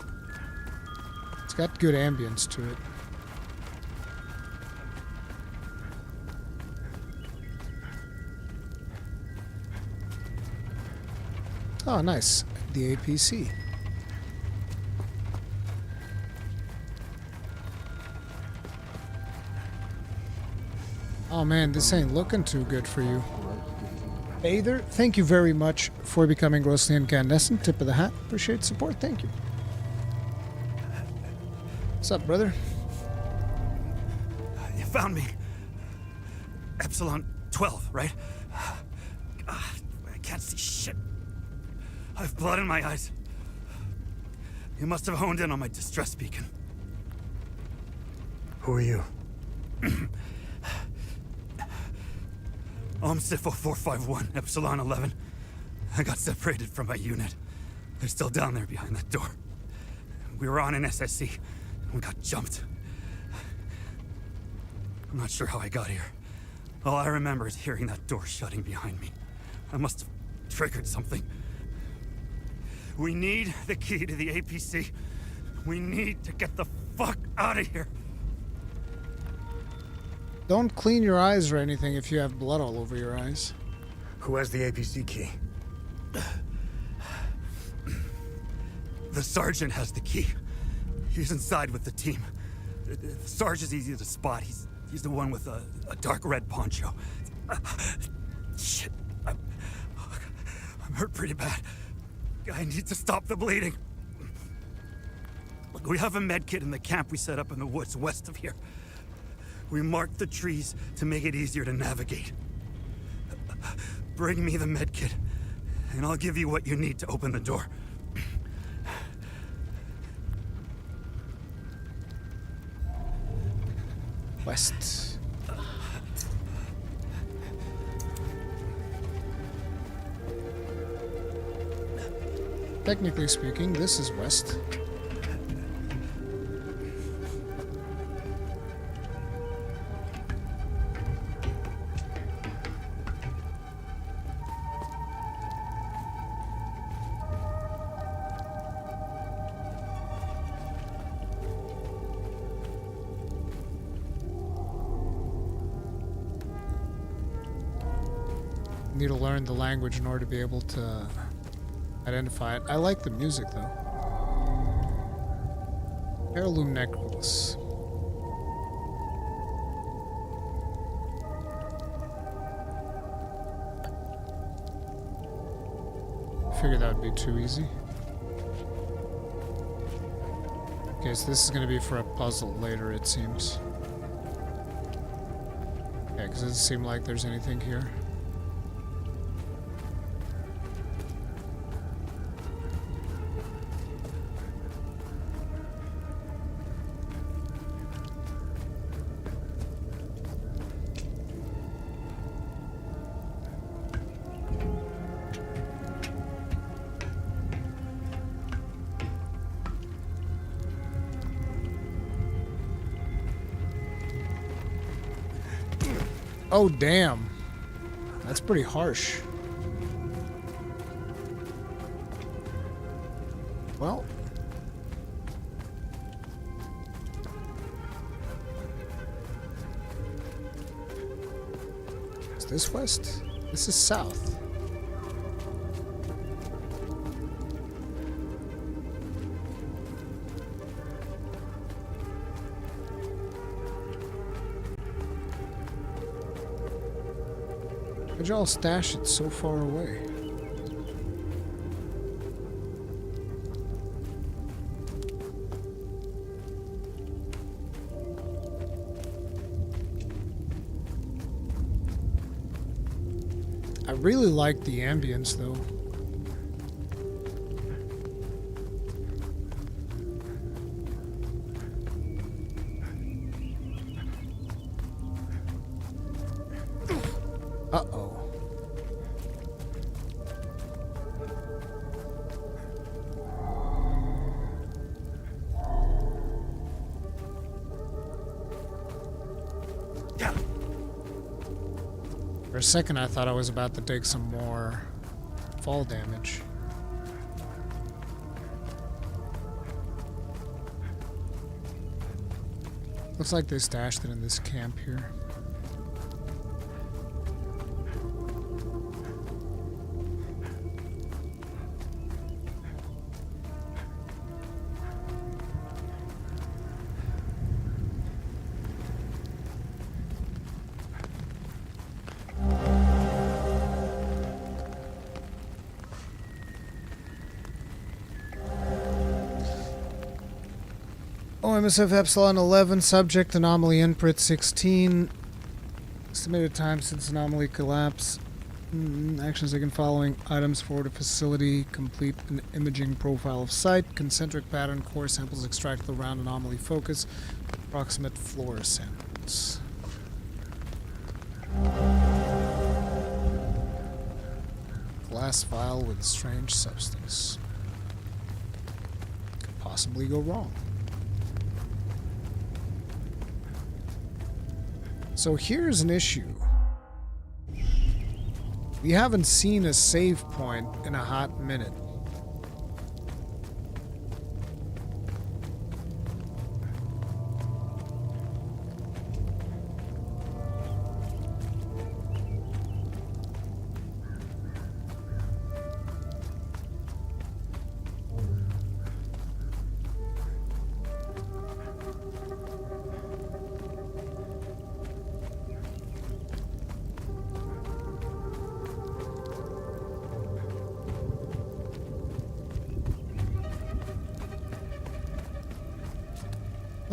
It's got good ambience to it. Oh, nice. The APC. Oh man, this ain't looking too good for you. Bather, thank you very much for becoming grossly incandescent. Tip of the hat. Appreciate support. Thank you. What's up, brother? You found me. Epsilon 12, right? I can't see shit. I have blood in my eyes. You must have honed in on my distress beacon. Who are you? I'm Sifo 451, Epsilon 11. I got separated from my unit. They're still down there behind that door. We were on an SSC, and we got jumped. I'm not sure how I got here. All I remember is hearing that door shutting behind me. I must have triggered something. We need the key to the APC. We need to get the fuck out of here. Don't clean your eyes or anything if you have blood all over your eyes. Who has the APC key? The sergeant has the key. He's inside with the team. The Sarge is easy to spot. He's the one with a dark red poncho. Shit. I'm hurt pretty bad. I need to stop the bleeding. Look, we have a med kit in the camp we set up in the woods west of here. We marked the trees to make it easier to navigate. Bring me the med kit, and I'll give you what you need to open the door. West. Technically speaking, this is west. Need to learn the language in order to be able to identify it. I like the music though. Heirloom necklace. Figured that would be too easy. Okay, so this is going to be for a puzzle later, it seems. Yeah, because it doesn't seem like there's anything here. Oh, damn. That's pretty harsh. Well. Is this west? This is south. Why'd y'all stash it so far away? I really like the ambience though. Uh-oh. For a second, I thought I was about to take some more fall damage. Looks like they stashed it in this camp here. OMSF Epsilon 11, subject anomaly input 16. Estimated time since anomaly collapse. Actions taken following items forward to facility. Complete an imaging profile of site. Concentric pattern core samples extracted around anomaly focus. Approximate floor samples. Glass vial with strange substance. Could possibly go wrong. So here's an issue. We haven't seen a save point in a hot minute.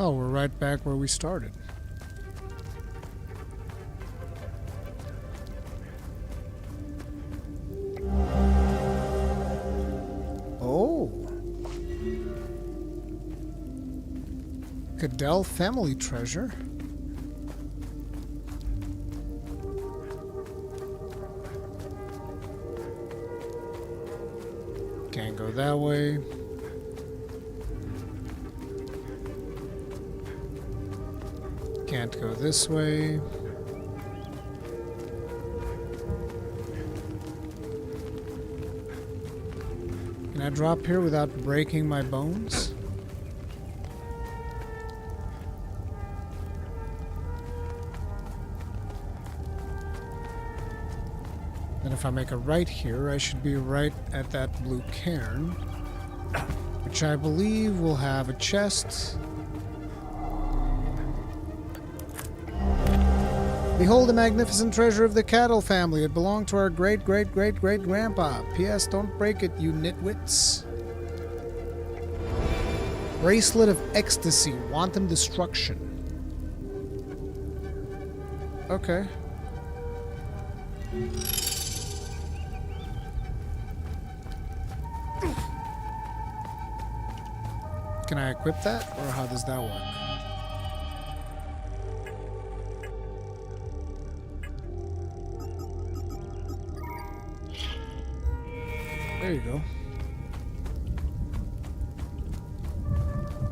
Oh, we're right back where we started. Cadell family treasure. Can't go that way. Can't go this way. Can I drop here without breaking my bones? And if I make a right here, I should be right at that blue cairn, which I believe will have a chest. Behold the magnificent treasure of the cattle family. It belonged to our great-great-great-great-grandpa. P.S. Don't break it, you nitwits. Bracelet of ecstasy. Wanton destruction. Okay. Can I equip that, or how does that work? There you go.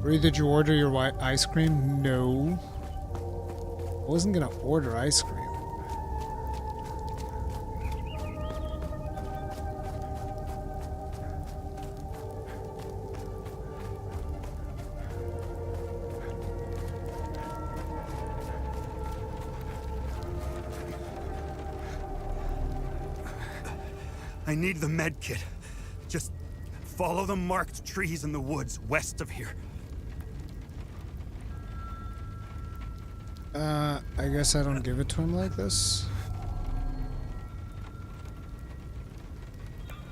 Bree, did you order your ice cream? No. I wasn't gonna order ice cream. I need the med kit. Just follow the marked trees in the woods west of here. I guess I don't give it to him like this.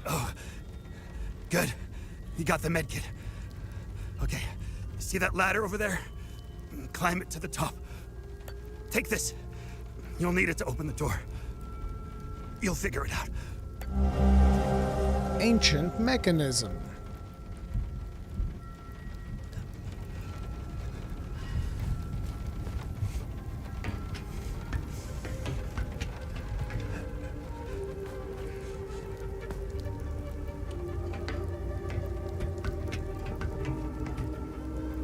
Oh, good. You got the med kit. Okay, see that ladder over there? Climb it to the top. Take this. You'll need it to open the door. You'll figure it out. Ancient mechanism.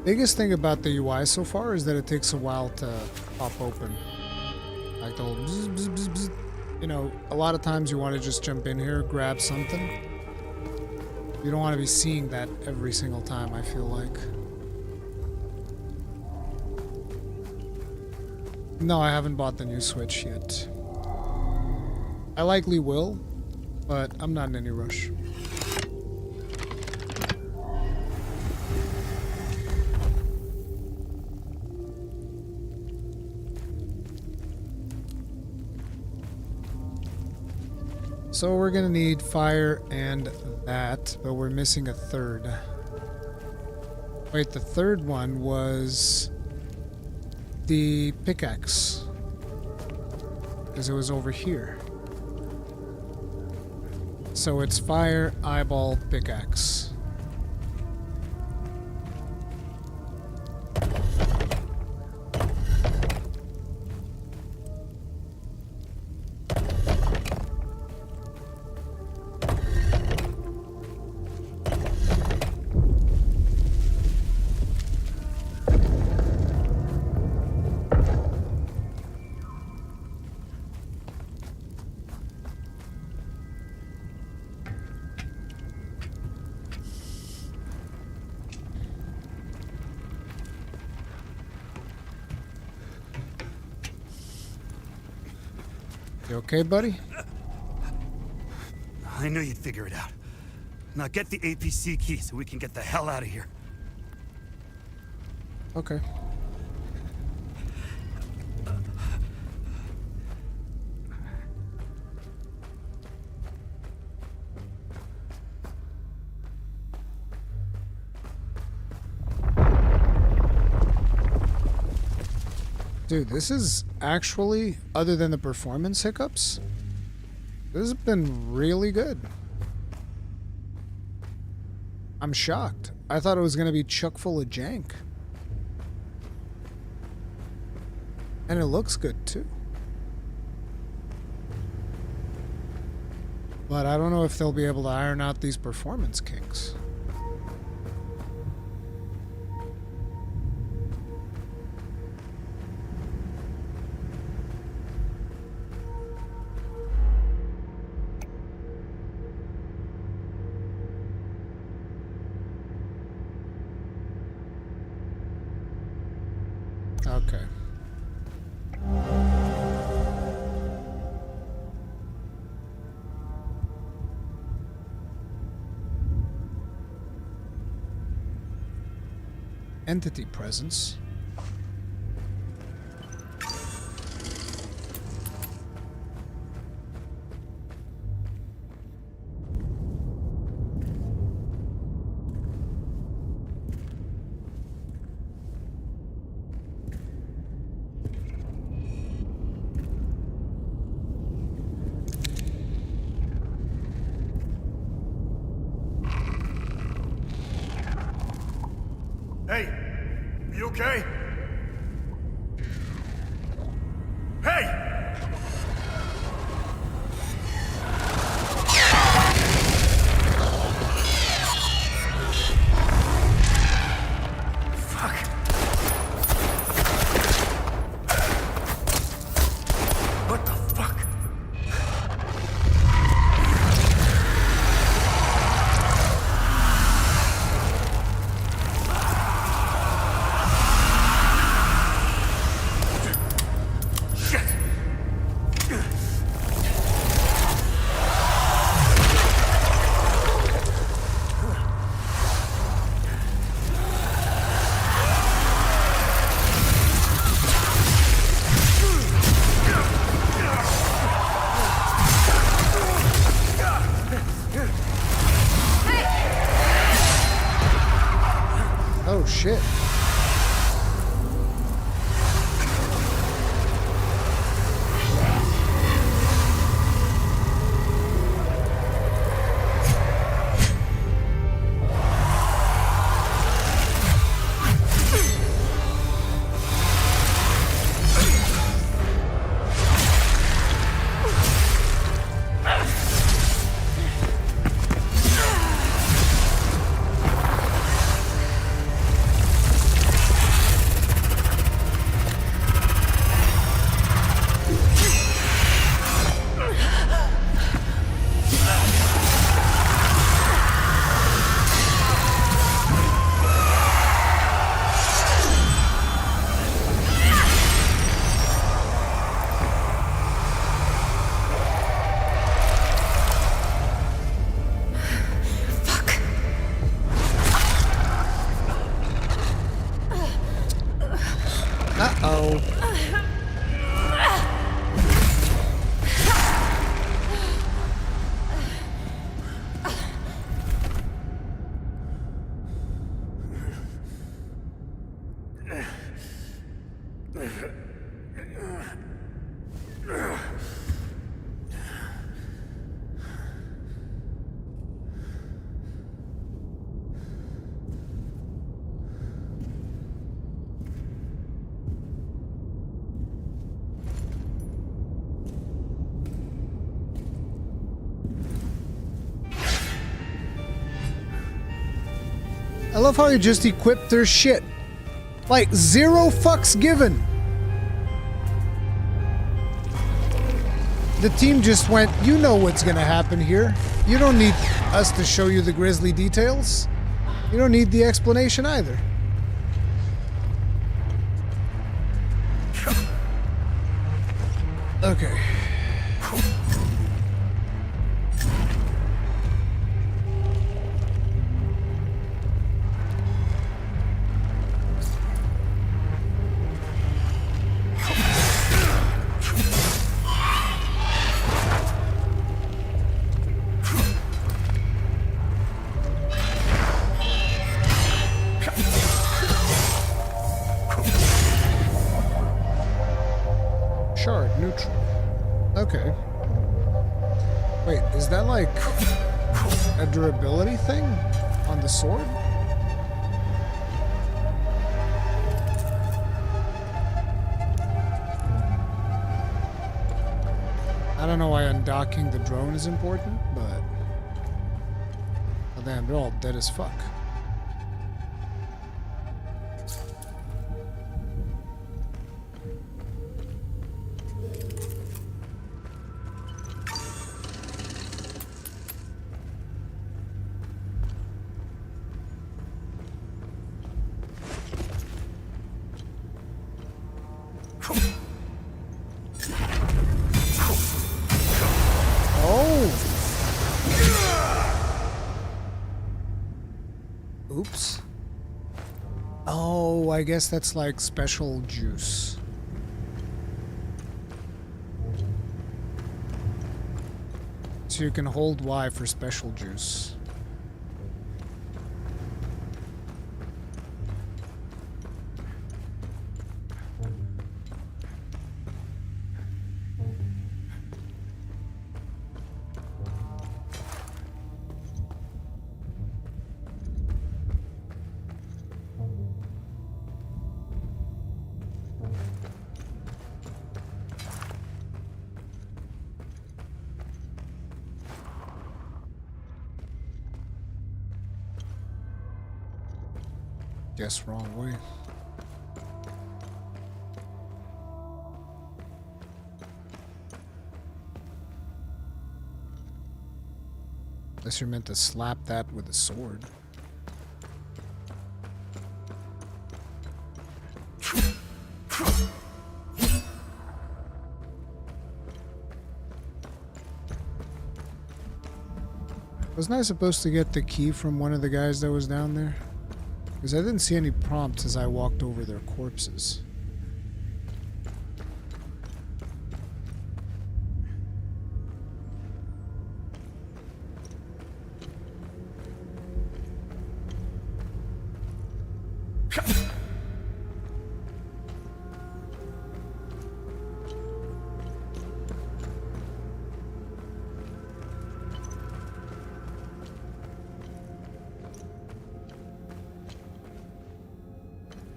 Biggest thing about the UI so far is that it takes a while to pop open. Like the little bzz, bzz, bzz, bzz. You know, a lot of times you want to just jump in here, grab something. You don't want to be seeing that every single time, I feel like. No, I haven't bought the new Switch yet. I likely will, but I'm not in any rush. So we're gonna need fire and that, but we're missing a third. Wait, the third one was the pickaxe, because it was over here. So it's fire, eyeball, pickaxe. You okay, buddy? I knew you'd figure it out. Now get the APC key so we can get the hell out of here. Okay. Dude, this is actually, other than the performance hiccups, this has been really good. I'm shocked. I thought it was going to be chock full of jank. And it looks good too. But I don't know if they'll be able to iron out these performance kinks. Okay. Entity presence. Hey, you okay? Hey! What the fuck? Oh shit. Uh-oh. I love how you just equipped their shit. Like, 0 fucks given. The team just went, you know what's gonna happen here. You don't need us to show you the grisly details. You don't need the explanation either. Okay. Shard, neutral. Okay. Wait, is that like a durability thing on the sword? docking the drone is important, but... Oh, damn, they're all dead as fuck. Oops. Oh, I guess that's like special juice. So you can hold Y for special juice. Guess wrong way. Unless you're meant to slap that with a sword. Wasn't I supposed to get the key from one of the guys that was down there? Because I didn't see any prompts as I walked over their corpses.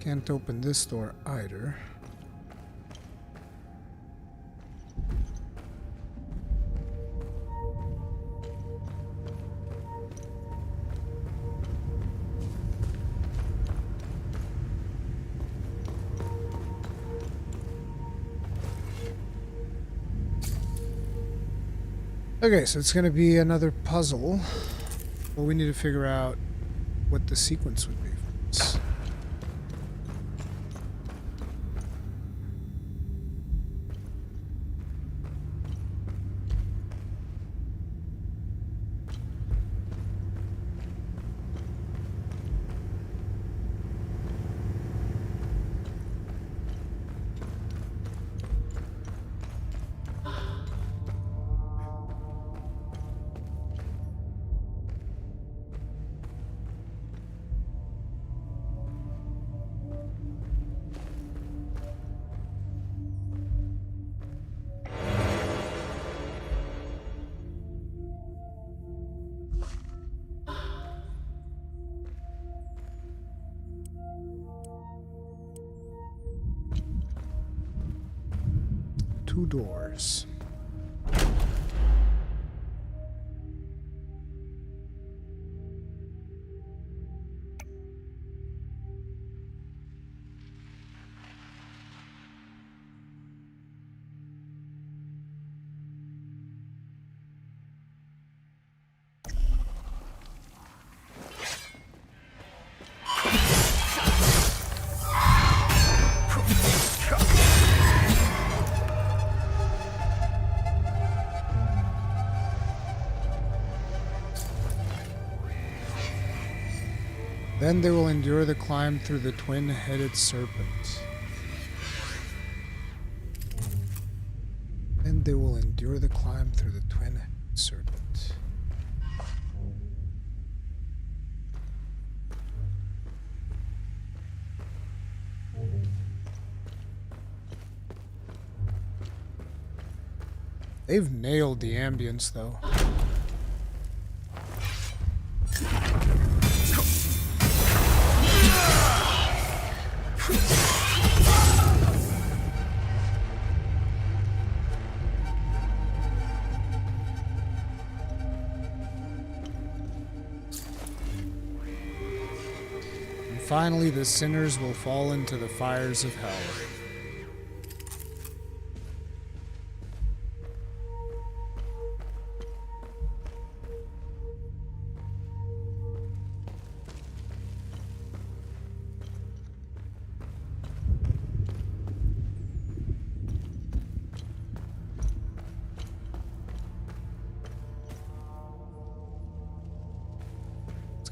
Can't open this door either. Okay, so it's gonna be another puzzle. Well, we need to figure out what the sequence would be for this. Two doors. Then they will endure the climb through the twin-headed serpent. Then they will endure the climb through the twin-headed serpent. They've nailed the ambience, though. finally the sinners will fall into the fires of hell.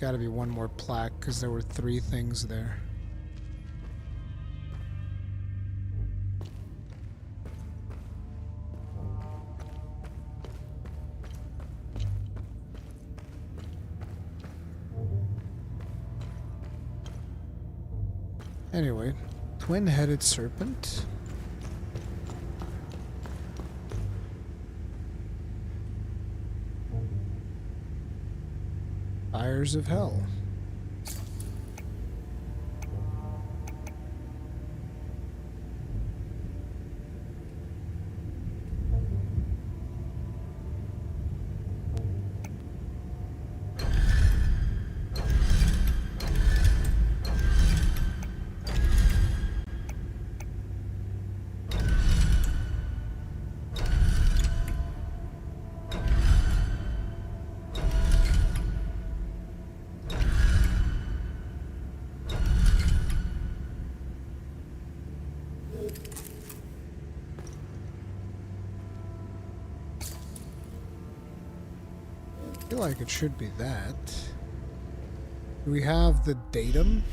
Got to be one more plaque because there were 3 things there. Anyway, twin-headed serpent. Fires of hell. I feel like it should be that. Do we have the datum?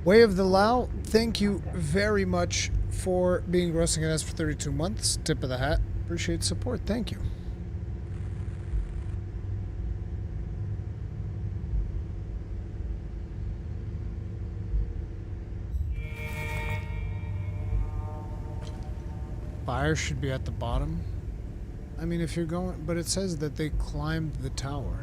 Way of the Lao, thank you very much for being Rusting at us for 32 months. Tip of the hat. Appreciate the support. Thank you. Fire should be at the bottom. I mean, if you're going... But it says that they climbed the tower.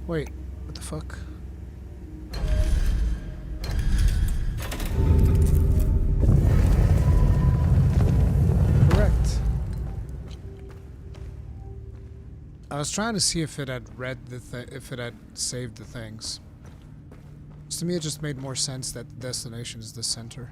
Wait, what the fuck? Correct. I was trying to see if it had read the if it had saved the things. To me, it just made more sense that the destination is the center.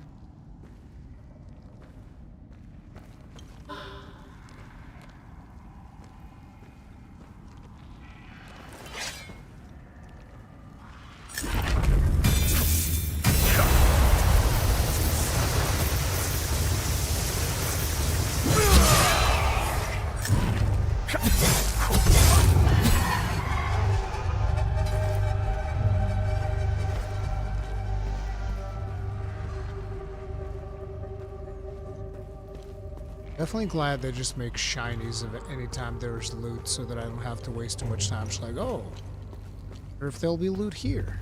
Definitely glad they just make shinies of it anytime there's loot so that I don't have to waste too much time just like, oh, or if there'll be loot here.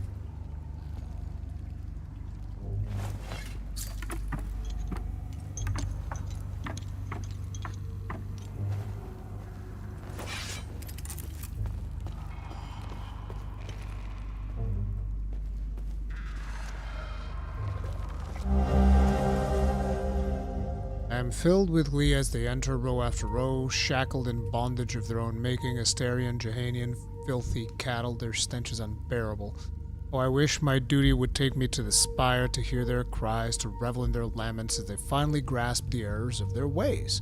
am filled with glee as they enter row after row, shackled in bondage of their own making, Asterian, Jahanian, filthy cattle, their stench is unbearable. Oh, I wish my duty would take me to the spire to hear their cries, to revel in their laments as they finally grasp the errors of their ways.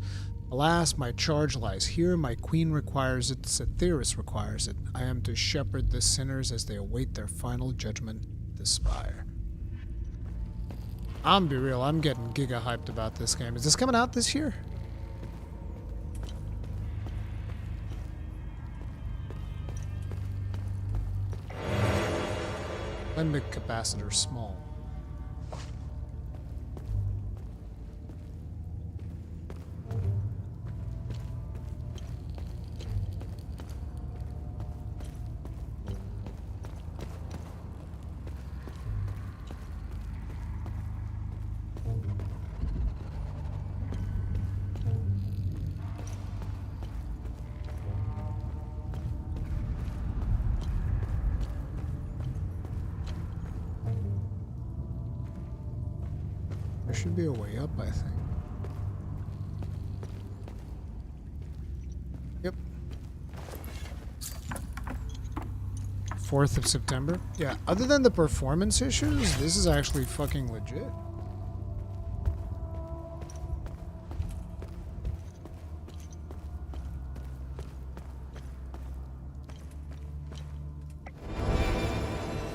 Alas, my charge lies here, my queen requires it, Cytheris requires it. I am to shepherd the sinners as they await their final judgment at the spire. I'm be real, I'm getting giga hyped about this game. Is this coming out this year? Limbic capacitor small. There should be a way up, I think. Yep. 4th of September? Yeah, other than the performance issues, this is actually fucking legit.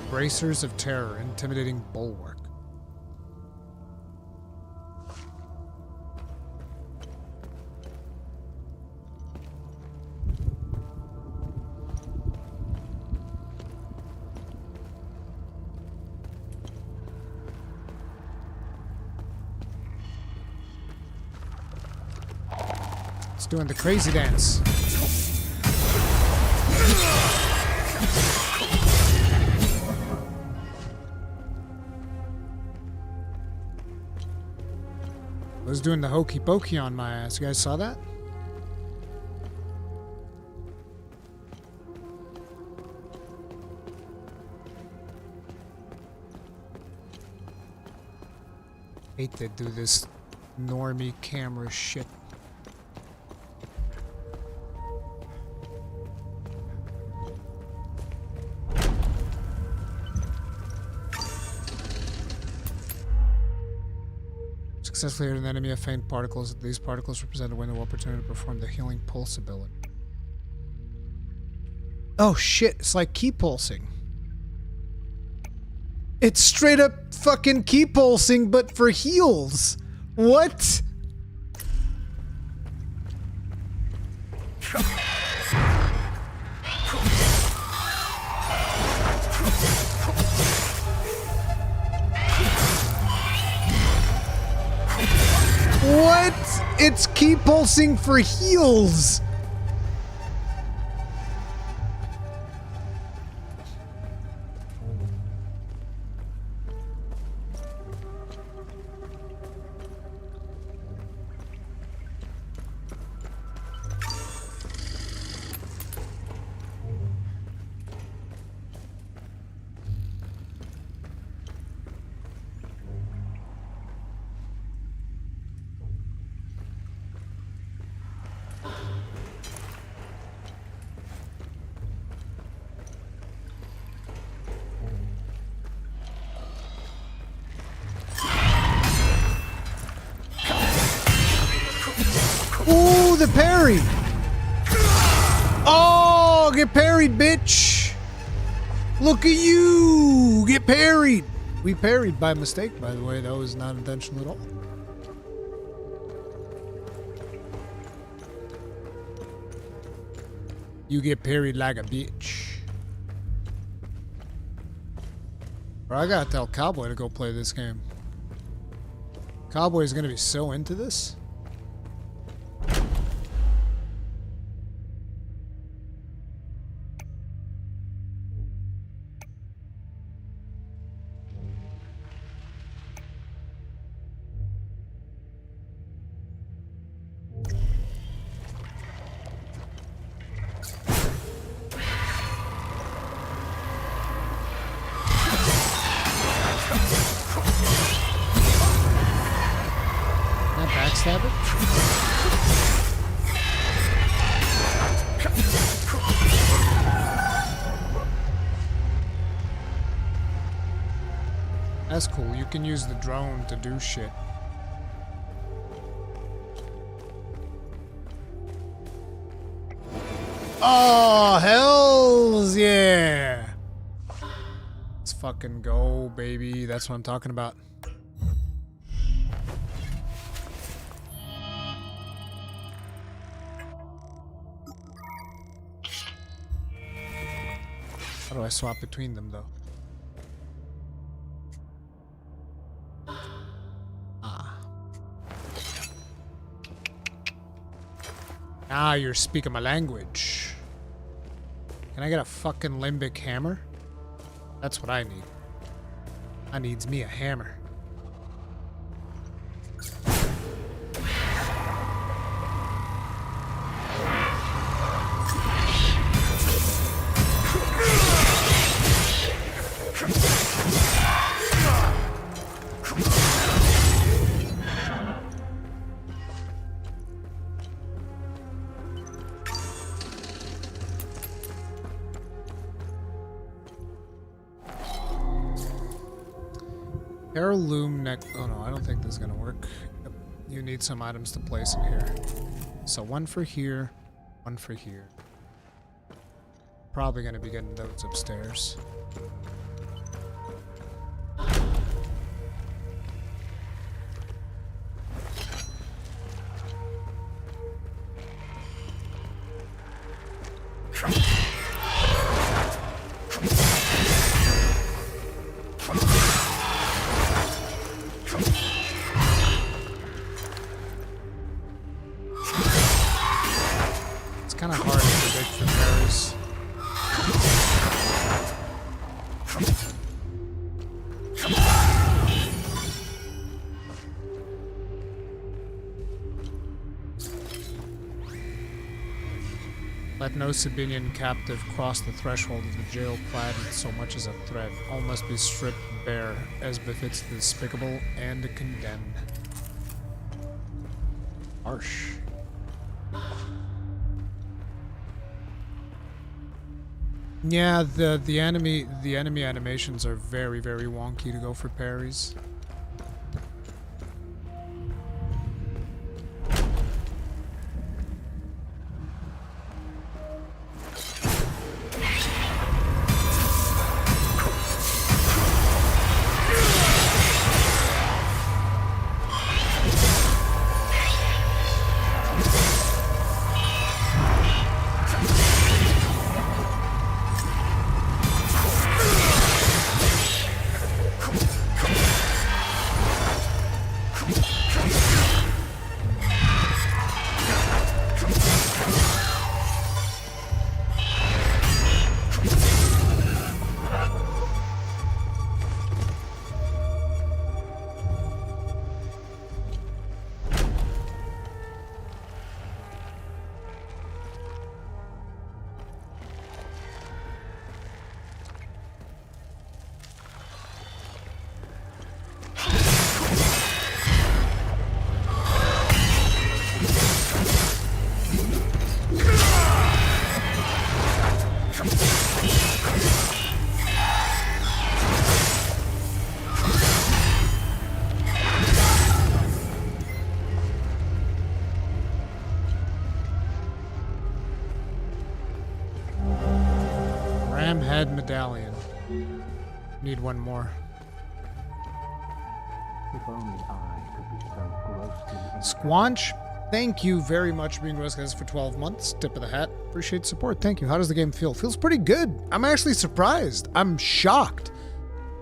Bracers of terror, intimidating bulwark. It's doing the crazy dance. I was doing the hokey pokey on my ass. You guys saw that? Hate to do this normie camera shit. Successfully hit an enemy of faint particles. These particles represent a window of opportunity to perform the healing pulse ability. Oh shit, it's like key pulsing. It's straight up fucking key pulsing, but for heals. What? What? It's key pulsing for heals. Ooh, the parry! Oh, get parried, bitch! Look at you! Get parried! We parried by mistake, by the way. That was not intentional at all. You get parried like a bitch. Bro, I gotta tell Cowboy to go play this game. Cowboy's gonna be so into this. backstab it? That's cool. You can use the drone to do shit. Oh, hells yeah. Let's fucking go, baby. That's what I'm talking about. How do I swap between them, though? Ah, you're speaking my language. Can I get a fucking limbic hammer? That's what I need. I needs me a hammer. Heirloom neck. Oh no, I don't think this is gonna work. Yep. You need some items to place in here. So one for here, one for here. Probably gonna be getting those upstairs. Let no Sabinian captive cross the threshold of the jail clad with so much as a thread. All must be stripped bare, as befits the despicable and condemned. Harsh. Yeah, the enemy animations are very, very wonky to go for parries. Medallion. Need one more. If only I could be so grossly Squanch, thank you very much for being with us for 12 months. Tip of the hat. Appreciate the support. Thank you. How does the game feel? Feels pretty good. I'm actually surprised. I'm shocked.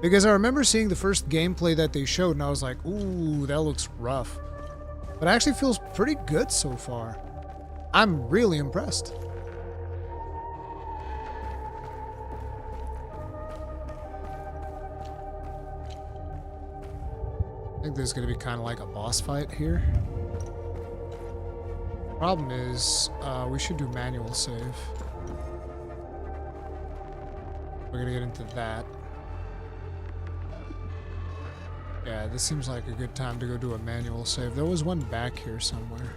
Because I remember seeing the first gameplay that they showed and I was like, ooh, that looks rough. But it actually feels pretty good so far. I'm really impressed. I think there's going to be kind of like a boss fight here. Problem is, we should do manual save. We're going to get into that. Yeah, this seems like a good time to go do a manual save. There was one back here somewhere.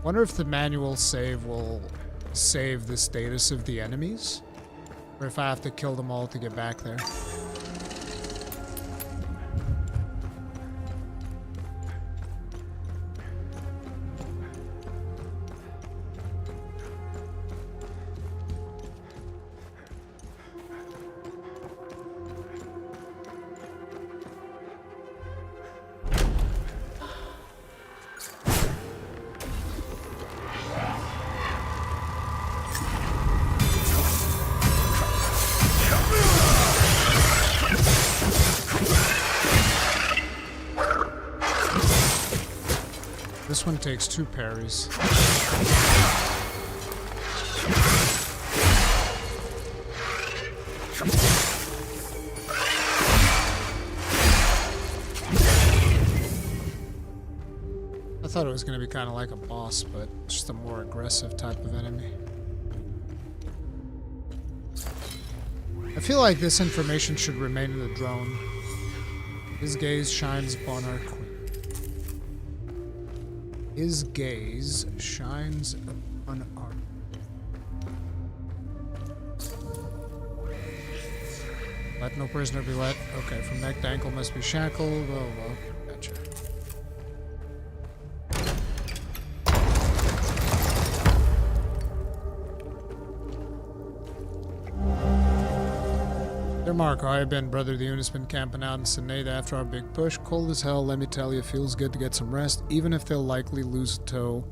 Wonder if the manual save will save the status of the enemies, or if I have to kill them all to get back there. This one takes 2 parries. I thought it was going to be kind of like a boss, but just a more aggressive type of enemy. I feel like this information should remain in the drone. His gaze shines upon our queen. His gaze shines upon our... Let no prisoner be let. Okay, from neck to ankle must be shackled. Oh, well, gotcha. Dear Marco, I have been, brother. The unit's been camping out in Seneda after our big push. Cold as hell, let me tell you, it feels good to get some rest, even if they'll likely lose a toe.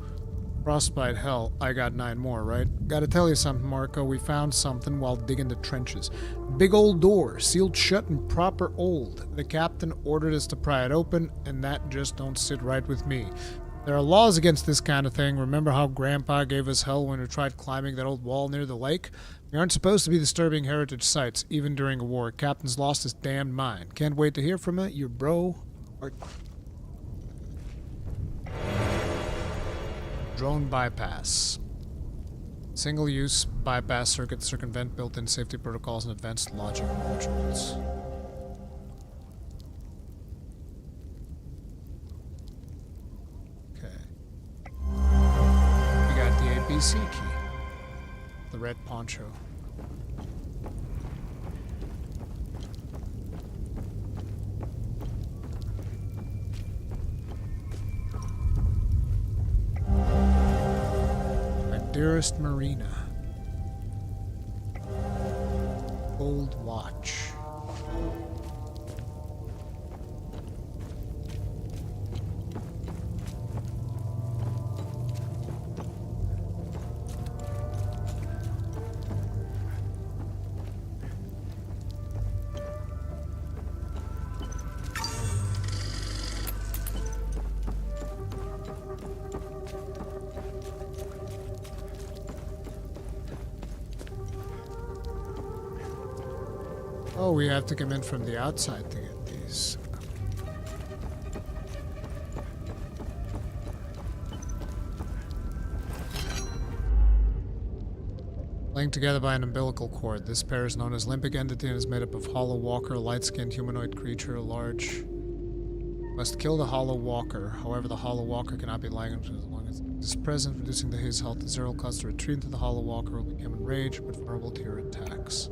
Frostbite, hell, I got 9 more, right? Gotta tell you something, Marco. We found something while digging the trenches. Big old door, sealed shut and proper old. The captain ordered us to pry it open, and that just don't sit right with me. There are laws against this kind of thing. Remember how Grandpa gave us hell when we tried climbing that old wall near the lake? We aren't supposed to be disturbing heritage sites, even during a war. Captain's lost his damned mind. Can't wait to hear from it. Your bro, Art. Drone bypass. Single-use bypass circuit circumvent built-in safety protocols and advanced logic modules. ABC key. The red poncho. My dearest Marina. Gold watch. Oh, we have to come in from the outside to get these. Linked together by an umbilical cord. This pair is known as limbic entity and is made up of Hollow Walker, light-skinned humanoid creature, large. Must kill the Hollow Walker. However, the Hollow Walker cannot be likened as long as it is present, reducing his health to 0. Cause to retreat into the Hollow Walker will become enraged, but vulnerable to your attacks.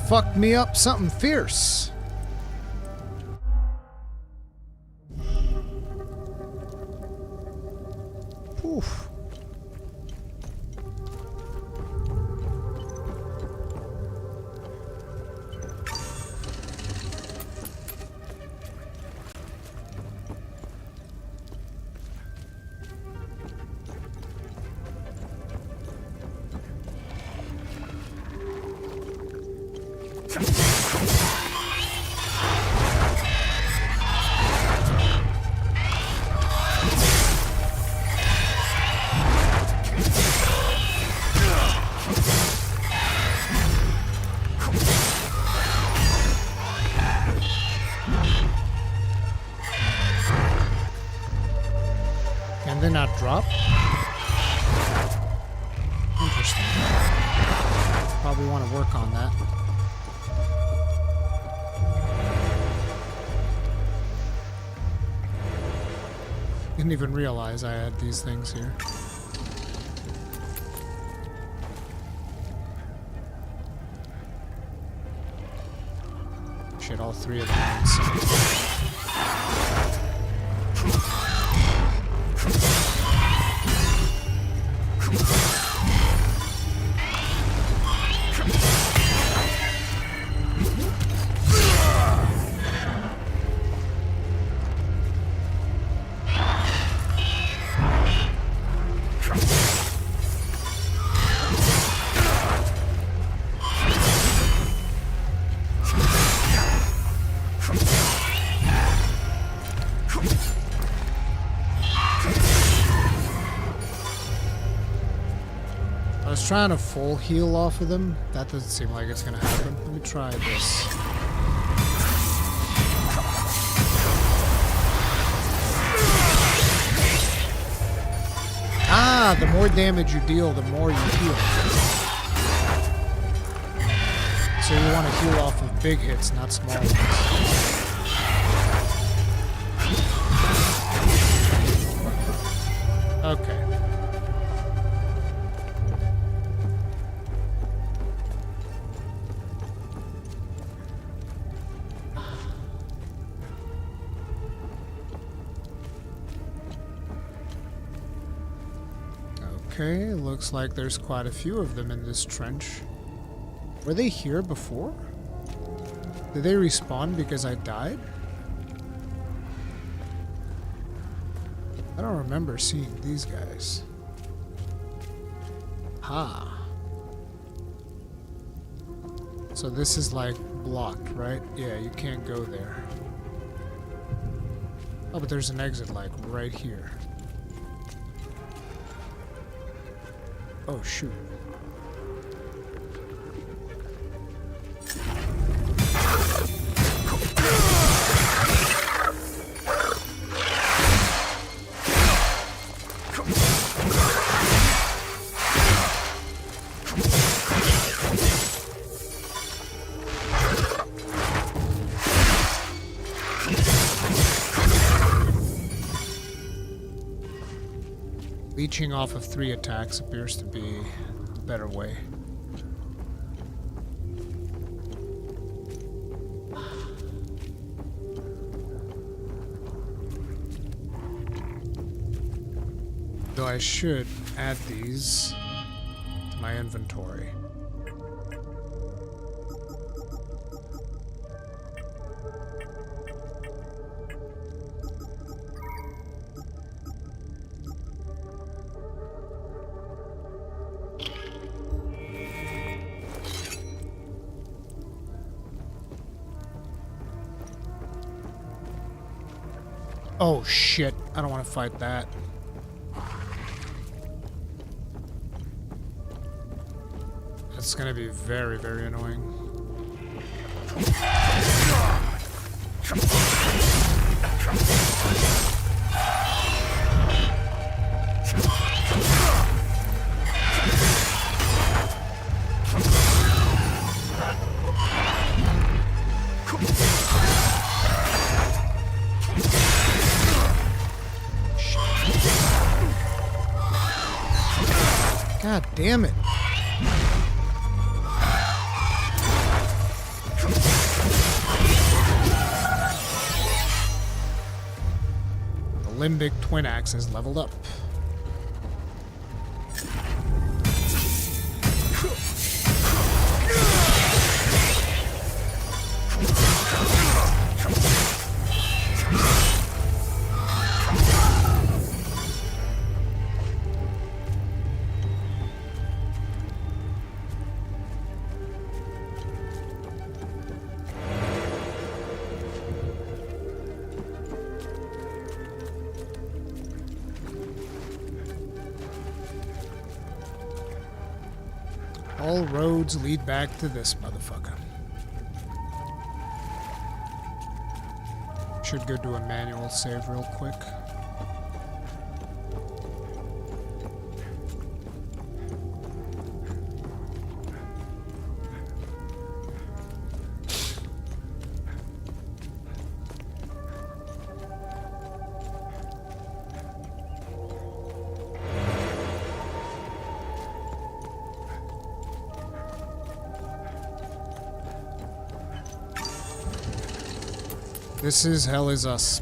fucked me up something fierce. Oof. Can they not drop? Interesting. Probably want to work on that. Didn't even realize I had these things here. Shit, all three of them. Trying to full heal off of them. That doesn't seem like it's gonna happen. Let me try this. Ah, the more damage you deal, the more you heal. So you want to heal off of big hits, not small ones. Okay. Okay, looks like there's quite a few of them in this trench. Were they here before? Did they respawn because I died? I don't remember seeing these guys. Ha. So this is like blocked, right? Yeah, you can't go there. Oh, but there's an exit like right here. Oh, shoot. Leeching off of 3 attacks appears to be a better way. Though I should add these to my inventory. Oh shit, I don't want to fight that. That's gonna be very, very annoying. God damn it. Limbic Twin Axe is leveled up. All roads lead back to this motherfucker. Should go do a manual save real quick. This is Hell Is Us.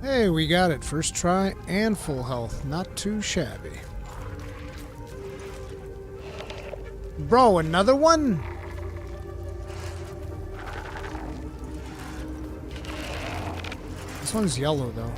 Hey, we got it. First try and full health. Not too shabby. Bro, another one? This one's yellow, though.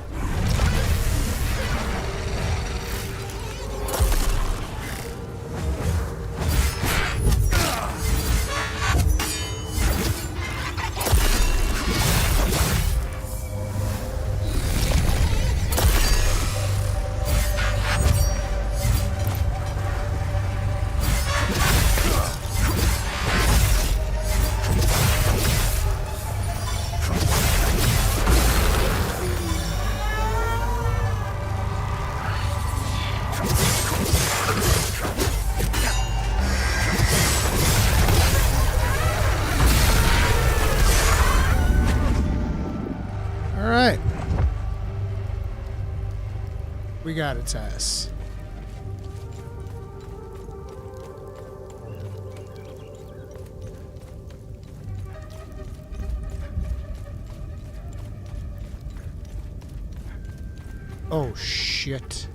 Alright. We got its ass. Oh shit.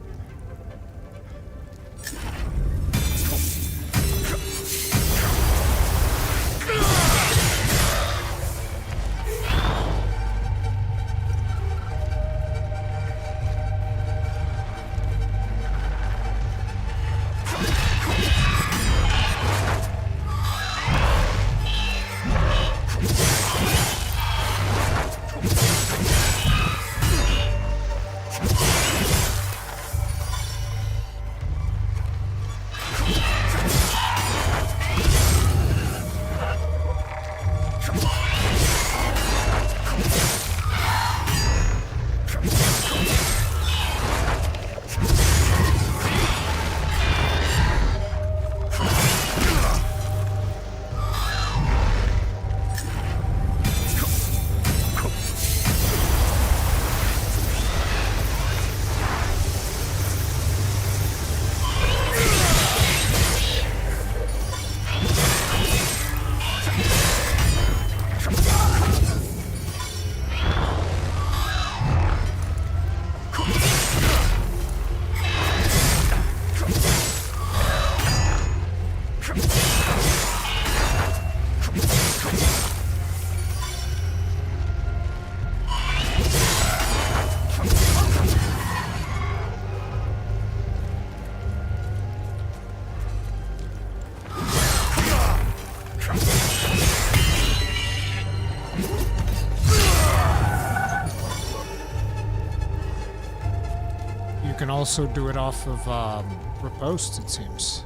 also do it off of Riposte, it seems.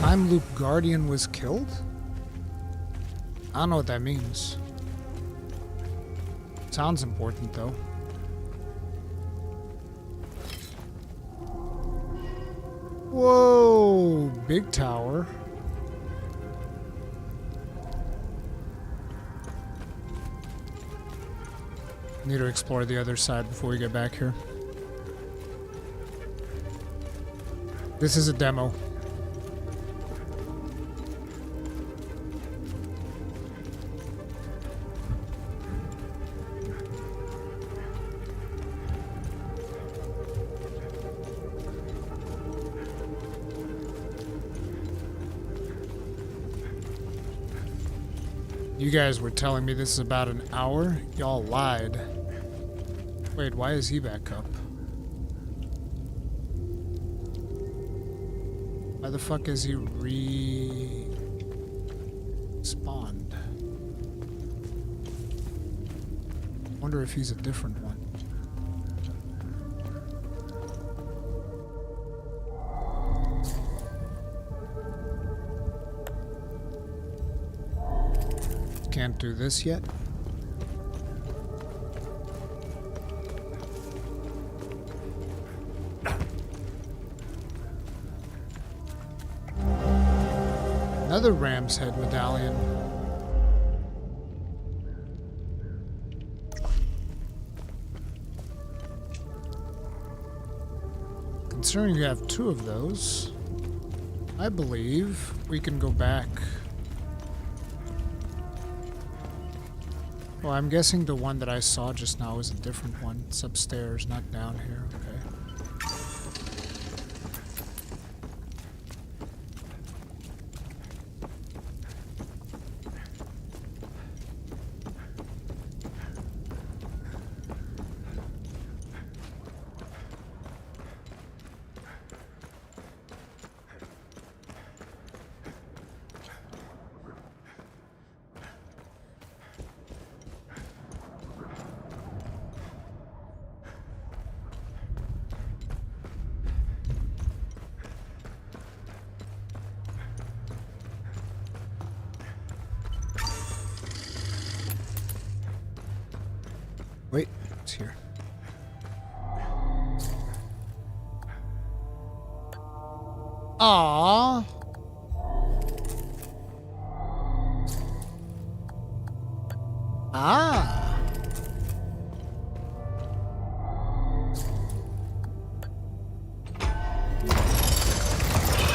Time Loop Guardian was killed? I don't know what that means. Sounds important though. Whoa, big tower. Need to explore the other side before we get back here. This is a demo. You guys were telling me this is about an hour? Y'all lied. Wait, why is he back up? Why the fuck is he respawned? Wonder if he's a different one. Can't do this yet. Another ram's head medallion. Considering you have two of those, I believe we can go back. Well, I'm guessing the one that I saw just now is a different one. It's upstairs, not down here. Okay. Wait, it's here. Aww. Ah.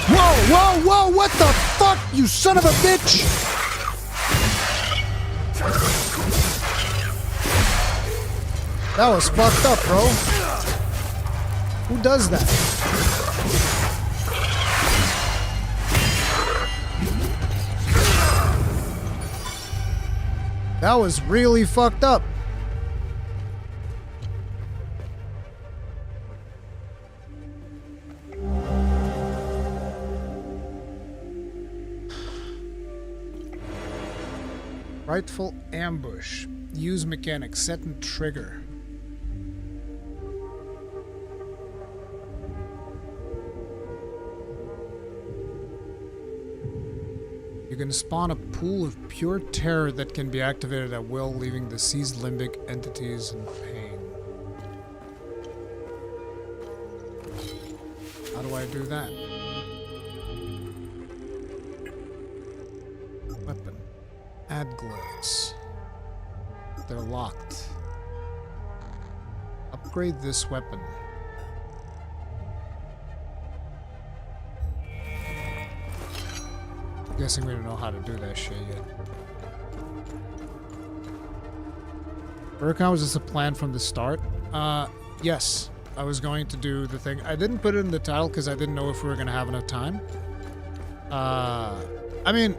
Whoa, whoa, whoa, what the fuck, you son of a bitch! That was fucked up, bro. Who does that? That was really fucked up. Rightful ambush. Use mechanic. Set and trigger. You can spawn a pool of pure terror that can be activated at will, leaving the seized limbic entities in pain. How do I do that? Weapon. Add gloves. They're locked. Upgrade this weapon. Guessing we don't know how to do that shit yet. Rurikhan, was this a plan from the start? Yes. I was going to do the thing. I didn't put it in the title because I didn't know if we were going to have enough time. I mean,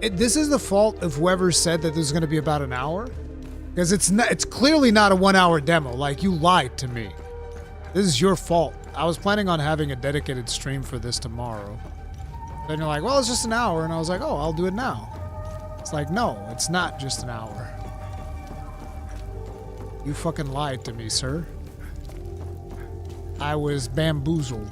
this is the fault of whoever said that this was going to be about an hour. Because it's clearly not a 1 hour demo. Like, you lied to me. This is your fault. I was planning on having a dedicated stream for this tomorrow. Then you're like, well, it's just an hour. And I was like, oh, I'll do it now. It's like, no, it's not just an hour. You fucking lied to me, sir. I was bamboozled.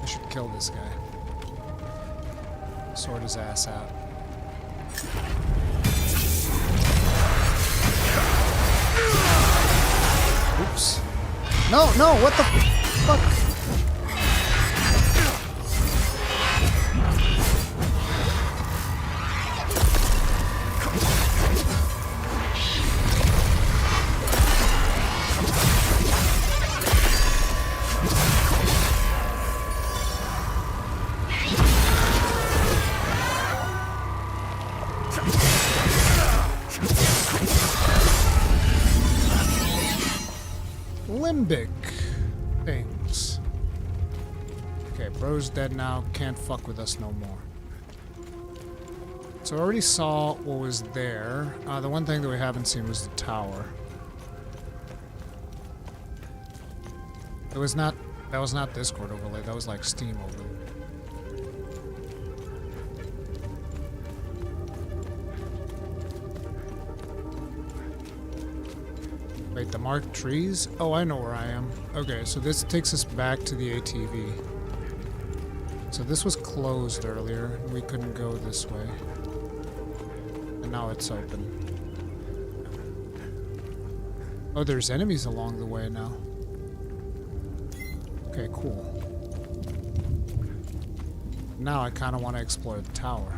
I should kill this guy. Sort his ass out. Oops. No, no, what the fuck? Limbic things. Okay, bro's dead now. Can't fuck with us no more. So I already saw what was there. The one thing that we haven't seen was the tower. It was not. That was not Discord overlay. That was like Steam overlay. Wait, the marked trees? Oh, I know where I am. Okay, so this takes us back to the ATV. So this was closed earlier. We couldn't go this way. And now it's open. Oh, there's enemies along the way now. Okay, cool. Now I kind of want to explore the tower.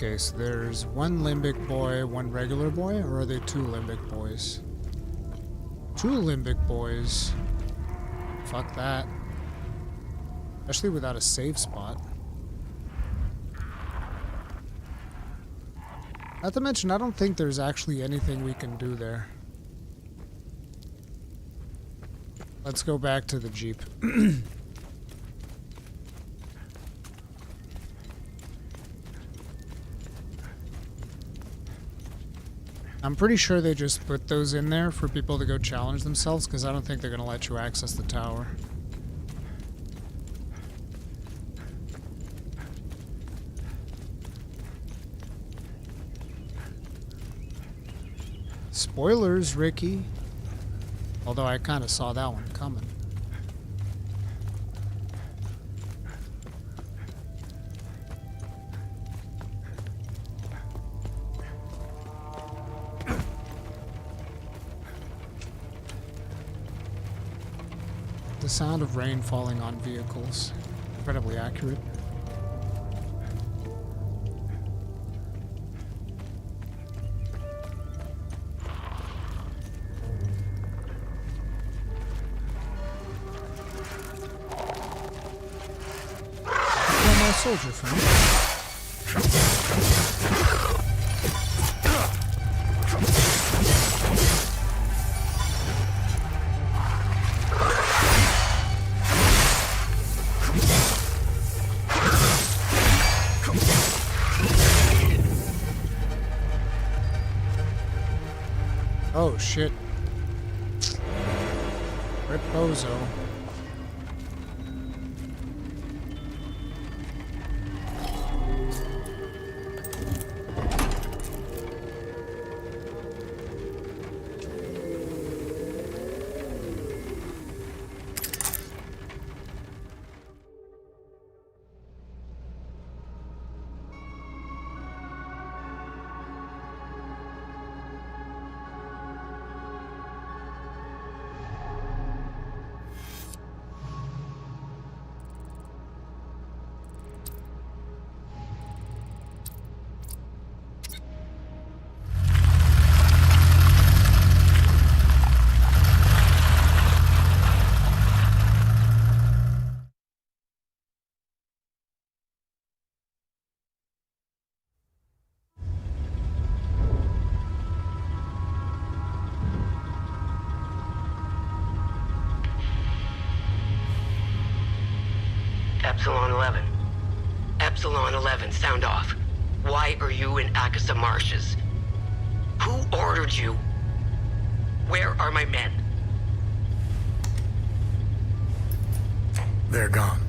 Okay, so there's one limbic boy, one regular boy, or are they two limbic boys? Two limbic boys. Fuck that. Especially without a save spot. Not to mention, I don't think there's actually anything we can do there. Let's go back to the Jeep. I'm pretty sure they just put those in there for people to go challenge themselves, because I don't think they're going to let you access the tower. Spoilers, Ricky. Although I kind of saw that one coming. The sound of rain falling on vehicles. Incredibly accurate. My soldier friend. Oh shit. Rip Bozo. Epsilon 11. Epsilon 11, sound off. Why are you in Akasa Marshes? Who ordered you? Where are my men? They're gone.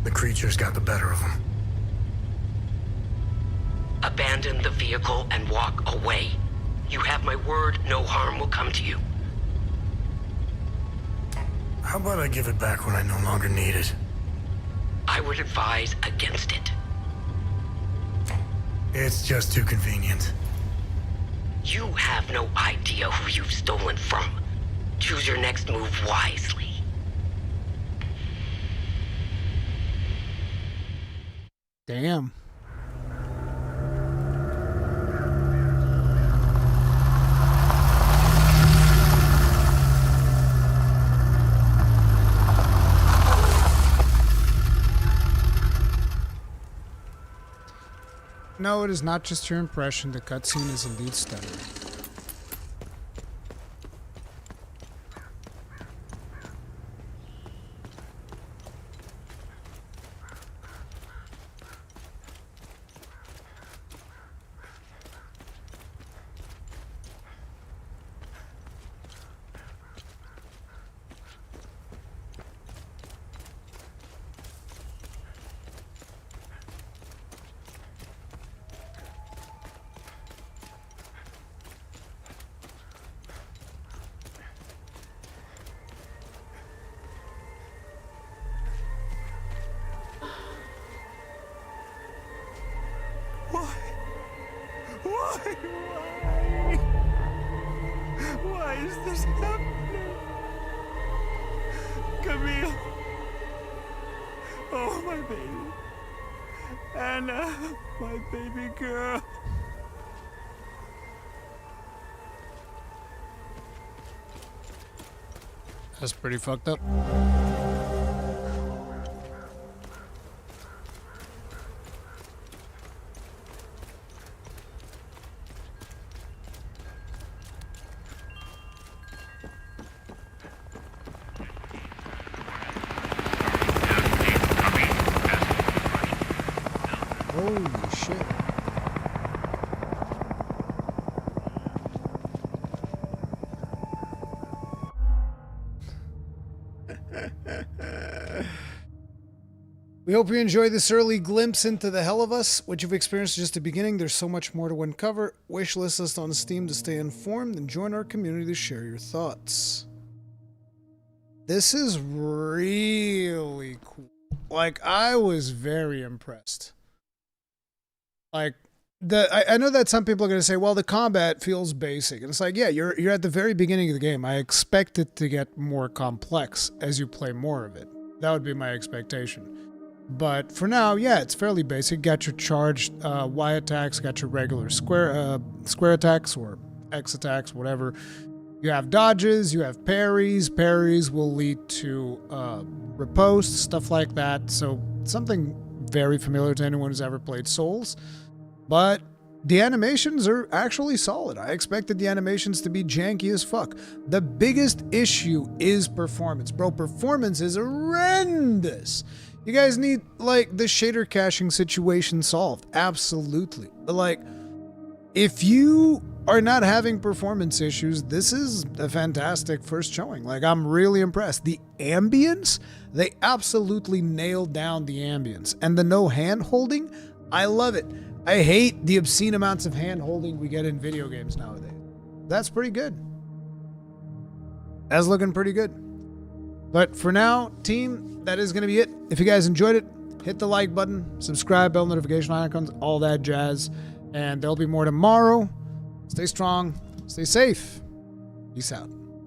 The creatures got the better of them. Abandon the vehicle and walk away. You have my word, no harm will come to you. How about I give it back when I no longer need it? I would advise against it. It's just too convenient. You have no idea who you've stolen from. Choose your next move wisely. Damn. No, it is not just your impression. The cutscene is indeed stunning. Why is this happening? Camille. Oh, my baby. Anna, my baby girl. That's pretty fucked up. Holy shit. We hope you enjoyed this early glimpse into the hell of us. What you've experienced is just the beginning. There's so much more to uncover. Wishlist us on Steam to stay informed and join our community to share your thoughts. This is really cool. Like, I was very impressed. Like, I know that some people are going to say, well, the combat feels basic. And it's like, yeah, you're at the very beginning of the game. I expect it to get more complex as you play more of it. That would be my expectation. But for now, yeah, it's fairly basic. Got your charged Y attacks, got your regular square attacks or X attacks, whatever. You have dodges, you have parries. Parries will lead to riposte, stuff like that. So something very familiar to anyone who's ever played Souls. But the animations are actually solid. I expected the animations to be janky as fuck. The biggest issue is performance. Bro, performance is horrendous. You guys need, like, the shader caching situation solved. Absolutely. But, like, if you are not having performance issues, this is a fantastic first showing. Like, I'm really impressed. The ambience, they absolutely nailed down the ambience. And the no hand-holding, I love it. I hate the obscene amounts of hand-holding we get in video games nowadays. That's pretty good. That's looking pretty good. But for now, team, that is going to be it. If you guys enjoyed it, hit the like button, subscribe, bell notification icons, all that jazz. And there'll be more tomorrow. Stay strong, stay safe. Peace out.